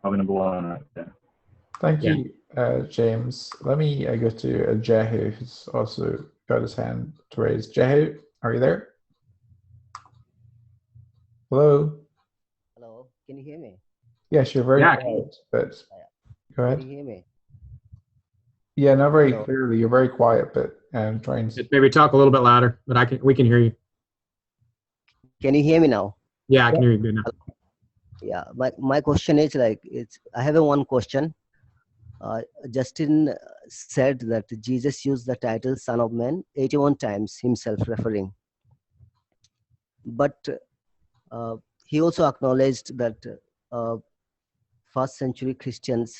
probably number one right there. Thank you, James. Let me go to Jehu, who's also got his hand to raise. Jehu, are you there? Hello? Hello, can you hear me? Yes, you're very quiet, but go ahead. Can you hear me? Yeah, not very clearly. You're very quiet, but trying to... Maybe talk a little bit louder, but we can hear you. Can you hear me now? Yeah, I can hear you good now. Yeah, my question is I have one question. Justin said that Jesus used the title Son of Man 81 times himself referring. But he also acknowledged that first century Christians,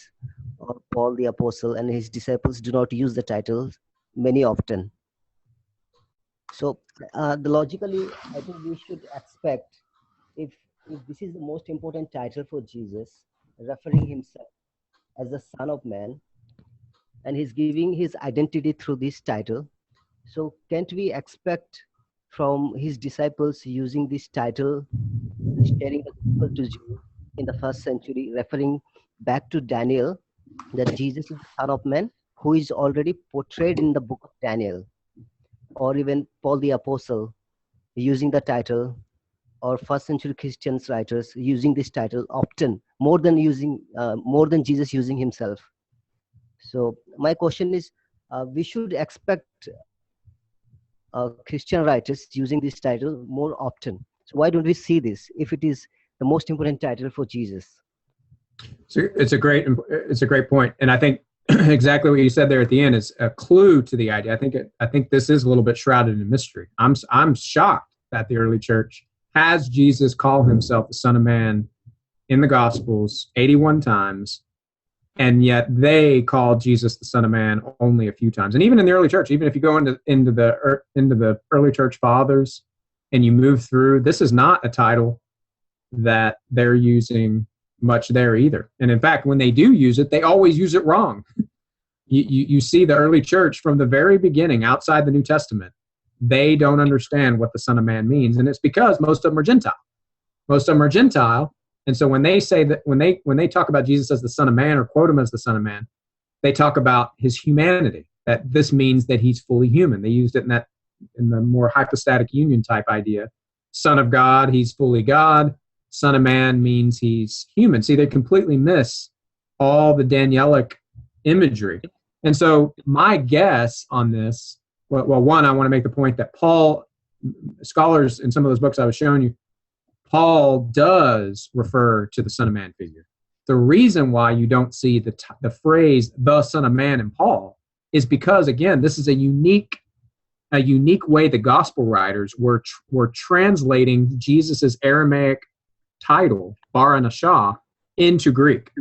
Paul the Apostle and his disciples do not use the title many often. So logically, I think we should expect if this is the most important title for Jesus, referring himself as the Son of Man, and he's giving his identity through this title. So can't we expect from his disciples using this title, sharing the gospel to Jews in the first century, referring back to Daniel, that Jesus is the Son of Man, who is already portrayed in the book of Daniel, or even Paul the Apostle using the title, or first century Christians writers using this title often, more than Jesus using himself. So my question is, we should expect Christian writers using this title more often. So why don't we see this if it is the most important title for Jesus? So it's a great point, and I think exactly what you said there at the end is a clue to the idea. I think this is a little bit shrouded in mystery. I'm shocked that the early church has Jesus call himself the Son of Man in the Gospels 81 times, and yet they call Jesus the Son of Man only a few times. And even in the early church, even if you go into the early church fathers and you move through, this is not a title that they're using much there either. And in fact, when they do use it, they always use it wrong. You see the early church from the very beginning, outside the New Testament, they don't understand what the Son of Man means, and it's because most of them are Gentile. And so when they say that, when they talk about Jesus as the Son of Man or quote him as the Son of Man, they talk about his humanity, that this means that he's fully human. They used it in the more hypostatic union type idea. Son of God, he's fully God. Son of Man means he's human. See, they completely miss all the Danielic imagery. And so my guess on this, well, one, I want to make the point that Paul, scholars in some of those books I was showing you, Paul does refer to the Son of Man figure. The reason why you don't see the phrase "the Son of Man" in Paul is because, again, this is a unique way the gospel writers were translating Jesus's Aramaic title, Bar Anashah, into Greek.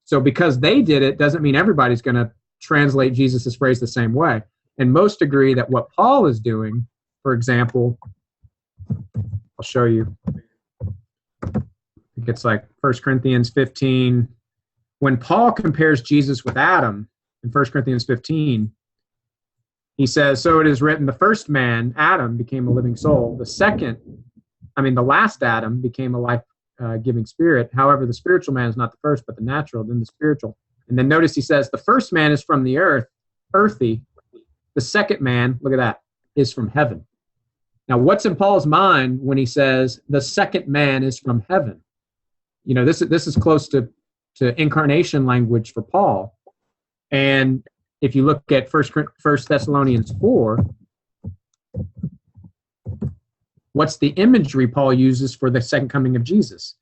So because they did it doesn't mean everybody's going to translate Jesus's phrase the same way. And most agree that what Paul is doing, for example, I'll show you. I think it's like 1 Corinthians 15. When Paul compares Jesus with Adam in 1 Corinthians 15, he says, so it is written, the first man, Adam, became a living soul. The last Adam became a life-giving spirit. However, the spiritual man is not the first, but the natural, then the spiritual. And then notice he says, the first man is from the earth, earthy. The second man, look at that, is from heaven. Now, what's in Paul's mind when he says the second man is from heaven? You know, this is close to incarnation language for Paul. And if you look at 1 Thessalonians 4, what's the imagery Paul uses for the second coming of Jesus?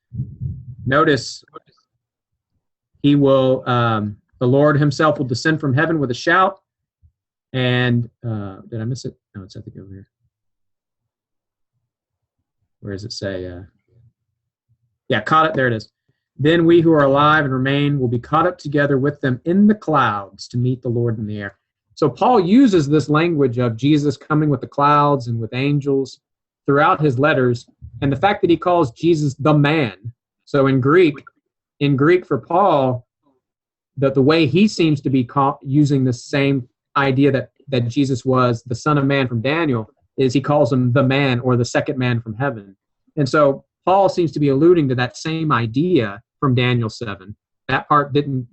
Notice he will, the Lord himself will descend from heaven with a shout. And did I miss it? No, it's I think over here. Where does it say? Yeah, caught it. There it is. Then we who are alive and remain will be caught up together with them in the clouds to meet the Lord in the air. So Paul uses this language of Jesus coming with the clouds and with angels throughout his letters, and the fact that he calls Jesus the man. So in Greek for Paul, the way he seems to be using the same idea that Jesus was the Son of Man from Daniel is he calls him the man or the second man from heaven. And so Paul seems to be alluding to that same idea from Daniel 7. That part didn't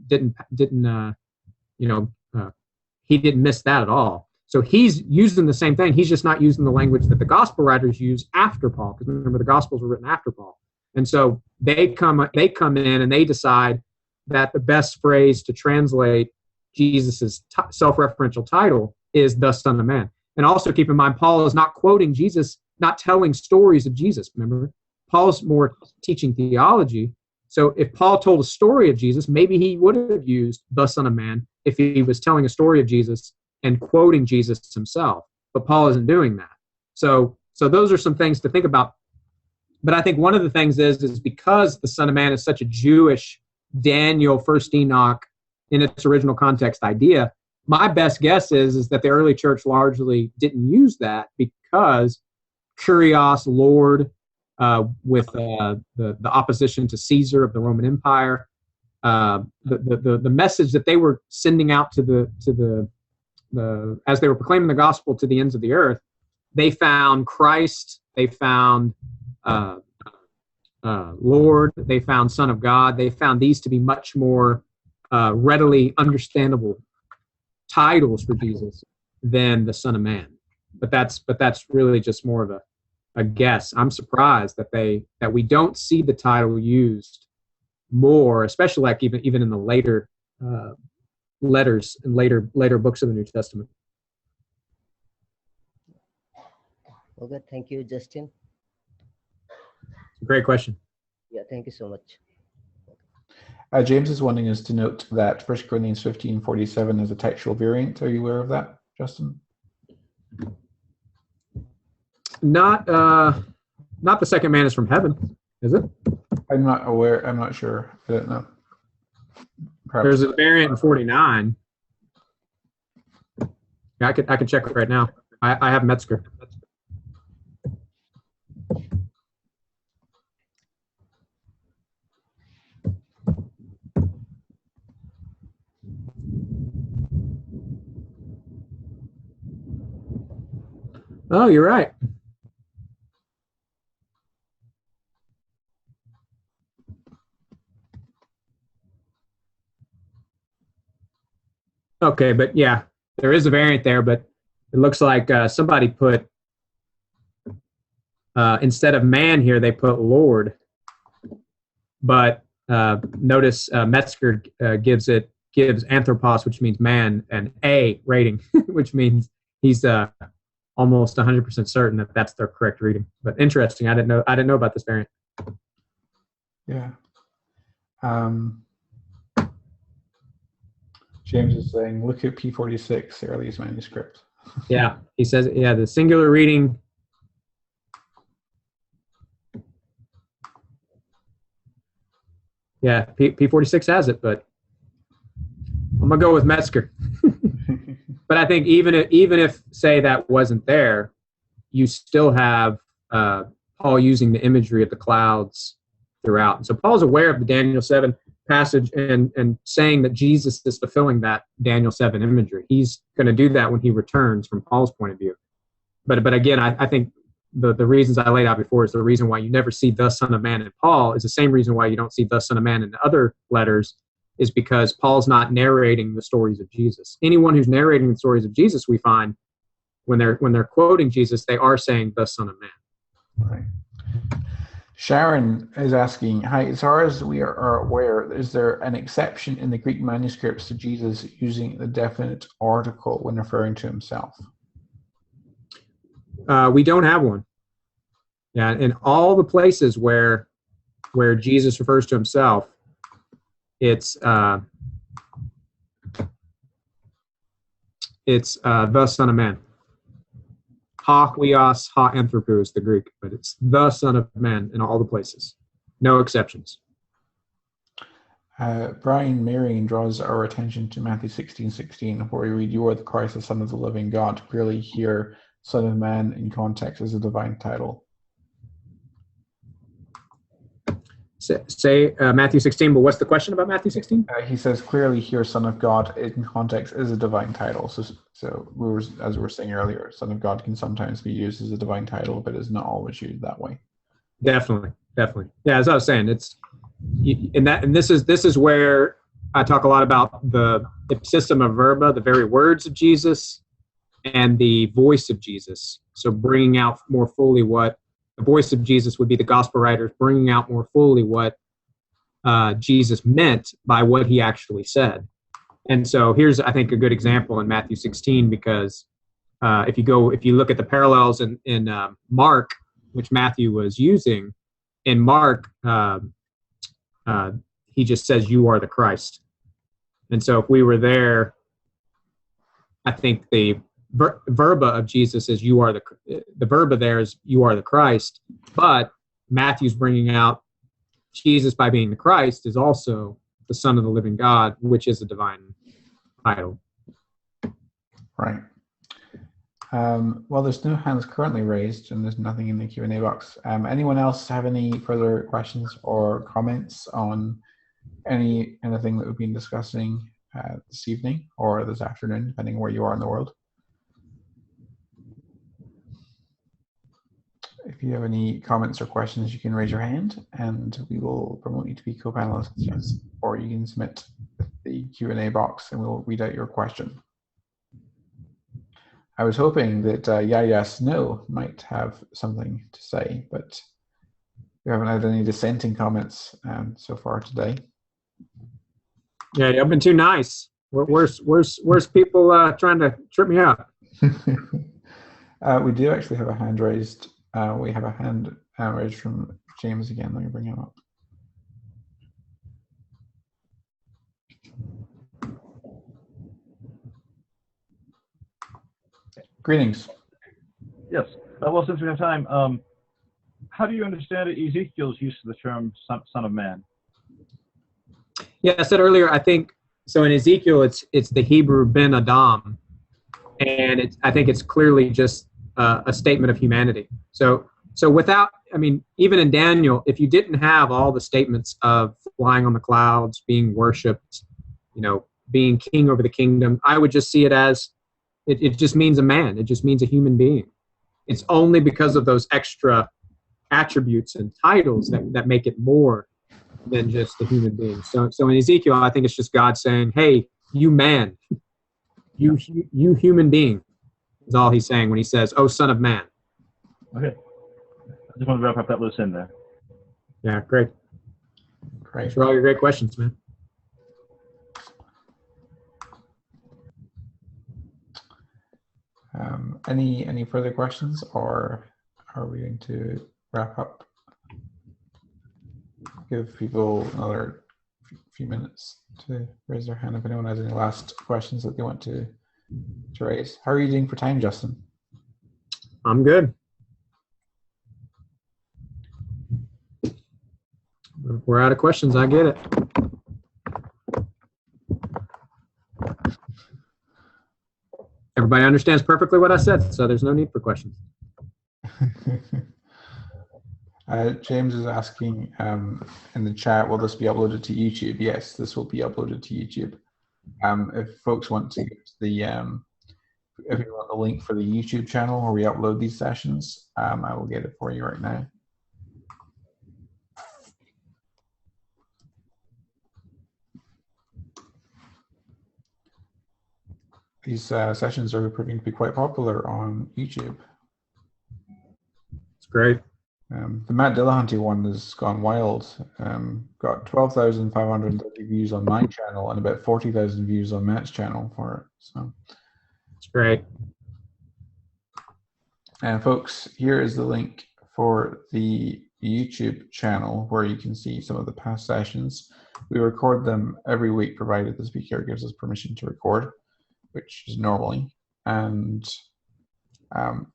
he didn't miss that at all. So he's using the same thing. He's just not using the language that the gospel writers use after Paul, because remember the gospels were written after Paul. And so they come in and they decide that the best phrase to translate Jesus's self-referential title is the Son of Man. And also keep in mind, Paul is not quoting Jesus, not telling stories of Jesus. Remember, Paul's more teaching theology. So if Paul told a story of Jesus, maybe he would have used the Son of Man if he was telling a story of Jesus and quoting Jesus himself. But Paul isn't doing that. So those are some things to think about. But I think one of the things is because the Son of Man is such a Jewish Daniel, First Enoch, in its original context idea, my best guess is that the early church largely didn't use that because Kyrios, Lord, with the opposition to Caesar of the Roman Empire, the message that they were sending out to the as they were proclaiming the gospel to the ends of the earth, they found Christ, they found Lord, they found Son of God, they found these to be much more readily understandable titles for Jesus than the Son of Man. But that's really just more of a guess. I'm surprised that we don't see the title used more, especially like even in the later letters and later books of the New Testament. Okay, thank you, Justin. Great question. Yeah, thank you so much. James is wanting us to note that 1 Corinthians 15:47 is a textual variant. Are you aware of that, Justin? Not the second man is from heaven, is it? I'm not aware. I'm not sure. I don't know. Perhaps. There's a variant in 49. Yeah, I could check it right now. I have Metzger. Oh, you're right. Okay, but yeah, there is a variant there, but it looks like somebody put, instead of man here, they put Lord. But notice Metzger gives anthropos, which means man, an A rating, which means he's almost 100% certain that that's their correct reading. But interesting, I didn't know about this variant. Yeah. James is saying, look at P46, Early's manuscript. Yeah, he says, yeah, the singular reading. Yeah, P46 has it, but I'm gonna go with Metzger. But I think even if say that wasn't there, you still have Paul using the imagery of the clouds throughout. And so Paul's aware of the Daniel 7 passage and saying that Jesus is fulfilling that Daniel 7 imagery. He's going to do that when he returns from Paul's point of view. But again, I think the reasons I laid out before is the reason why you never see the Son of Man in Paul is the same reason why you don't see the Son of Man in the other letters, is because Paul's not narrating the stories of Jesus. Anyone who's narrating the stories of Jesus, we find when they're quoting Jesus, they are saying the Son of Man. Right. Sharon is asking, hi, as far as we are aware, is there an exception in the Greek manuscripts to Jesus using the definite article when referring to himself? We don't have one. Yeah, in all the places where Jesus refers to himself, it's the Son of Man. Ha huios, ha anthropos, the Greek, but it's the Son of Man in all the places. No exceptions. Brian Marion draws our attention to Matthew 16:16, where we read, "You are the Christ, the Son of the living God." Clearly here, Son of Man in context is a divine title. Say Matthew 16, but what's the question about Matthew 16? He says clearly here, Son of God in context is a divine title. So as we were saying earlier, Son of God can sometimes be used as a divine title, but is not always used that way. Definitely. Yeah, as I was saying, this is where I talk a lot about the system of verba, the very words of Jesus, and the voice of Jesus. So bringing out more fully what the voice of Jesus would be, the gospel writers bringing out more fully what Jesus meant by what he actually said. And so here's, I think, a good example in Matthew 16, because if you look at the parallels in Mark, which Matthew was using, in Mark, he just says, "You are the Christ." And so if we were there, I think the verba of Jesus is "You are the verba there is "You are the Christ," but Matthew's bringing out Jesus by being the Christ is also the Son of the living God, which is a divine title. Right. Well, there's no hands currently raised, and there's nothing in the Q&A box. Anyone else have any further questions or comments on anything that we've been discussing this evening or this afternoon, depending on where you are in the world? If you have any comments or questions, you can raise your hand, and we will promote you to be co-panelists, or you can submit the Q&A box, and we'll read out your question. I was hoping that yes, no might have something to say, but we haven't had any dissenting comments so far today. Yeah, you've been too nice. Where's people trying to trip me up? We do actually have a hand raised. We have a hand raised from James again. Let me bring him up. Greetings. Yes. Well, since we have time, how do you understand Ezekiel's use of the term "son of man"? Yeah, I said earlier, I think, so in Ezekiel, it's the Hebrew Ben Adam, and I think it's clearly just a statement of humanity. So without, I mean, even in Daniel, if you didn't have all the statements of flying on the clouds, being worshipped, being king over the kingdom, I would just see it as, it just means a man. It just means a human being. It's only because of those extra attributes and titles that make it more than just a human being. So in Ezekiel, I think it's just God saying, "Hey, you man, you human being," is all he's saying when he says, "Oh, son of man." Okay. I just want to wrap up that loose end there. Yeah, great. Thanks for all your great questions, man. Any further questions, or are we going to wrap up? Give people another few minutes to raise their hand if anyone has any last questions that they want to raise. How are you doing for time, Justin? I'm good. If we're out of questions, I get it. Everybody understands perfectly what I said, so there's no need for questions. James is asking in the chat, will this be uploaded to YouTube? Yes, this will be uploaded to YouTube. If folks want to go to the if you want the link for the YouTube channel where we upload these sessions, I will get it for you right now. These sessions are proving to be quite popular on YouTube. It's great. The Matt Dillahunty one has gone wild. Got 12,530 views on my channel and about 40,000 views on Matt's channel for it. So it's great. And folks, here is the link for the YouTube channel where you can see some of the past sessions. We record them every week, provided the speaker gives us permission to record, which is normally. And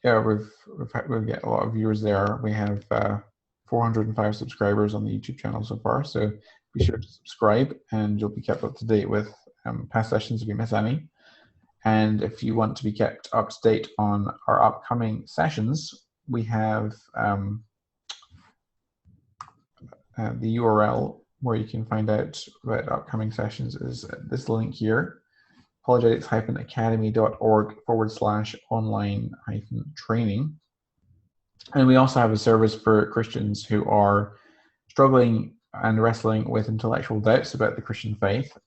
yeah, we've got a lot of viewers there. We have 405 subscribers on the YouTube channel so far. So be sure to subscribe, and you'll be kept up to date with past sessions if you miss any. And if you want to be kept up to date on our upcoming sessions, we have the URL where you can find out about upcoming sessions is this link here, apologetics-academy.org/online-training. And we also have a service for Christians who are struggling and wrestling with intellectual doubts about the Christian faith,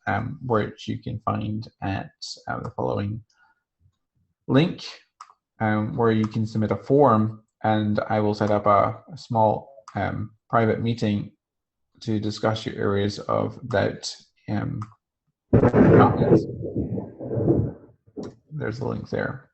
which you can find at the following link, where you can submit a form, and I will set up a small private meeting to discuss your areas of doubt. There's the link there.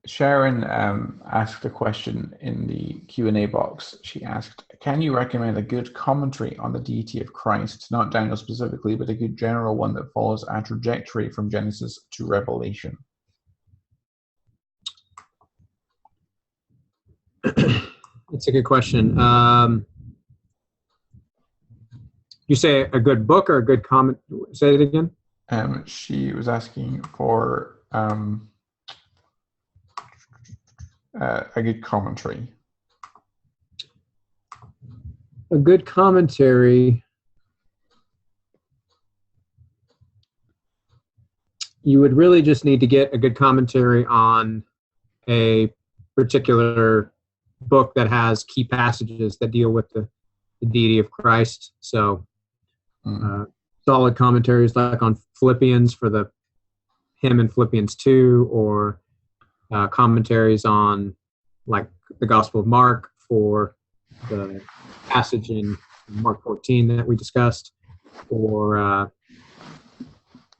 Sharon asked a question in the Q&A box. She asked, can you recommend a good commentary on the deity of Christ, not Daniel specifically, but a good general one that follows a trajectory from Genesis to Revelation? That's a good question. You say a good book or a good comment? Say it again. She was asking for a good commentary. A good commentary. You would really just need to get a good commentary on a particular book that has key passages that deal with the deity of Christ. So solid commentaries like on Philippians for the hymn in Philippians 2, or commentaries on like the Gospel of Mark for the passage in Mark 14 that we discussed, or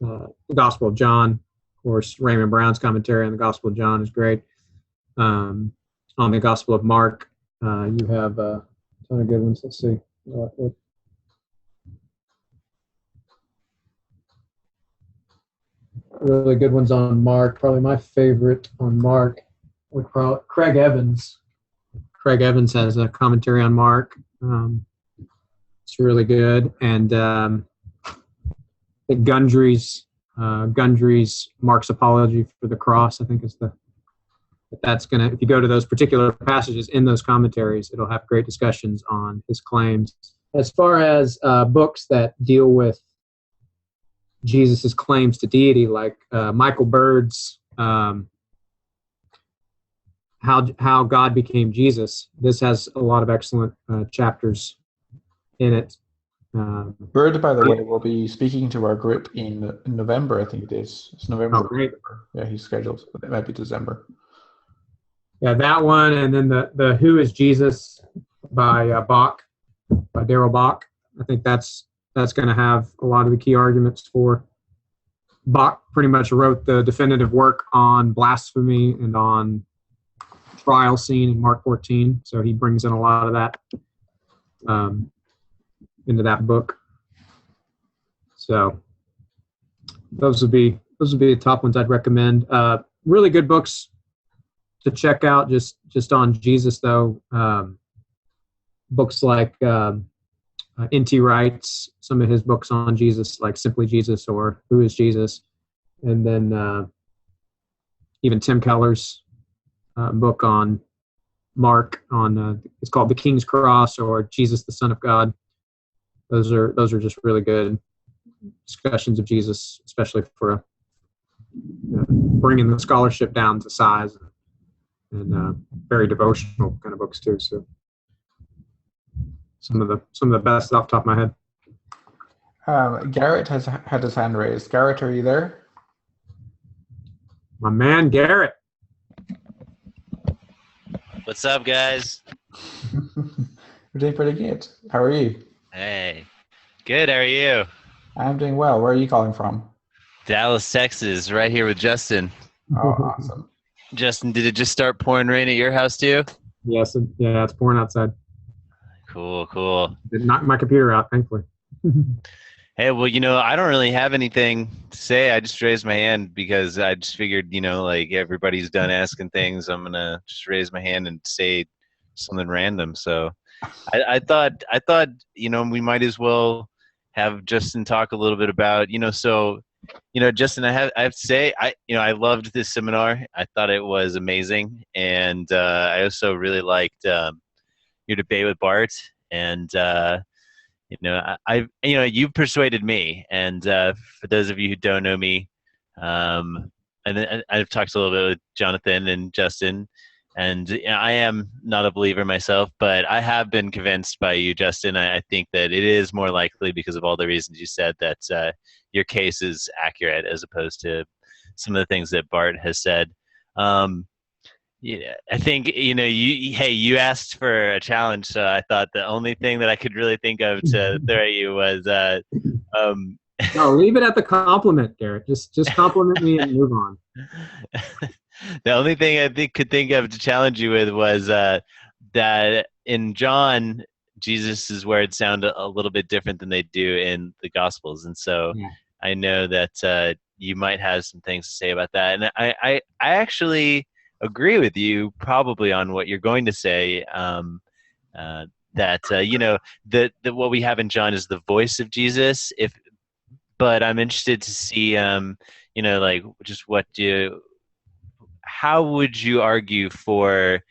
the Gospel of John. Of course, Raymond Brown's commentary on the Gospel of John is great. On the Gospel of Mark, you have a ton of good ones. Let's see. Really good ones on Mark. Probably my favorite on Mark would probably Craig Evans. Craig Evans has a commentary on Mark. It's really good. And I think Gundry's Mark's Apology for the Cross, I think is that's gonna, if you go to those particular passages in those commentaries, it'll have great discussions on his claims. As far as books that deal with Jesus's claims to deity, like Michael Bird's How God Became Jesus. This has a lot of excellent chapters in it. Bird, by the way, will be speaking to our group in November, I think it is. It's November. Oh, great. Yeah, he's scheduled. It might be December. Yeah, that one, and then the Who is Jesus by Darrell Bach. I think that's going to have a lot of the key arguments for. Bach pretty much wrote the definitive work on blasphemy and on trial scene in Mark 14, so he brings in a lot of that into that book. So those would be the top ones I'd recommend. Really good books to check out just on Jesus, though. Books like N.T. Wright's, some of his books on Jesus, like Simply Jesus or Who is Jesus, and then even Tim Keller's book on Mark, on it's called The King's Cross or Jesus the Son of God. those are just really good discussions of Jesus, especially for bringing the scholarship down to size, and very devotional kind of books too. So some of the best off the top of my head. Garrett has had his hand raised. Garrett, are you there? My man, Garrett. What's up, guys? We're doing pretty good. How are you? Hey. Good, how are you? I'm doing well. Where are you calling from? Dallas, Texas, right here with Justin. Oh, awesome. Justin, did it just start pouring rain at your house too? Yes, yeah, it's pouring outside. Cool. It knocked my computer out, thankfully. Hey, well, I don't really have anything to say. I just raised my hand because I just figured, like everybody's done asking things. I'm going to just raise my hand and say something random. So I thought, we might as well have Justin talk a little bit about, Justin, I have to say, I loved this seminar. I thought it was amazing. And I also really liked your debate with Bart. And, you've persuaded me. And for those of you who don't know me, and I've talked a little bit with Jonathan and Justin, and I am not a believer myself, but I have been convinced by you, Justin. I think that it is more likely, because of all the reasons you said, that your case is accurate as opposed to some of the things that Bart has said. I think, you asked for a challenge, so I thought the only thing that I could really think of to throw at you was no, leave it at the compliment, Garrett. Just compliment me and move on. The only thing I could think of to challenge you with was that in John, Jesus's words sound a little bit different than they do in the Gospels, and so I know that you might have some things to say about that. And I actually agree with you probably on what you're going to say, that what we have in John is the voice of Jesus. But I'm interested to see, how would you argue for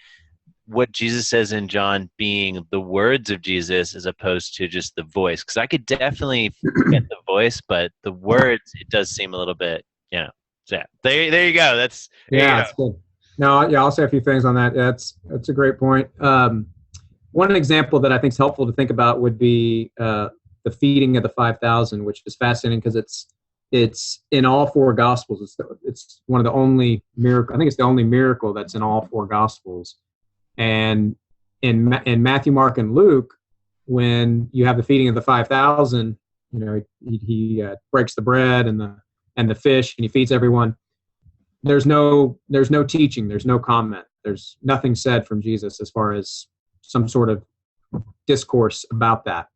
what Jesus says in John being the words of Jesus as opposed to just the voice? Because I could definitely get the voice, but the words, it does seem a little bit, So there you go. That's good. No, I'll say a few things on that. That's a great point. One example that I think is helpful to think about would be the feeding of the 5,000, which is fascinating because it's in all four Gospels. It's one of the only miracle. I think it's the only miracle that's in all four Gospels. And in Matthew, Mark, and Luke, when you have the feeding of the 5,000, he breaks the bread and the fish, and he feeds everyone. There's no teaching. There's no comment. There's nothing said from Jesus as far as some sort of discourse about that.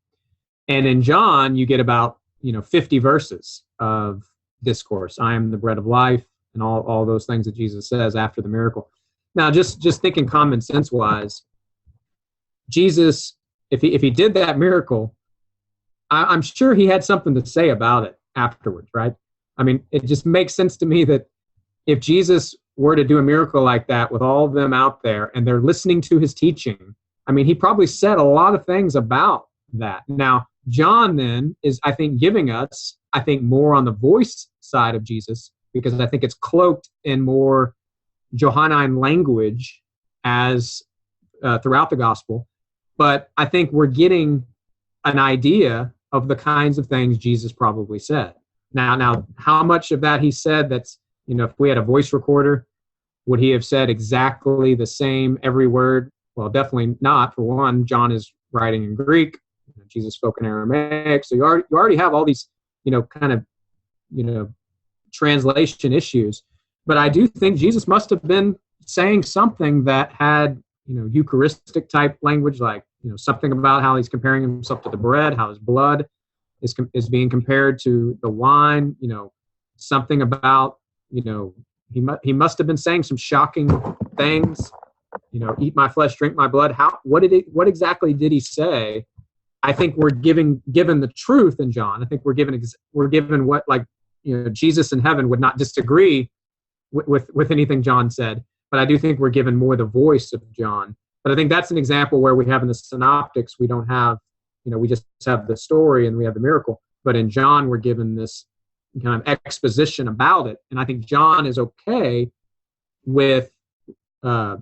And in John, you get about 50 verses of discourse. I am the bread of life, and all those things that Jesus says after the miracle. Now, just thinking common sense wise, Jesus, if he did that miracle, I'm sure he had something to say about it afterwards, right? I mean, it just makes sense to me that if Jesus were to do a miracle like that with all of them out there and they're listening to his teaching, I mean, he probably said a lot of things about that. Now, John then is, I think, giving us, more on the voice side of Jesus, because I think it's cloaked in more Johannine language as throughout the gospel. But I think we're getting an idea of the kinds of things Jesus probably said. Now, how much of that he said that's, if we had a voice recorder, would he have said exactly the same every word? Well, definitely not. For one, John is writing in Greek. Jesus spoke in Aramaic. So you already have all these, translation issues. But I do think Jesus must have been saying something that had, Eucharistic type language, like, something about how he's comparing himself to the bread, how his blood is being compared to the wine, something about, he must have been saying some shocking things, eat my flesh, drink my blood. What exactly did he say? I think we're given the truth in John. I think we're given what, Jesus in heaven would not disagree with anything John said, but I do think we're given more the voice of John. But I think that's an example where we have in the synoptics, we don't have we just have the story and we have the miracle. But in John, we're given this kind of exposition about it. And I think John is okay with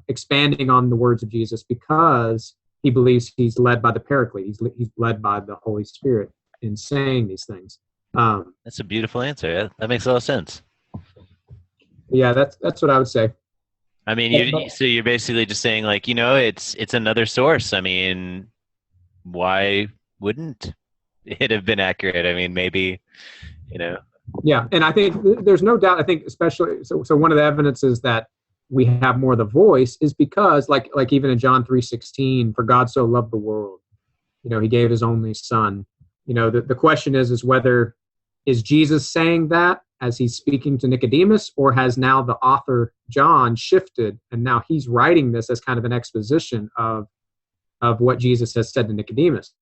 expanding on the words of Jesus because he believes he's led by the Paraclete. He's led by the Holy Spirit in saying these things. That's a beautiful answer. That makes a lot of sense. Yeah, that's what I would say. I mean, so you're basically just saying, like, it's another source. I mean, why wouldn't it have been accurate? I mean, maybe, Yeah, and I think there's no doubt. I think especially so one of the evidences that we have more of the voice is because, like even in John 3:16, for God so loved the world, he gave his only son. The question is whether is Jesus saying that as he's speaking to Nicodemus, or has now the author John shifted and now he's writing this as kind of an exposition of what Jesus has said to Nicodemus.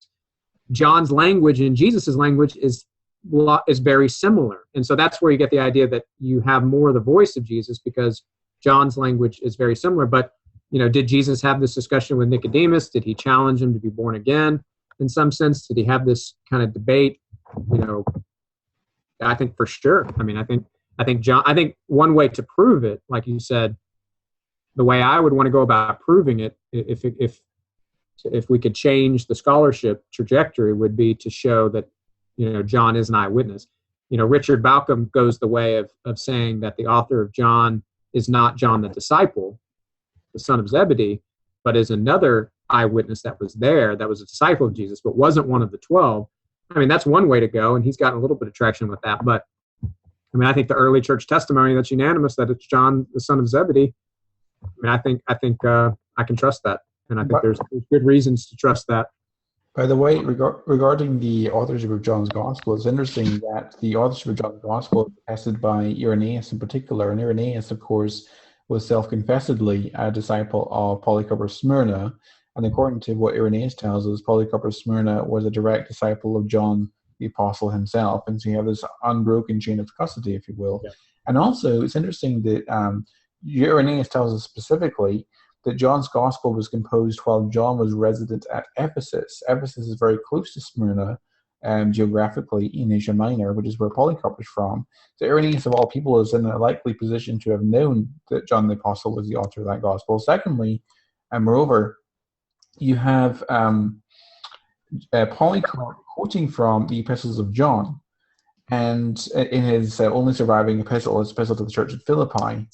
John's language and Jesus's language is very similar, and so that's where you get the idea that you have more of the voice of Jesus because John's language is very similar. But did Jesus have this discussion with Nicodemus? Did he challenge him to be born again in some sense? Did he have this kind of debate? I think for sure. I mean, I think one way to prove it, like you said, the way I would want to go about proving it, if we could change the scholarship trajectory, would be to show that John is an eyewitness. Richard Bauckham goes the way of saying that the author of John is not John the disciple, the son of Zebedee, but is another eyewitness that was there, that was a disciple of Jesus, but wasn't one of the 12. I mean, that's one way to go, and he's gotten a little bit of traction with that. But I mean, I think the early church testimony that's unanimous that it's John, the son of Zebedee. I mean, I think I can trust that, and I think there's good reasons to trust that. By the way, regarding the authorship of John's Gospel, it's interesting that the authorship of John's Gospel is attested by Irenaeus in particular. And Irenaeus, of course, was self-confessedly a disciple of Polycarp of Smyrna. And according to what Irenaeus tells us, Polycarp of Smyrna was a direct disciple of John the Apostle himself. And so you have this unbroken chain of custody, if you will. Yeah. And also, it's interesting that Irenaeus tells us specifically that John's Gospel was composed while John was resident at Ephesus. Ephesus is very close to Smyrna geographically in Asia Minor, which is where Polycarp is from. So Irenaeus, of all people, is in a likely position to have known that John the Apostle was the author of that Gospel. Secondly, and moreover, you have Polycarp quoting from the epistles of John, and in his only surviving epistle, his epistle to the church at Philippi,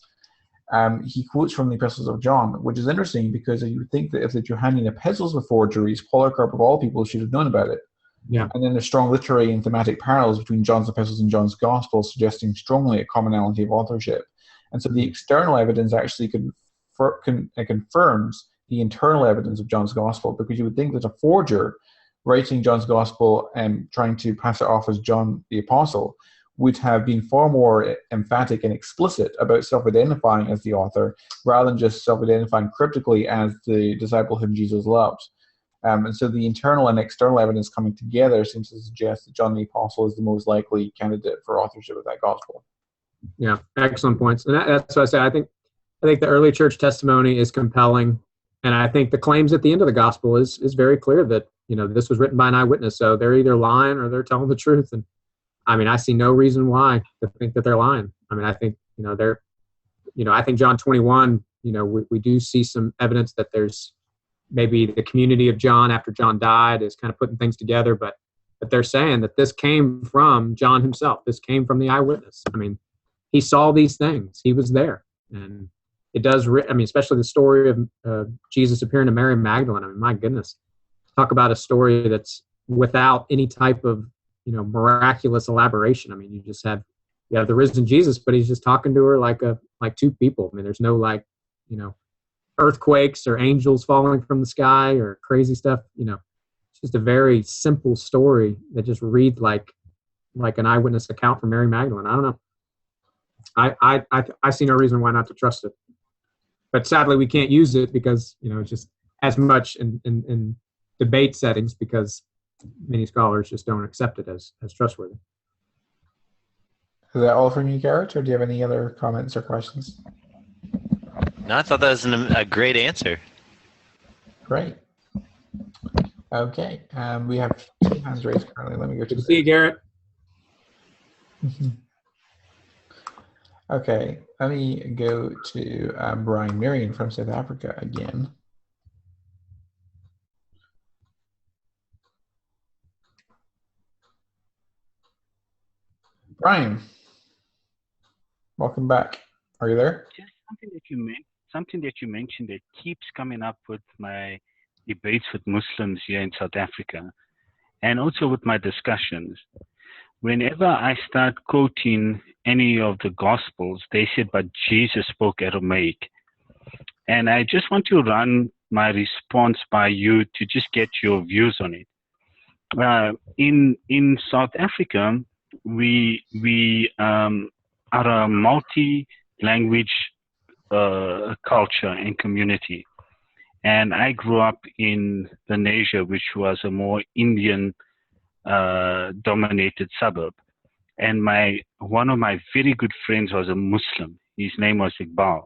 he quotes from the epistles of John, which is interesting because you would think that if you're handing epistles with forgeries, Polycarp of all people should have known about it. Yeah. And then there's strong literary and thematic parallels between John's epistles and John's Gospel, suggesting strongly a commonality of authorship. And so the external evidence actually confirms the internal evidence of John's Gospel, because you would think that a forger writing John's Gospel and trying to pass it off as John the Apostle would have been far more emphatic and explicit about self-identifying as the author, rather than just self-identifying cryptically as the disciple whom Jesus loved. And so the internal and external evidence coming together seems to suggest that John the Apostle is the most likely candidate for authorship of that gospel. Yeah, excellent points. And that's what I say. I think the early church testimony is compelling, and I think the claims at the end of the gospel is very clear that this was written by an eyewitness. So they're either lying or they're telling the truth. And I mean, I see no reason why to think that they're lying. I mean, I think I think John 21. We do see some evidence that there's maybe the community of John after John died is kind of putting things together, but they're saying that this came from John himself. This came from the eyewitness. I mean, he saw these things. He was there. And it does, especially the story of Jesus appearing to Mary Magdalene. I mean, my goodness, talk about a story that's without any type of, miraculous elaboration. I mean, you have the risen Jesus, but he's just talking to her like two people. I mean, there's no earthquakes or angels falling from the sky or crazy stuff. It's just a very simple story that just reads like an eyewitness account from Mary Magdalene. I don't know. I see no reason why not to trust it. But sadly, we can't use it because, it's just as much in debate settings because many scholars just don't accept it as trustworthy. Is that all from you, Garrett, or do you have any other comments or questions? No, I thought that was a great answer. Great. Okay. We have 2 hands raised currently. Let me go to Good to see you, Garrett. Okay. Let me go to Brian Marion from South Africa again. Brian, welcome back. Are you there? Just something that you mentioned that keeps coming up with my debates with Muslims here in South Africa, and also with my discussions. Whenever I start quoting any of the Gospels, they said, but Jesus spoke Aramaic. And I just want to run my response by you to just get your views on it. In South Africa, we are a multi-language culture and community. And I grew up in Lenasia, which was a more Indian dominated suburb. And one of my very good friends was a Muslim. His name was Iqbal.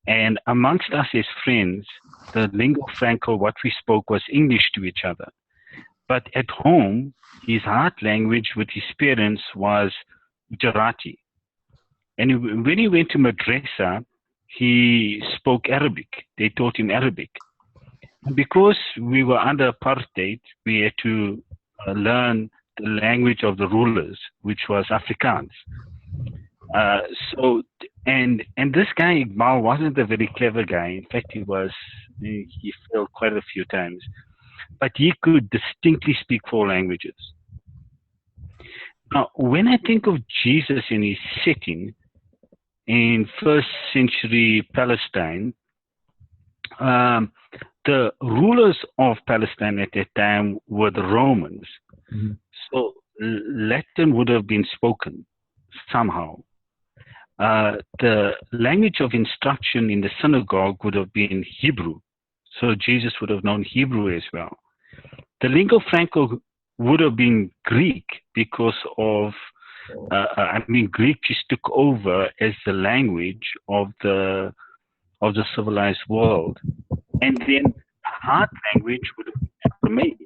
And amongst us as friends, the lingua franca, what we spoke was English to each other. But at home, his heart language with his parents was Gujarati. And when he went to madrasa, he spoke Arabic. They taught him Arabic. And because we were under apartheid, we had to learn the language of the rulers, which was Afrikaans. And this guy Iqbal wasn't a very clever guy. In fact, he failed quite a few times, but he could distinctly speak 4 languages. Now, when I think of Jesus in his setting in first century Palestine, the rulers of Palestine at that time were the Romans. Mm-hmm. So Latin would have been spoken somehow. The language of instruction in the synagogue would have been Hebrew. So Jesus would have known Hebrew as well. The lingua franca would have been Greek because of, Greek just took over as the language of the civilized world. And then the heart language would have been Aramaic.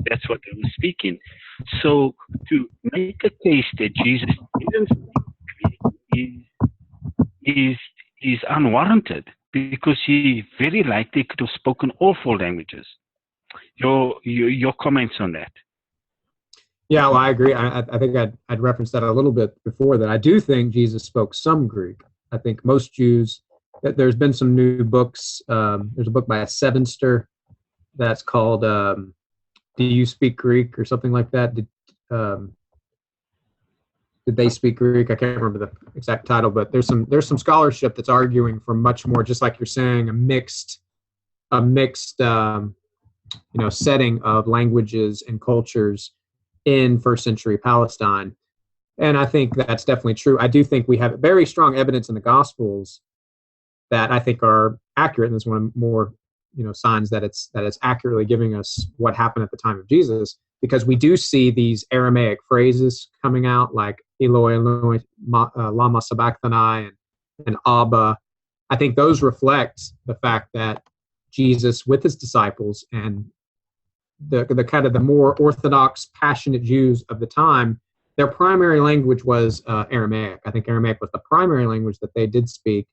That's what they were speaking. So to make a case that Jesus didn't speak Greek is unwarranted, because he very likely could have spoken all 4 languages. Your comments on that? Yeah, well, I agree. I think I'd referenced that a little bit before, that I do think Jesus spoke some Greek. I think most Jews, there's been some new books. There's a book by a Sevenster that's called Do You Speak Greek, or something like that. Did they speak Greek? I can't remember the exact title, but there's some scholarship that's arguing for much more, just like you're saying, a mixed setting of languages and cultures in first century Palestine. And I think that's definitely true. I do think we have very strong evidence in the Gospels that I think are accurate, and this is one of more signs that it's accurately giving us what happened at the time of Jesus, because we do see these Aramaic phrases coming out, like Eloi, Eloi, lama sabachthani, and Abba. I think those reflect the fact that Jesus, with his disciples and the kind of the more orthodox, passionate Jews of the time, their primary language was Aramaic. I think Aramaic was the primary language that they did speak.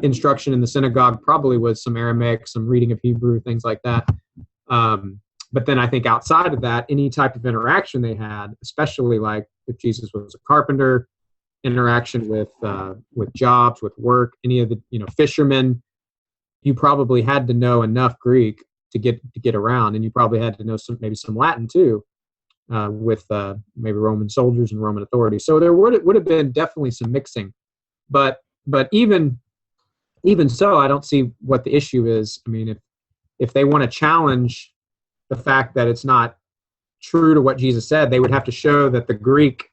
Instruction in the synagogue probably was some Aramaic, some reading of Hebrew, things like that. But then I think outside of that, any type of interaction they had, especially like if Jesus was a carpenter, interaction with jobs, with work, any of the fishermen, you probably had to know enough Greek to get around, and you probably had to know maybe some Latin too, with maybe Roman soldiers and Roman authorities. So there would have been definitely some mixing, but even so, I don't see what the issue is. I mean, if they want to challenge the fact that it's not true to what Jesus said, they would have to show that the Greek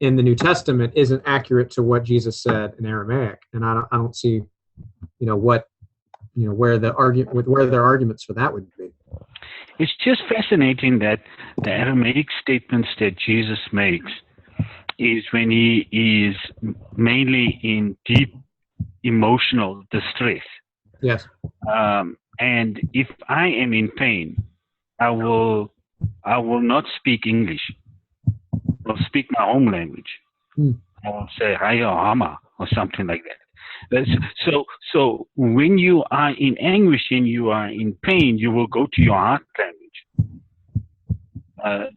in the New Testament isn't accurate to what Jesus said in Aramaic, and I don't see, where their arguments for that would be. It's just fascinating that the Aramaic statements that Jesus makes is when he is mainly in deep emotional distress. Yes. And if I am in pain, I will not speak English. I'll speak my home language. I will say Haya or Hama or something like that. So when you are in anguish and you are in pain, you will go to your heart language.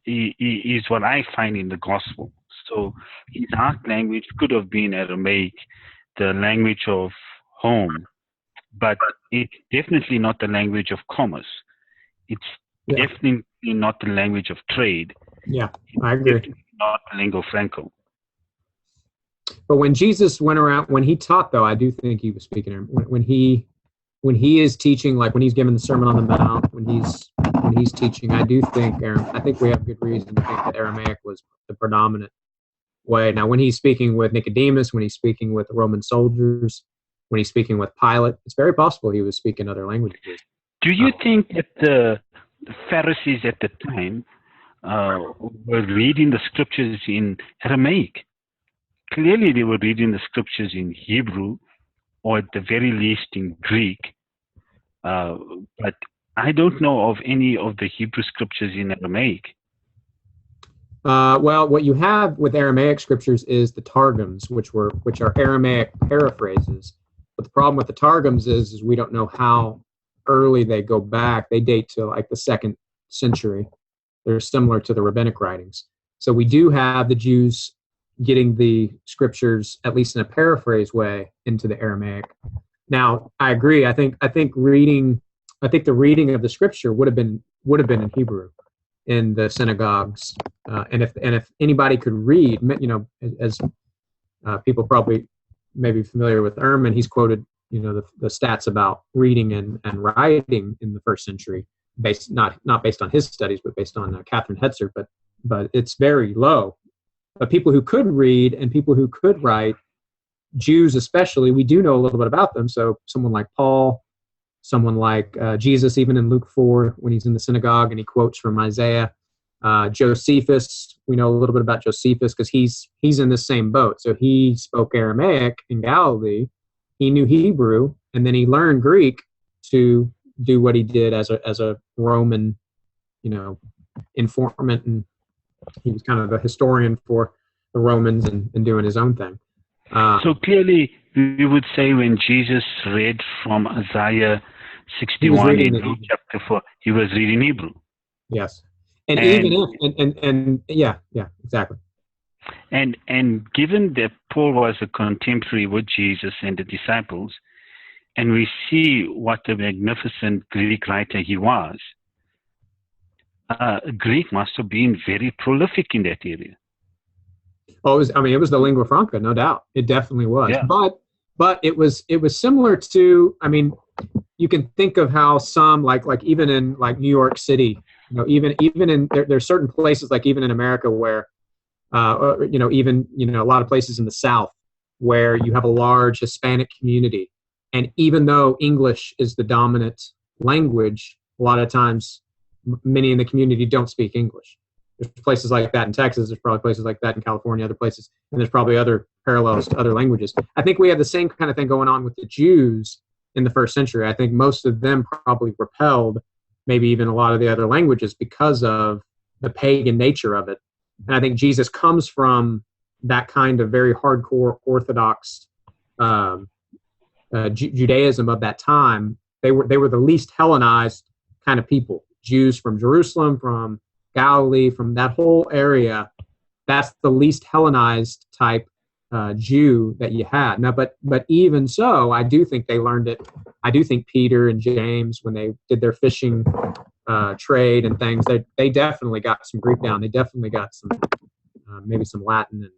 Is what I find in the gospel. So his heart language could have been Aramaic, the language of home, but it's definitely not the language of commerce. It's definitely not the language of trade. Yeah, I agree. Definitely not lingua franco. But when Jesus went around, when he taught, though, I do think he was speaking. When he is teaching, like when he's giving the Sermon on the Mount, when he's teaching, I do think we have good reason to think that Aramaic was the predominant way. Now, when he's speaking with Nicodemus, when he's speaking with Roman soldiers, when he's speaking with Pilate, it's very possible he was speaking other languages. Do you think that the Pharisees at the time were reading the scriptures in Aramaic? Clearly, they were reading the scriptures in Hebrew, or at the very least in Greek. But I don't know of any of the Hebrew scriptures in Aramaic. Well, what you have with Aramaic scriptures is the Targums, which are Aramaic paraphrases. But the problem with the Targums is we don't know how early they go back. They date to like the 2nd century. They're similar to the rabbinic writings. So we do have the Jews getting the scriptures, at least in a paraphrase way, into the Aramaic. Now, I agree. I think the reading of the scripture would have been in Hebrew in the synagogues, and if anybody could read, as people probably may be familiar with Ehrman, he's quoted, the stats about reading and writing in the 1st century, based not based on his studies, but based on Catherine Hetzer, but it's very low. But people who could read and people who could write, Jews especially, we do know a little bit about them. So someone like Paul, someone like Jesus, even in Luke 4, when he's in the synagogue and he quotes from Isaiah. Josephus, we know a little bit about Josephus because he's in the same boat. So he spoke Aramaic in Galilee. He knew Hebrew, and then he learned Greek to do what he did as a Roman, informant, and he was kind of a historian for the Romans and doing his own thing. So clearly, we would say when Jesus read from Isaiah 61 in Luke chapter 4, he was reading Hebrew. Yes, and even if exactly. And given that Paul was a contemporary with Jesus and the disciples, and we see what a magnificent Greek writer he was, Greek must have been very prolific in that area. Oh, it was the lingua franca, no doubt. It definitely was. Yeah. But it was similar to, you can think of how some like even in like New York City, even in there's certain places like even in America where even a lot of places in the South where you have a large Hispanic community, and even though English is the dominant language, a lot of times many in the community don't speak English. There's places like that in Texas. There's probably places like that in California, other places, and there's probably other parallels to other languages. I think we have the same kind of thing going on with the Jews in the 1st century. I think most of them probably repelled maybe even a lot of the other languages because of the pagan nature of it. And I think Jesus comes from that kind of very hardcore Orthodox Judaism of that time. They were the least Hellenized kind of people. Jews from Jerusalem, from Galilee, from that whole area, that's the least Hellenized type Jew that you had. Now, but even so, I do think they learned it. I do think Peter and James, when they did their fishing trade and things, they definitely got some Greek down. They definitely got some maybe some Latin,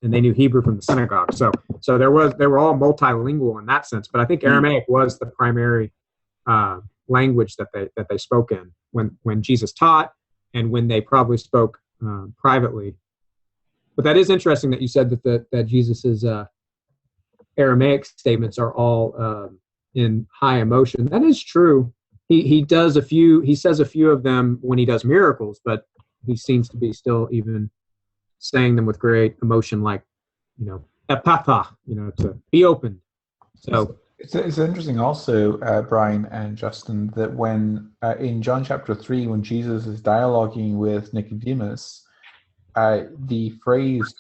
and they knew Hebrew from the synagogue. So they were all multilingual in that sense. But I think Aramaic was the primary language that they spoke in when Jesus taught, and when they probably spoke privately. But that is interesting that you said that Jesus's Aramaic statements are all in high emotion. That is true. He says a few of them when he does miracles, but he seems to be still even saying them with great emotion, like, epatha, to be opened. So It's interesting also, Brian and Justin, that when in John chapter 3, when Jesus is dialoguing with Nicodemus, the phrase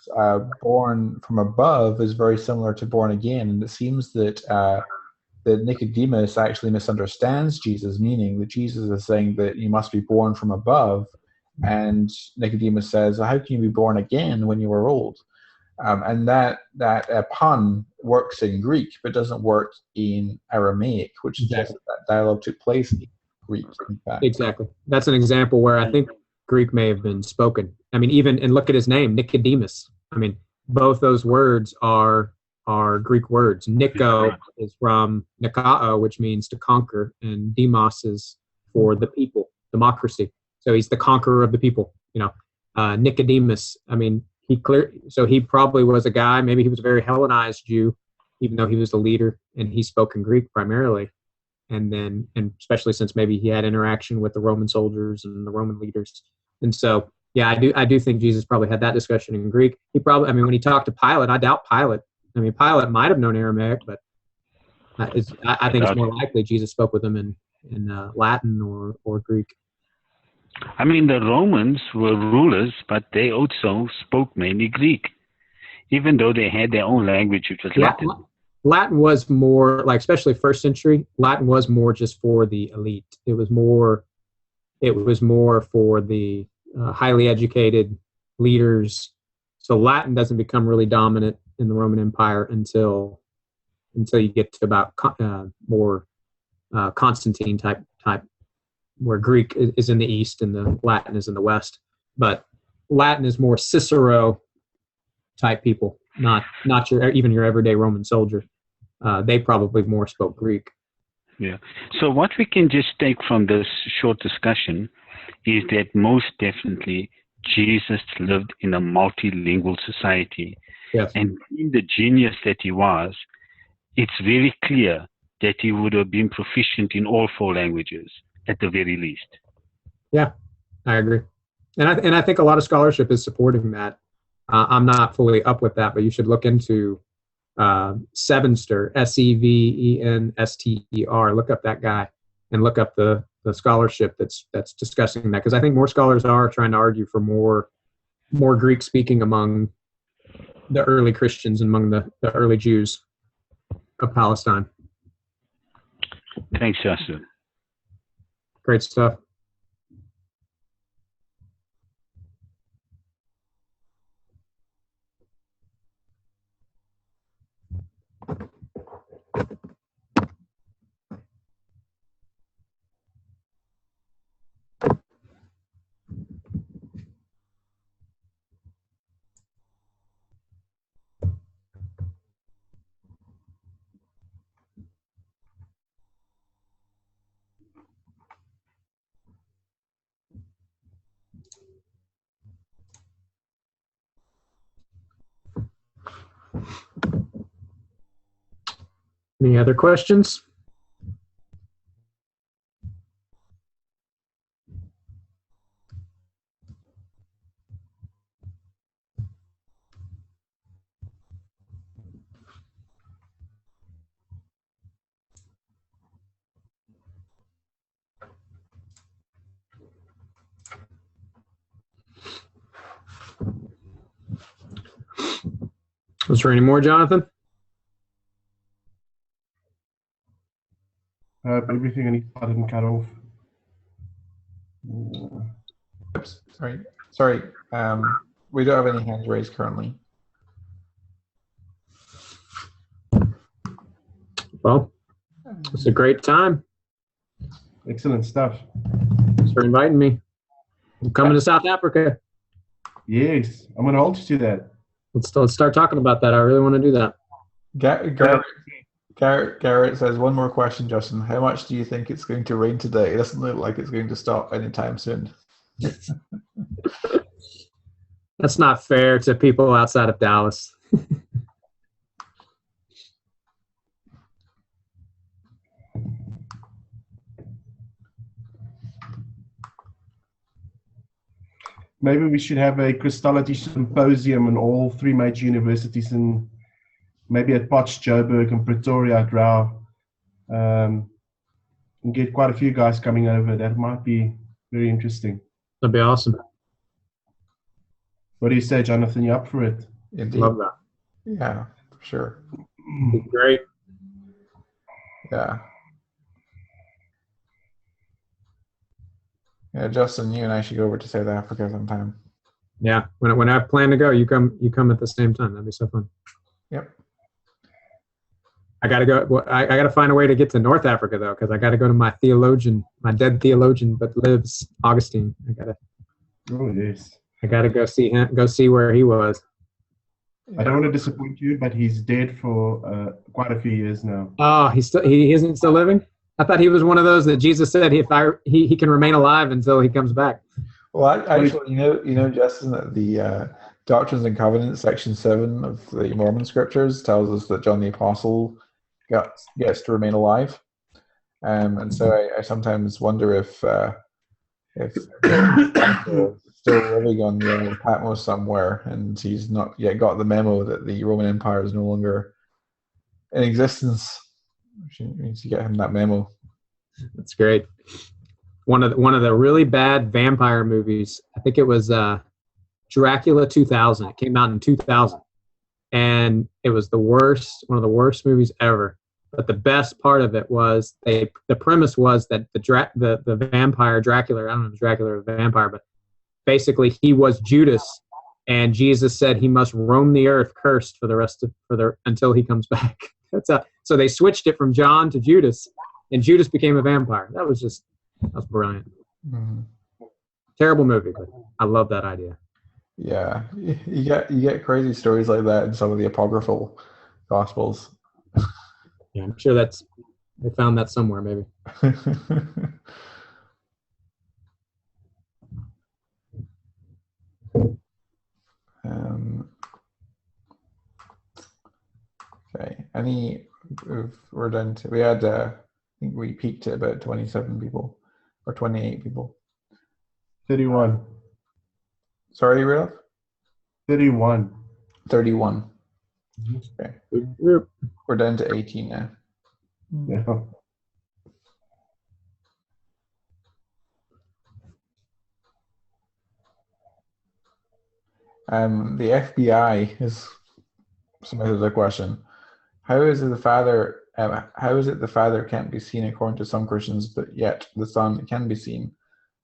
born from above is very similar to born again. And it seems that that Nicodemus actually misunderstands Jesus' meaning, that Jesus is saying that you must be born from above. And Nicodemus says, how can you be born again when you are old? And that pun works in Greek, but doesn't work in Aramaic, which suggests that dialogue took place in Greek, in fact. Exactly. That's an example where I think Greek may have been spoken. I mean, even, and look at his name, Nicodemus. I mean, both those words are Greek words. Nico is from Nikao, which means to conquer, and demos is for the people, democracy. So he's the conqueror of the people, Nicodemus. I mean, so he probably was a guy, maybe he was a very Hellenized Jew, even though he was a leader, and he spoke in Greek primarily. And especially since maybe he had interaction with the Roman soldiers and the Roman leaders. And so, yeah, I do think Jesus probably had that discussion in Greek. He probably, I mean, when he talked to Pilate, I doubt Pilate. I mean, Pilate might have known Aramaic, but I think it's more likely Jesus spoke with him in Latin or Greek. I mean, the Romans were rulers, but they also spoke mainly Greek, even though they had their own language, which was Latin. Latin was more, like, especially first century, Latin was more just for the elite. It was more for the highly educated leaders. So Latin doesn't become really dominant in the Roman Empire until you get to about more Constantine type, where Greek is in the east and the Latin is in the west. But Latin is more Cicero type people, not even your everyday Roman soldier. They probably more spoke Greek. Yeah. So what we can just take from this short discussion is that most definitely Jesus lived in a multilingual society. Yes. And being the genius that he was, it's very clear that he would have been proficient in all 4 languages at the very least. Yeah, I agree. And I think a lot of scholarship is supporting that. I'm not fully up with that, but you should look into Sevenster, Sevenster. Look up that guy and look up the scholarship that's discussing that, because I think more scholars are trying to argue for more Greek speaking among the early Christians and among the early Jews of Palestine. Thanks, Justin. Great stuff. Any other questions? Was there any more, Jonathan? Everything I need, I didn't cut off. Oops, sorry. We don't have any hands raised currently. Well, it's a great time. Excellent stuff. Thanks for inviting me. I'm coming to South Africa. Yes, I'm going to hold you to that. Let's start talking about that. I really want to do that. Garrett says, one more question, Justin. How much do you think it's going to rain today? It doesn't look like it's going to stop anytime soon. That's not fair to people outside of Dallas. Maybe we should have a Christology symposium in all 3 major universities, in maybe at Potch, Joburg, and Pretoria at Rao, and get quite a few guys coming over. That might be very interesting. That'd be awesome. What do you say, Jonathan? You up for it? Indeed. Love that. Yeah, for sure. Be great. Yeah. Yeah, Justin, you and I should go over to South Africa sometime. Yeah, when I plan to go, you come at the same time. That'd be so fun. Yep. I gotta go. Well, I gotta find a way to get to North Africa though, because I gotta go to my dead theologian but lives, Augustine. Oh yes. I gotta go see him. Go see where he was. I don't want to disappoint you, but he's dead for quite a few years now. Oh, he isn't still living? I thought he was one of those that Jesus said he can remain alive until he comes back. Well, actually, you know, Justin, that the Doctrines and Covenants, section 7 of the Mormon scriptures tells us that John the Apostle gets to remain alive, and so I sometimes wonder if still living on the island of Patmos somewhere, and he's not yet got the memo that the Roman Empire is no longer in existence. We need to get him that memo. That's great. One of the really bad vampire movies, I think it was Dracula 2000. It came out in 2000, and it was one of the worst movies ever. But the best part of it was the premise was that the vampire Dracula, I don't know if it's Dracula or a vampire, but basically he was Judas, and Jesus said he must roam the earth cursed until he comes back. So they switched it from John to Judas, and Judas became a vampire. That was brilliant. Mm-hmm. Terrible movie, but I love that idea. Yeah, you get crazy stories like that in some of the apocryphal gospels. Yeah, I'm sure they found that somewhere, maybe. Okay. We're done to. We had. I think we peaked at about 27 people, or 28 people. 31. Sorry, Rudolph? 31. 31. Okay. We're down to 18 now. Yeah. The FBI is submitted a question. How is it the Father can't be seen according to some Christians, but yet the Son can be seen?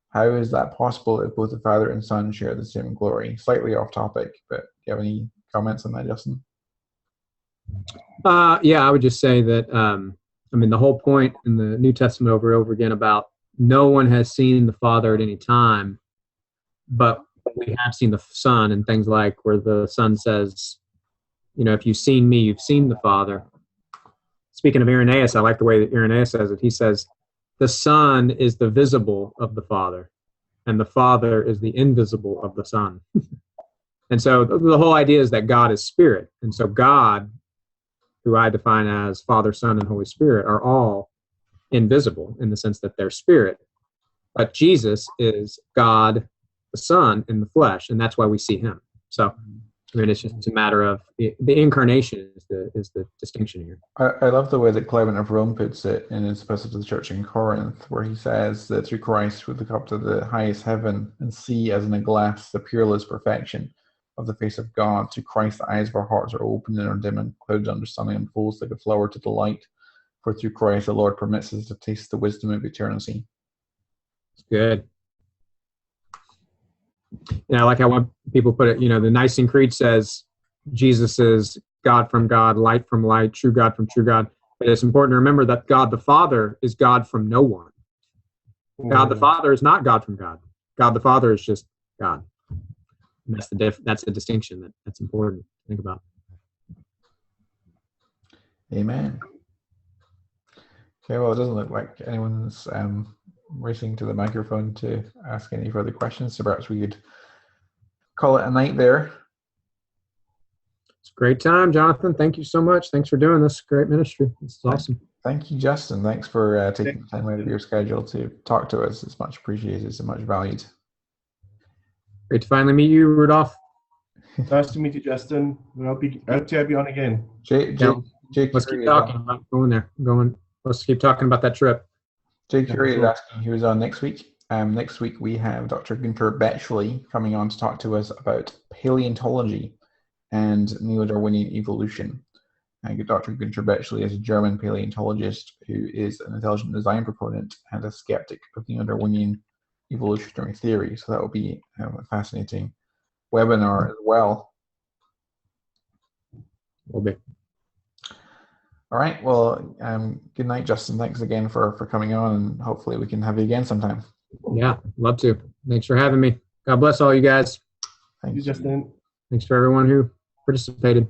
How is that possible if both the Father and Son share the same glory? Slightly off topic, but do you have any comments on that, Justin? Yeah, I would just say that, the whole point in the New Testament over and over again about no one has seen the Father at any time, but we have seen the Son, and things like where the Son says, if you've seen me, you've seen the Father. Speaking of Irenaeus, I like the way that Irenaeus says it. He says, the Son is the visible of the Father, and the Father is the invisible of the Son. And so the whole idea is that God is spirit. And so God, who I define as Father, Son, and Holy Spirit, are all invisible in the sense that they're spirit. But Jesus is God, the Son, in the flesh, and that's why we see him. So, it's just a matter of the incarnation is the distinction here. I love the way that Clement of Rome puts it in his epistle to the church in Corinth, where he says that through Christ we look up to the highest heaven and see as in a glass the peerless perfection of the face of God. Through Christ the eyes of our hearts are opened and our dim and clouded understanding unfolds like a flower to the light. For through Christ the Lord permits us to taste the wisdom of eternity. It's good. Like how when people put it, the Nicene Creed says Jesus is God from God, light from light, true God from true God. But it's important to remember that God the Father is God from no one. God the Father is not God from God. God the Father is just God. And that's the distinction that's important to think about. Amen. Okay, well, it doesn't look like anyone's racing to the microphone to ask any further questions, so perhaps we could call it a night there. It's a great time, Jonathan. Thank you so much. Thanks for doing this great ministry. This is awesome. Thank you, Justin. Thanks for taking the time out of your schedule to talk to us. It's much appreciated. It's much valued. Great to finally meet you, Rudolph. Nice to meet you, Justin. We hope to have you on again. Jake, let's keep talking about going there. Going Let's keep talking about that trip. Jay Curry is asking who's on next week. Next week we have Dr. Günter Betschley coming on to talk to us about paleontology and neo-Darwinian evolution. Dr. Günter Betschley is a German paleontologist who is an intelligent design proponent and a skeptic of neo-Darwinian evolutionary theory. So that will be a fascinating webinar as well. Will be. All right. Well, good night, Justin. Thanks again for coming on, and hopefully we can have you again sometime. Yeah, love to. Thanks for having me. God bless all you guys. Thanks, Justin. Thanks for everyone who participated.